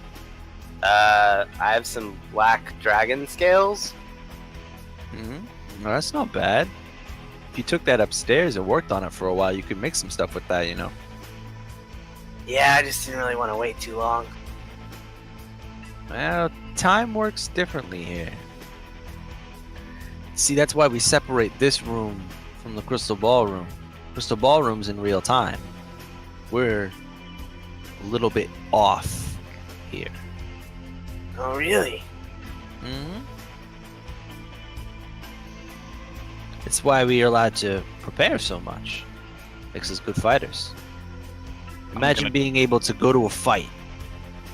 I have some black dragon scales. Mm-hmm. No, that's not bad. If you took that upstairs and worked on it for a while, you could make some stuff with that, you know. Yeah, I just didn't really want to wait too long. Well, time works differently here. See, that's why we separate this room from the Crystal Ballroom. Crystal Ballroom's in real time. We're a little bit off here. Oh, really? Mm-hmm. It's why we are allowed to prepare so much. Makes us good fighters. Imagine being able to go to a fight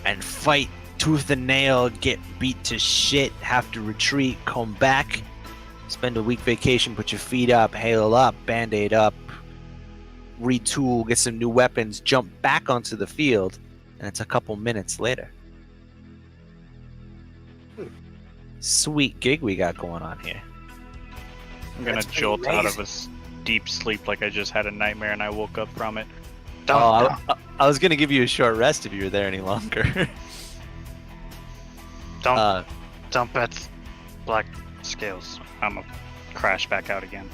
and fight tooth and nail, get beat to shit, have to retreat, come back, spend a week vacation, put your feet up, hail up, band-aid up, retool, get some new weapons, jump back onto the field, and it's a couple minutes later. Sweet gig we got going on here. I'm gonna That's pretty jolt out of amazing. a deep sleep like I just had a nightmare and I woke up from it. I was gonna give you a short rest if you were there any longer. Don't bet black scales. I'm gonna crash back out again.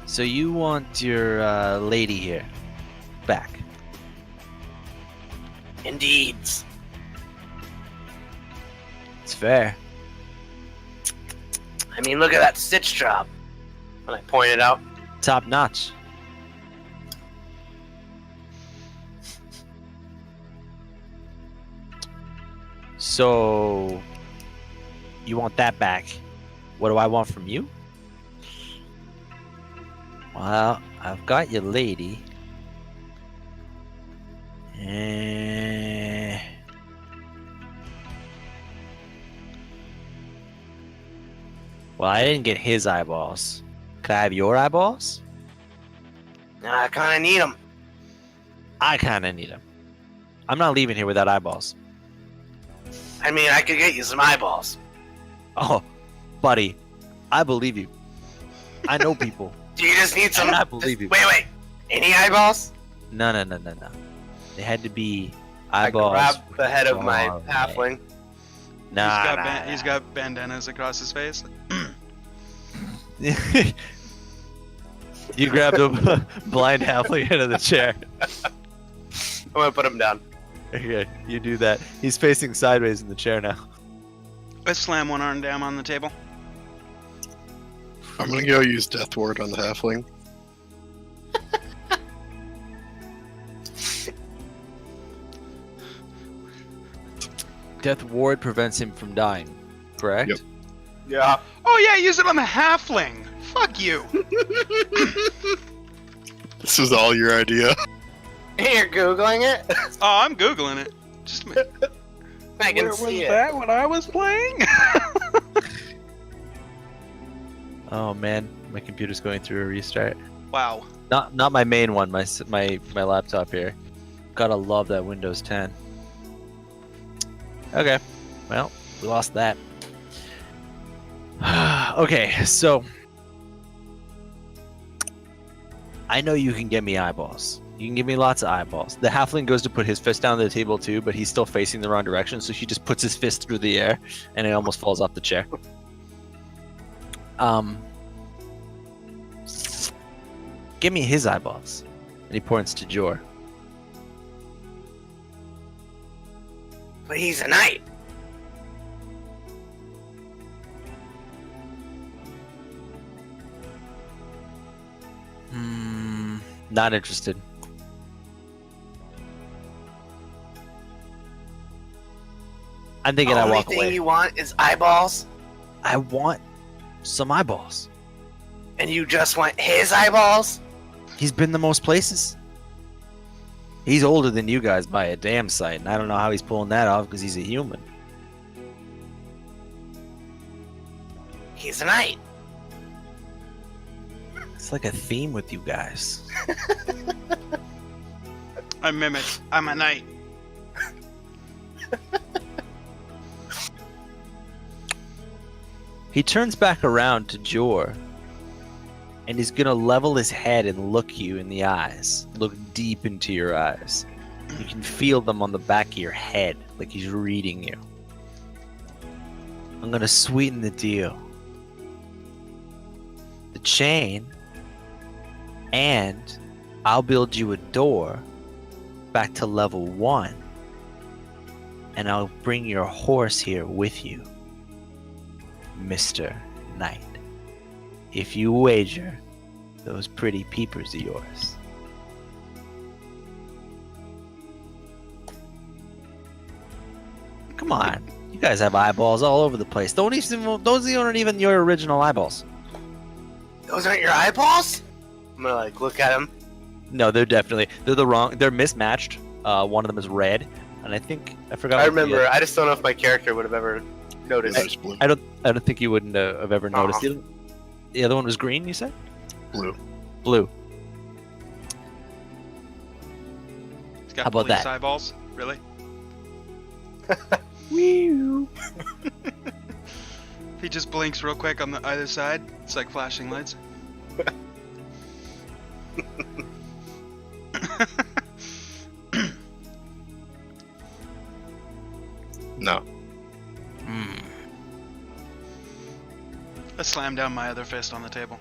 So you want your lady here back? Indeed. It's fair. I mean, look at that stitch job. When I point it out. Top notch. So you want that back? What do I want from you? Well, I've got your lady. Well, I didn't get his eyeballs. Could I have your eyeballs? I kind of need them. I kind of need them. I'm not leaving here without eyeballs. I mean, I could get you some eyeballs. Oh, buddy, I believe you. I know people. Do you just need some? I believe you. Wait. Any eyeballs? No. They had to be I eyeballs. grab the head of my Oh, halfling. He's got bandanas across his face. You grabbed a blind halfling out of the chair. I'm gonna put him down. Okay, you do that. He's facing sideways in the chair now. I slam one arm down on the table. I'm gonna go use Death Ward on the halfling. Death ward prevents him from dying, correct? Yep. Yeah. Oh yeah, use it on the halfling. Fuck you. This was all your idea. You're googling it. Oh, I'm googling it. Just a minute. I can see it. that when I was playing? Oh man, my computer's going through a restart. Wow. Not my main one, my laptop here. Gotta love that Windows 10. Okay, well, we lost that. Okay, so I know you can get me eyeballs. You can give me lots of eyeballs. The halfling goes to put his fist down on the table too, but he's still facing the wrong direction, so he just puts his fist through the air, and it almost falls off the chair. Give me his eyeballs. And he points to Jor. But he's a knight. Not interested. I'm thinking I walk The only away. thing you want is eyeballs, I want some eyeballs. and you just want his eyeballs? He's been the most places. He's older than you guys by a damn sight, and I don't know how he's pulling that off because he's a human. He's a knight. It's like a theme with you guys. I'm Mimic. I'm a knight. He turns back around to Jor, and he's gonna level his head and look you in the eyes. Look deep into your eyes. You can feel them on the back of your head, like he's reading you. I'm gonna sweeten the deal. The chain, and I'll build you a door back to level 1, and I'll bring your horse here with you, Mr. Knight. If you wager those pretty peepers of yours. Come on, you guys have eyeballs all over the place. Those aren't even your original eyeballs. Those aren't your eyeballs? I'm gonna like look at him. No, they're the wrong. They're mismatched. One of them is red, and I forgot. I what the remember. I just don't know if my character would have ever noticed. There's blue. I don't think you wouldn't have ever noticed. The other one was green. You said Blue. blue. He's got How about police that? eyeballs. Really? He just blinks real quick on the either side. It's like flashing lights. No. I slam down my other fist on the table.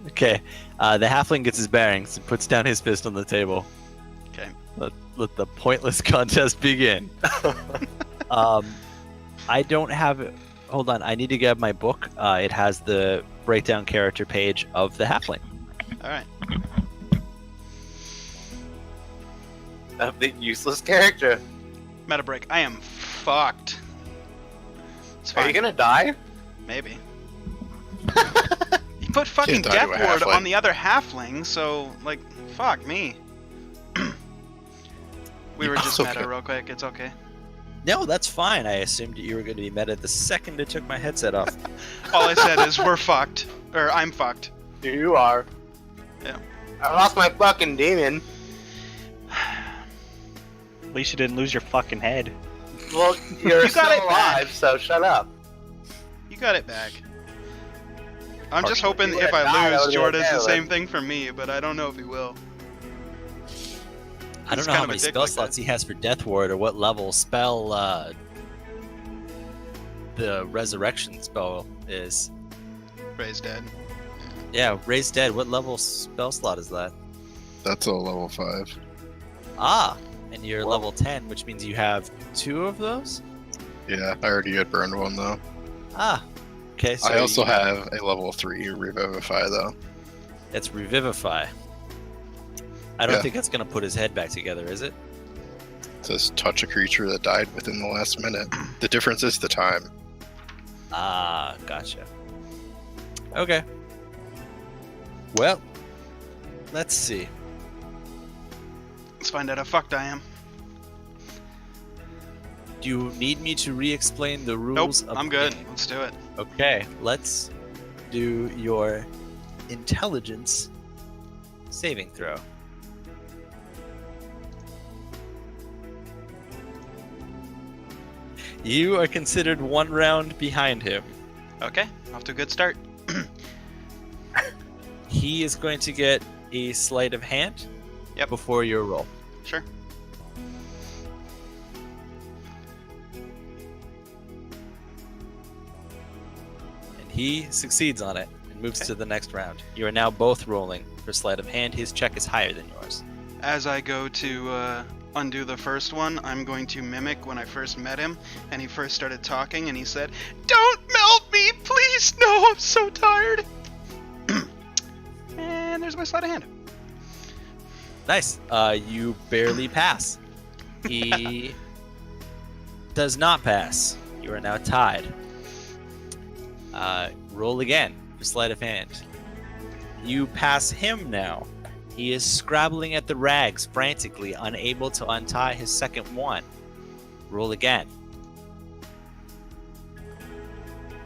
Okay. The halfling gets his bearings and puts down his fist on the table. Okay. Let the pointless contest begin. I don't have it. Hold on. I need to grab my book. It has the breakdown character page of the halfling. All right. A big useless character. Meta break. I am fucked. It's Are fine. you gonna die? Maybe. You put fucking Can't die Death to a Ward halfling. on the other halfling, so like, fuck me. We were just Okay. meta real quick. It's okay. No, that's fine. I assumed you were going to be meta the second I took my headset off. All I said is we're fucked, or I'm fucked. You are. Yeah. I lost my fucking demon. At least you didn't lose your fucking head. Well, you're You got still it back. alive, so shut up. You got it back. I'm just Partially. hoping You if would've died, I I lose, would've Jordan been does the dead, same thing for me, but I don't know if he will. I don't He's know kind how of a many dick spell like slots that. he has for Death Ward or what level spell the resurrection spell is. Ray's dead. Yeah, Raise Dead. What level spell slot is that? That's a level 5. Ah, and you're Whoa. level 10, which means you have 2 of those? Yeah, I already had burned one though. Ah, okay. So I also you- have a level 3 Revivify though. It's Revivify. I don't Yeah. think that's going to put his head back together, is it? It says touch a creature that died within the last minute. The difference is the time. Ah, gotcha. Okay. Well, let's see. Let's find out how fucked I am. Do you need me to re-explain the Nope, rules of I'm the good. game? Let's do it. Okay, let's do your intelligence saving throw. You are considered 1 round behind him. Okay, off to a good start. He is going to get a sleight of hand Yep. before your roll. Sure. And he succeeds on it and moves to the next round. You are now both rolling for sleight of hand. His check is higher than yours. As I go to undo the first one, I'm going to mimic when I first met him, and he first started talking, and he said, "Don't melt me, please! No, I'm so tired." And there's my sleight of hand. Nice. You barely pass. He does not pass. You are now tied. Roll again for sleight of hand. You pass him now. He is scrabbling at the rags frantically, unable to untie his second one. Roll again.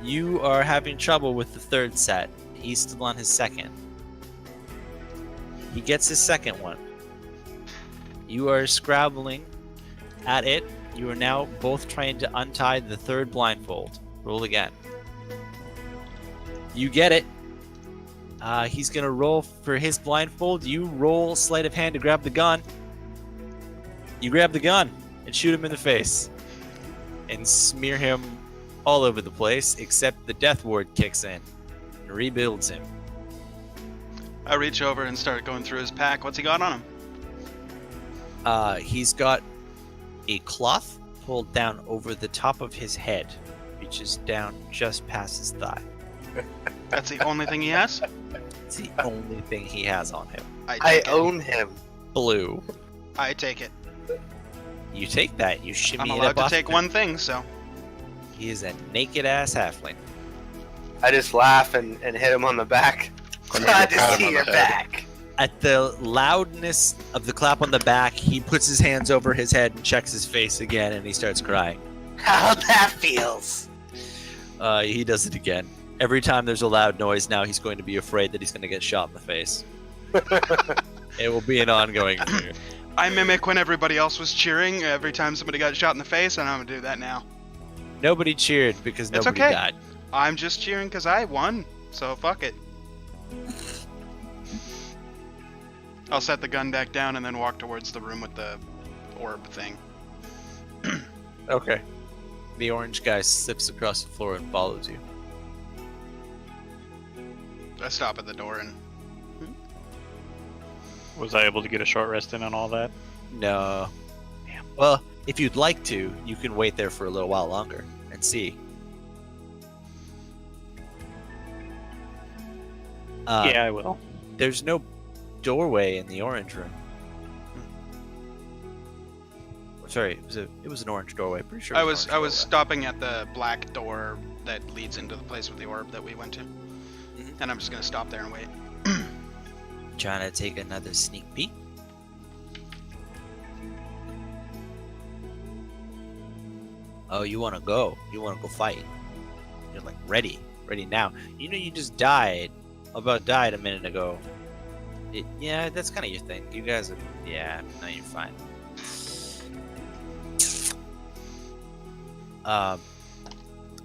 You are having trouble with the third set. He's still on his second. He gets his second one. You are scrabbling at it. You are now both trying to untie the third blindfold. Roll again. You get it. He's gonna roll for his blindfold. You roll sleight of hand to grab the gun. You grab the gun and shoot him in the face. And smear him all over the place, except the death ward kicks in and rebuilds him. I reach over and start going through his pack. What's he got on him? He's got a cloth pulled down over the top of his head, reaches down just past his thigh. That's the only thing he has? It's the only thing he has on him. I take it. own him. Blue. I take it. You take that. You shimmy I'm it allowed up to off take him. one thing, so. He is a naked ass halfling. I just laugh and hit him on the back. I'm Glad gonna to pat him see on your the head. back. At the loudness of the clap on the back, he puts his hands over his head and checks his face again, and he starts crying. How that feels. He does it again. Every time there's a loud noise now, he's going to be afraid that he's going to get shot in the face. It will be an ongoing thing. I mimic when everybody else was cheering every time somebody got shot in the face, and I'm gonna do that now. Nobody cheered because It's nobody okay. died. I'm just cheering because I won, so fuck it. I'll set the gun back down and then walk towards the room with the orb thing. Okay. The orange guy slips across the floor and follows you. I stop at the door and Was I able to get a short rest in on all that? No. Well, if you'd like to, you can wait there for a little while longer and see. Yeah, I will. There's no doorway in the orange room. Sorry, it was an orange doorway. Pretty sure. I it was an orange stopping at the black door that leads into the place with the orb that we went to, Mhm. and I'm just gonna stop there and wait. doorway. Trying to take another sneak peek. Oh, you want to go? You want to go fight? You're like ready now. You know, you just died. About died a minute ago. Yeah, that's kind of your thing. You guys are. Yeah, no, you're fine.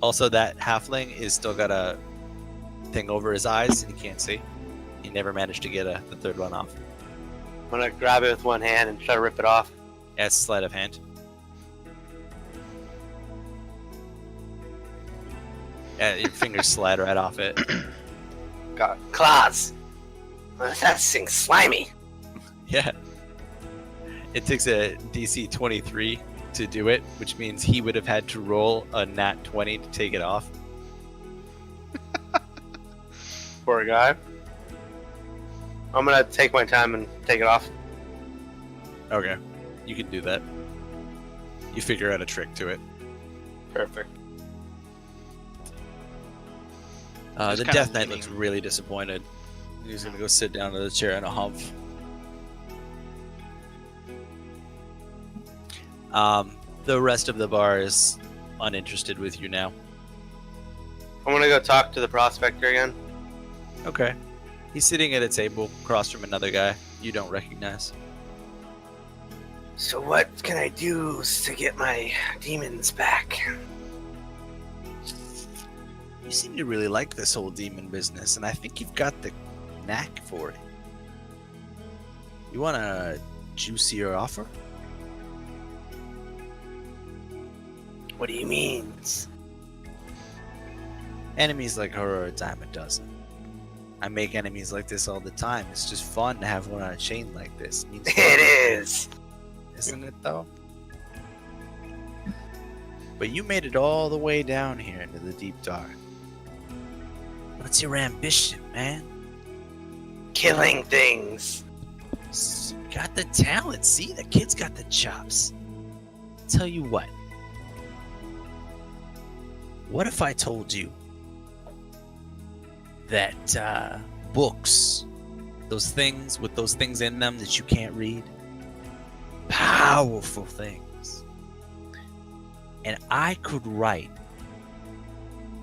Also, that halfling is still got a thing over his eyes and he can't see. He never managed to get the third one off. I'm gonna grab it with one hand and try to rip it off. Yeah, it's sleight of hand. Yeah, your fingers slide right off it. Got claws. That thing's slimy. Yeah. It takes a DC 23 to do it, which means he would have had to roll a nat 20 to take it off. Poor guy. I'm gonna take my time and take it off. Okay. You can do that. You figure out a trick to it. Perfect. The Just kinda Death Knight leaning. looks really disappointed. He's gonna go sit down in the chair in a humph. The rest of the bar is uninterested with you now. I'm gonna go talk to the prospector again. Okay. He's sitting at a table across from another guy you don't recognize. So what can I do to get my demons back? You seem to really like this whole demon business, and I think you've got the knack for it. You want a juicier offer? What do you mean? Enemies like her are a dime a dozen. I make enemies like this all the time. It's just fun to have one on a chain like this. It is. Isn't it, though? But you made it all the way down here into the deep dark. What's your ambition, man? Killing things. Got the talent. See, the kid's got the chops. Tell you what. What if I told you that books, those things with those things in them that you can't read, powerful things, and I could write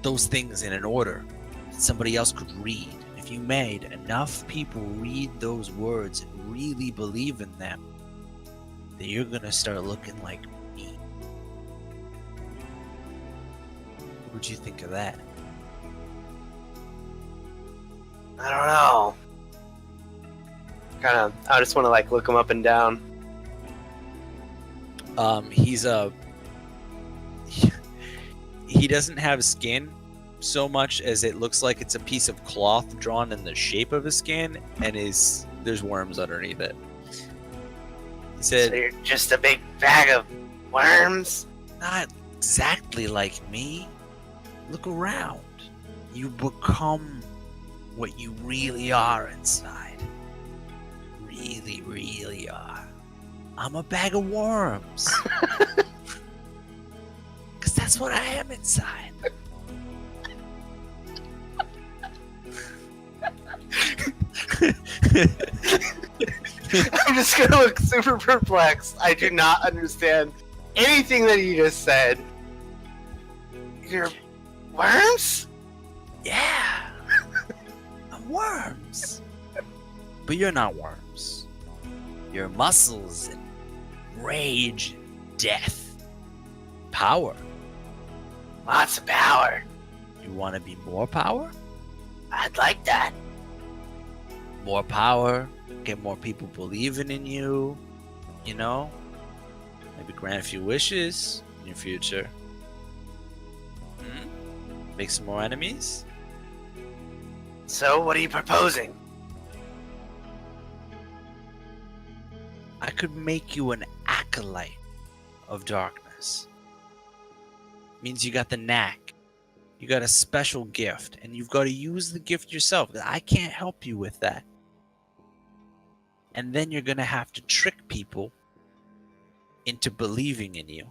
those things in an order that somebody else could read. If you made enough people read those words and really believe in them, then you're gonna start looking like me. What would you think of that? I don't know. I just want to like look him up and down. He's he doesn't have skin so much as it looks like it's a piece of cloth drawn in the shape of a skin, and there's worms underneath it. He said, So you're just a big bag of worms? not exactly like me. Look around. You become what you really are inside. Really, really are. I'm a bag of worms. Because that's what I am inside. I'm just gonna look super perplexed. I do not understand anything that you just said. You're worms? Yeah. I'm worms. But you're not worms. You're muscles and rage and death. Power. Lots of power. You want to be more power? I'd like that. More power, get more people believing in you, you know? Maybe grant a few wishes in your future. Make some more enemies? So, what are you proposing? I could make you an acolyte of darkness. Means you got the knack. You got a special gift, and you've got to use the gift yourself. I can't help you with that. And then you're going to have to trick people into believing in you.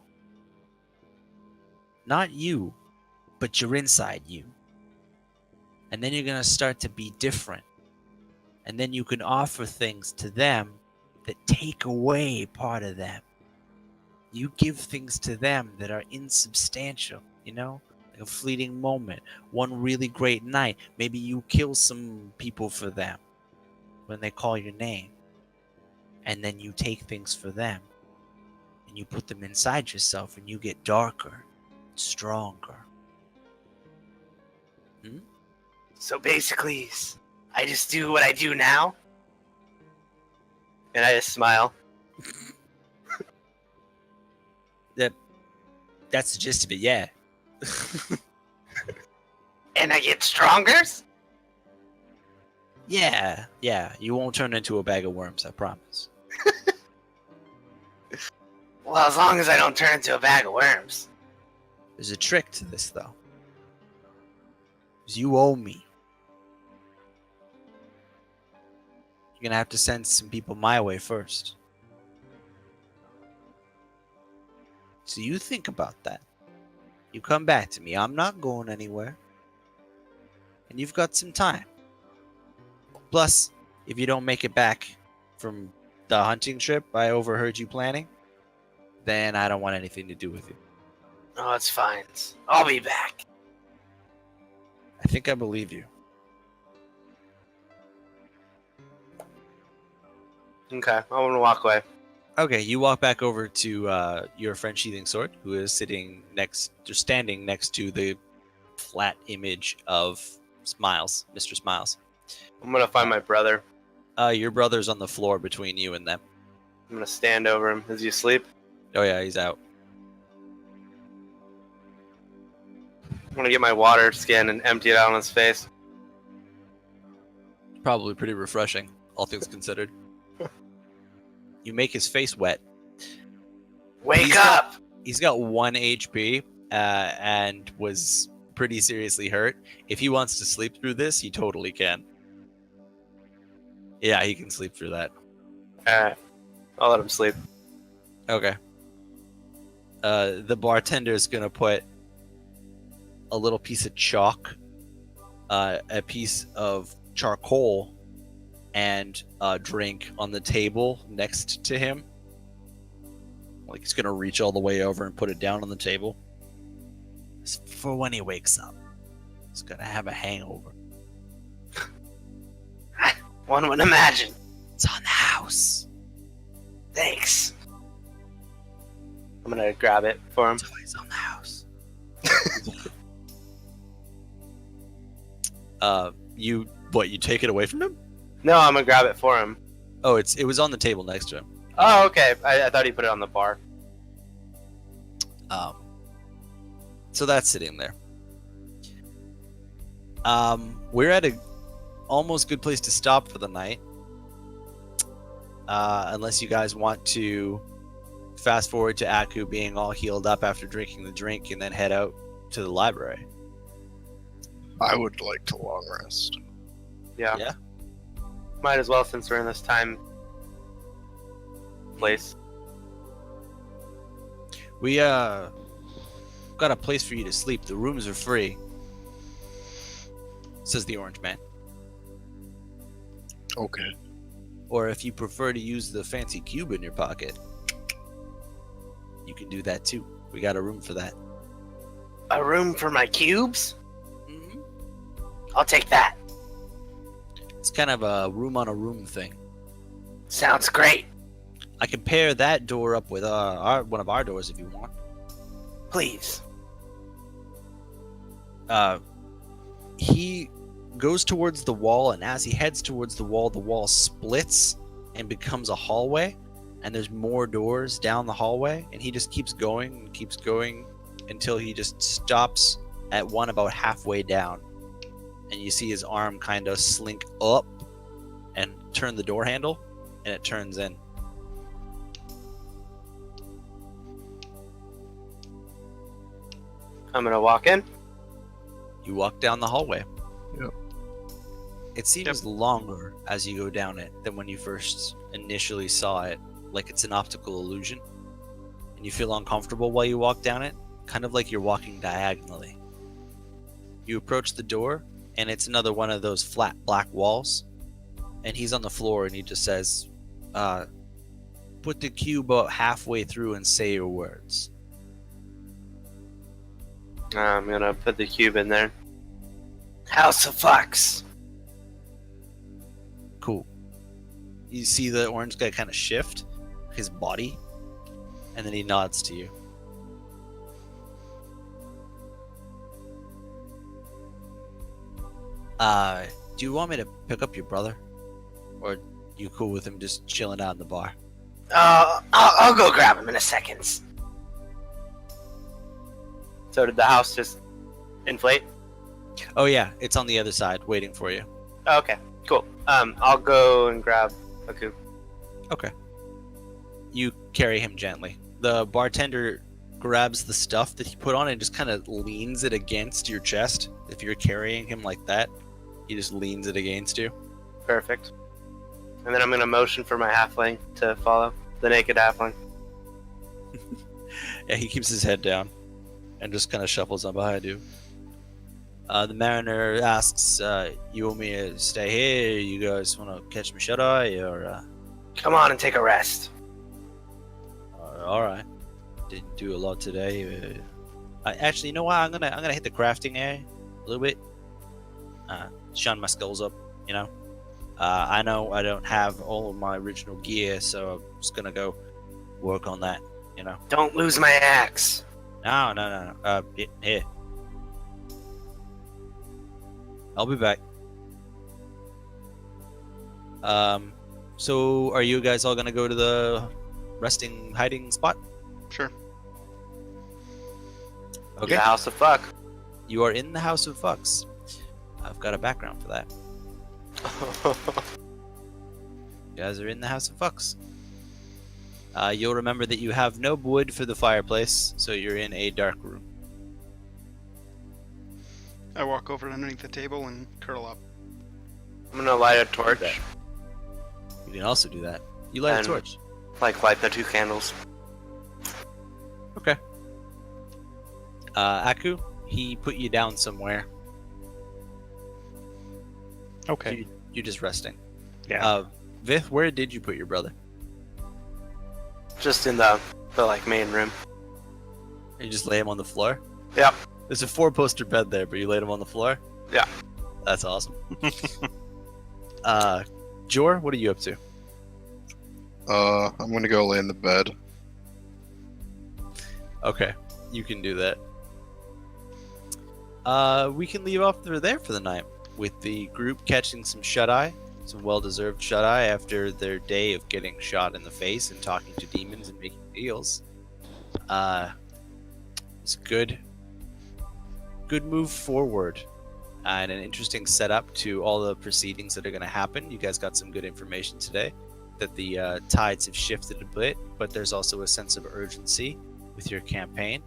Not you, but your inside you. And then you're going to start to be different. And then you can offer things to them that take away part of them. You give things to them that are insubstantial, you know? Like a fleeting moment, one really great night. Maybe you kill some people for them when they call your name. And then you take things for them. And you put them inside yourself and you get darker, stronger. So basically, I just do what I do now? And I just smile. That's the gist of it, yeah. And I get stronger? Yeah. You won't turn into a bag of worms, I promise. Well, as long as I don't turn into a bag of worms. There's a trick to this, though. 'Cause you owe me. You're gonna have to send some people my way first. So you think about that. You come back to me. I'm not going anywhere. And you've got some time. Plus, if you don't make it back from the hunting trip I overheard you planning, then I don't want anything to do with you. Oh, it's fine. I'll be back. I think I believe you. Okay, I'm gonna walk away. Okay, you walk back over to your friend Sheathing Sword, who is standing next to the flat image of Smiles, Mr. Smiles. I'm gonna find my brother. Your brother's on the floor between you and them. I'm gonna stand over him. Is he asleep? Oh yeah, he's out. I'm gonna get my water skin and empty it out on his face. Probably pretty refreshing, all things considered. You make his face wet. Wake up! He's got 1 HP and was pretty seriously hurt. If he wants to sleep through this, he totally can. Yeah, he can sleep through that. Alright. I'll let him sleep. Okay. The bartender's gonna put a little piece of chalk, a piece of charcoal, and a drink on the table next to him. Like he's gonna reach all the way over and put it down on the table. It's for when he wakes up. He's gonna have a hangover. One would imagine. It's on the house. Thanks. I'm gonna grab it for him. It's always on the house. You take it away from him? No, I'm gonna grab it for him. Oh, it was on the table next to him. Oh, okay. I thought he put it on the bar. So that's sitting there. We're at a almost good place to stop for the night. Unless you guys want to fast forward to Aku being all healed up after drinking the drink and then head out to the library. I would like to long rest. Yeah. Yeah. Might as well since we're in this time place. We got a place for you to sleep. The rooms are free, says the orange man. Okay. Or if you prefer to use the fancy cube in your pocket, you can do that too. We got a room for that. A room for my cubes? Mm-hmm. I'll take that. It's kind of a room on a room thing. Sounds great. I can pair that door up with one of our doors if you want. Please. He goes towards the wall, and as he heads towards the wall splits and becomes a hallway, and there's more doors down the hallway, and he just keeps going until he just stops at one about halfway down, and you see his arm kind of slink up and turn the door handle, and it turns in. I'm gonna walk in. You walk down the hallway. Yep. It seems longer as you go down it than when you first initially saw it, like it's an optical illusion. And you feel uncomfortable while you walk down it, kind of like you're walking diagonally. You approach the door, and it's another one of those flat black walls. And he's on the floor, and he just says, put the cube about halfway through and say your words. I'm gonna put the cube in there. House of Fox. Cool. You see the orange guy kind of shift his body, and then he nods to you. Do you want me to pick up your brother? Or you cool with him just chilling out in the bar? I'll go grab him in a second. So did the house just inflate? Oh yeah, it's on the other side waiting for you. Okay, cool. I'll go and grab a coop. Okay. You carry him gently. The bartender grabs the stuff that he put on and just kind of leans it against your chest. If you're carrying him like that, he just leans it against you. Perfect. And then I'm gonna motion for my halfling to follow. The naked halfling. Yeah, he keeps his head down and just kind of shuffles on behind you. The mariner asks, you want me to stay here? You guys want to catch me shut eye? Or, Come on and take a rest. alright. Didn't do a lot today. Actually, you know what? I'm gonna hit the crafting area a little bit. Shine my skulls up, you know. I know I don't have all of my original gear, so I'm just gonna go work on that, you know. Don't lose my axe. No. Here. I'll be back. So are you guys all gonna go to the resting hiding spot? Sure. Okay. The House of Fuck. You are in the House of Fucks. I've got a background for that. You guys are in the House of Fucks. You'll remember that you have no wood for the fireplace, so you're in a dark room. I walk over underneath the table and curl up. I'm gonna light a torch, Okay. You can also do that. You light And- a torch. like light the 2 candles. Okay. Aku, he put you down somewhere. Okay. You're just resting. Yeah. Vith, where did you put your brother? Just in the like main room. You just lay him on the floor? Yep. There's a 4-poster bed there, but you laid him on the floor? Yeah. That's awesome. Jor, what are you up to? I'm gonna go lay in the bed. Okay, you can do that. We can leave off there for the night, with the group catching some shut-eye, some well-deserved shut-eye after their day of getting shot in the face and talking to demons and making deals. It's a good move forward, and an interesting setup to all the proceedings that are going to happen. You guys got some good information today, that the tides have shifted a bit, but there's also a sense of urgency with your campaign.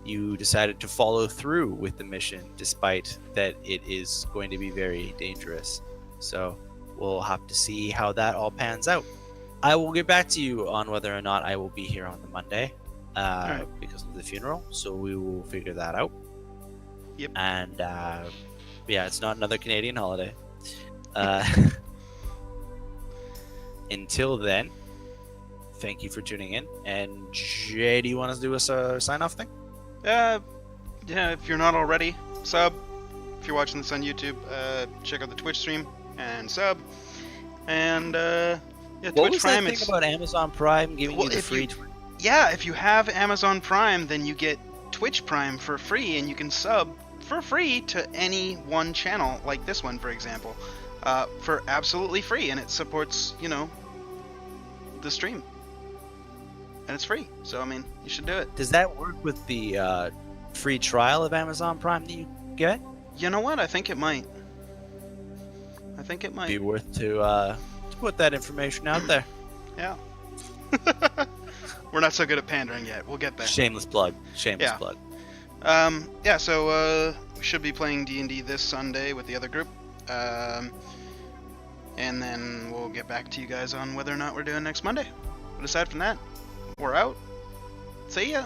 You decided to follow through with the mission despite that it is going to be very dangerous. So we'll have to see how that all pans out. I will get back to you on whether or not I will be here on the Monday because of the funeral, so we will figure that out. Yep. And yeah, it's not another Canadian holiday. Until then, thank you for tuning in. And Jay, do you want to do a sign-off thing? Yeah, if you're not already, sub. If you're watching this on YouTube, check out the Twitch stream and sub. And yeah, What Twitch was Prime. that thing about Amazon Prime giving Well, you the if free? Yeah, if you have Amazon Prime, then you get Twitch Prime for free, and you can sub for free to any one channel, like this one, for example, for absolutely free, and it supports, the stream, and it's free. So I mean, you should do it. Does that work with the free trial of Amazon Prime that you get? You know what? I think it might. Be worth to put that information out there. Yeah. We're not so good at pandering yet. We'll get there. Shameless plug. Shameless Yeah. plug. Yeah, so we should be playing D&D this Sunday with the other group. And then we'll get back to you guys on whether or not we're doing next Monday. But aside from that, we're out. See ya.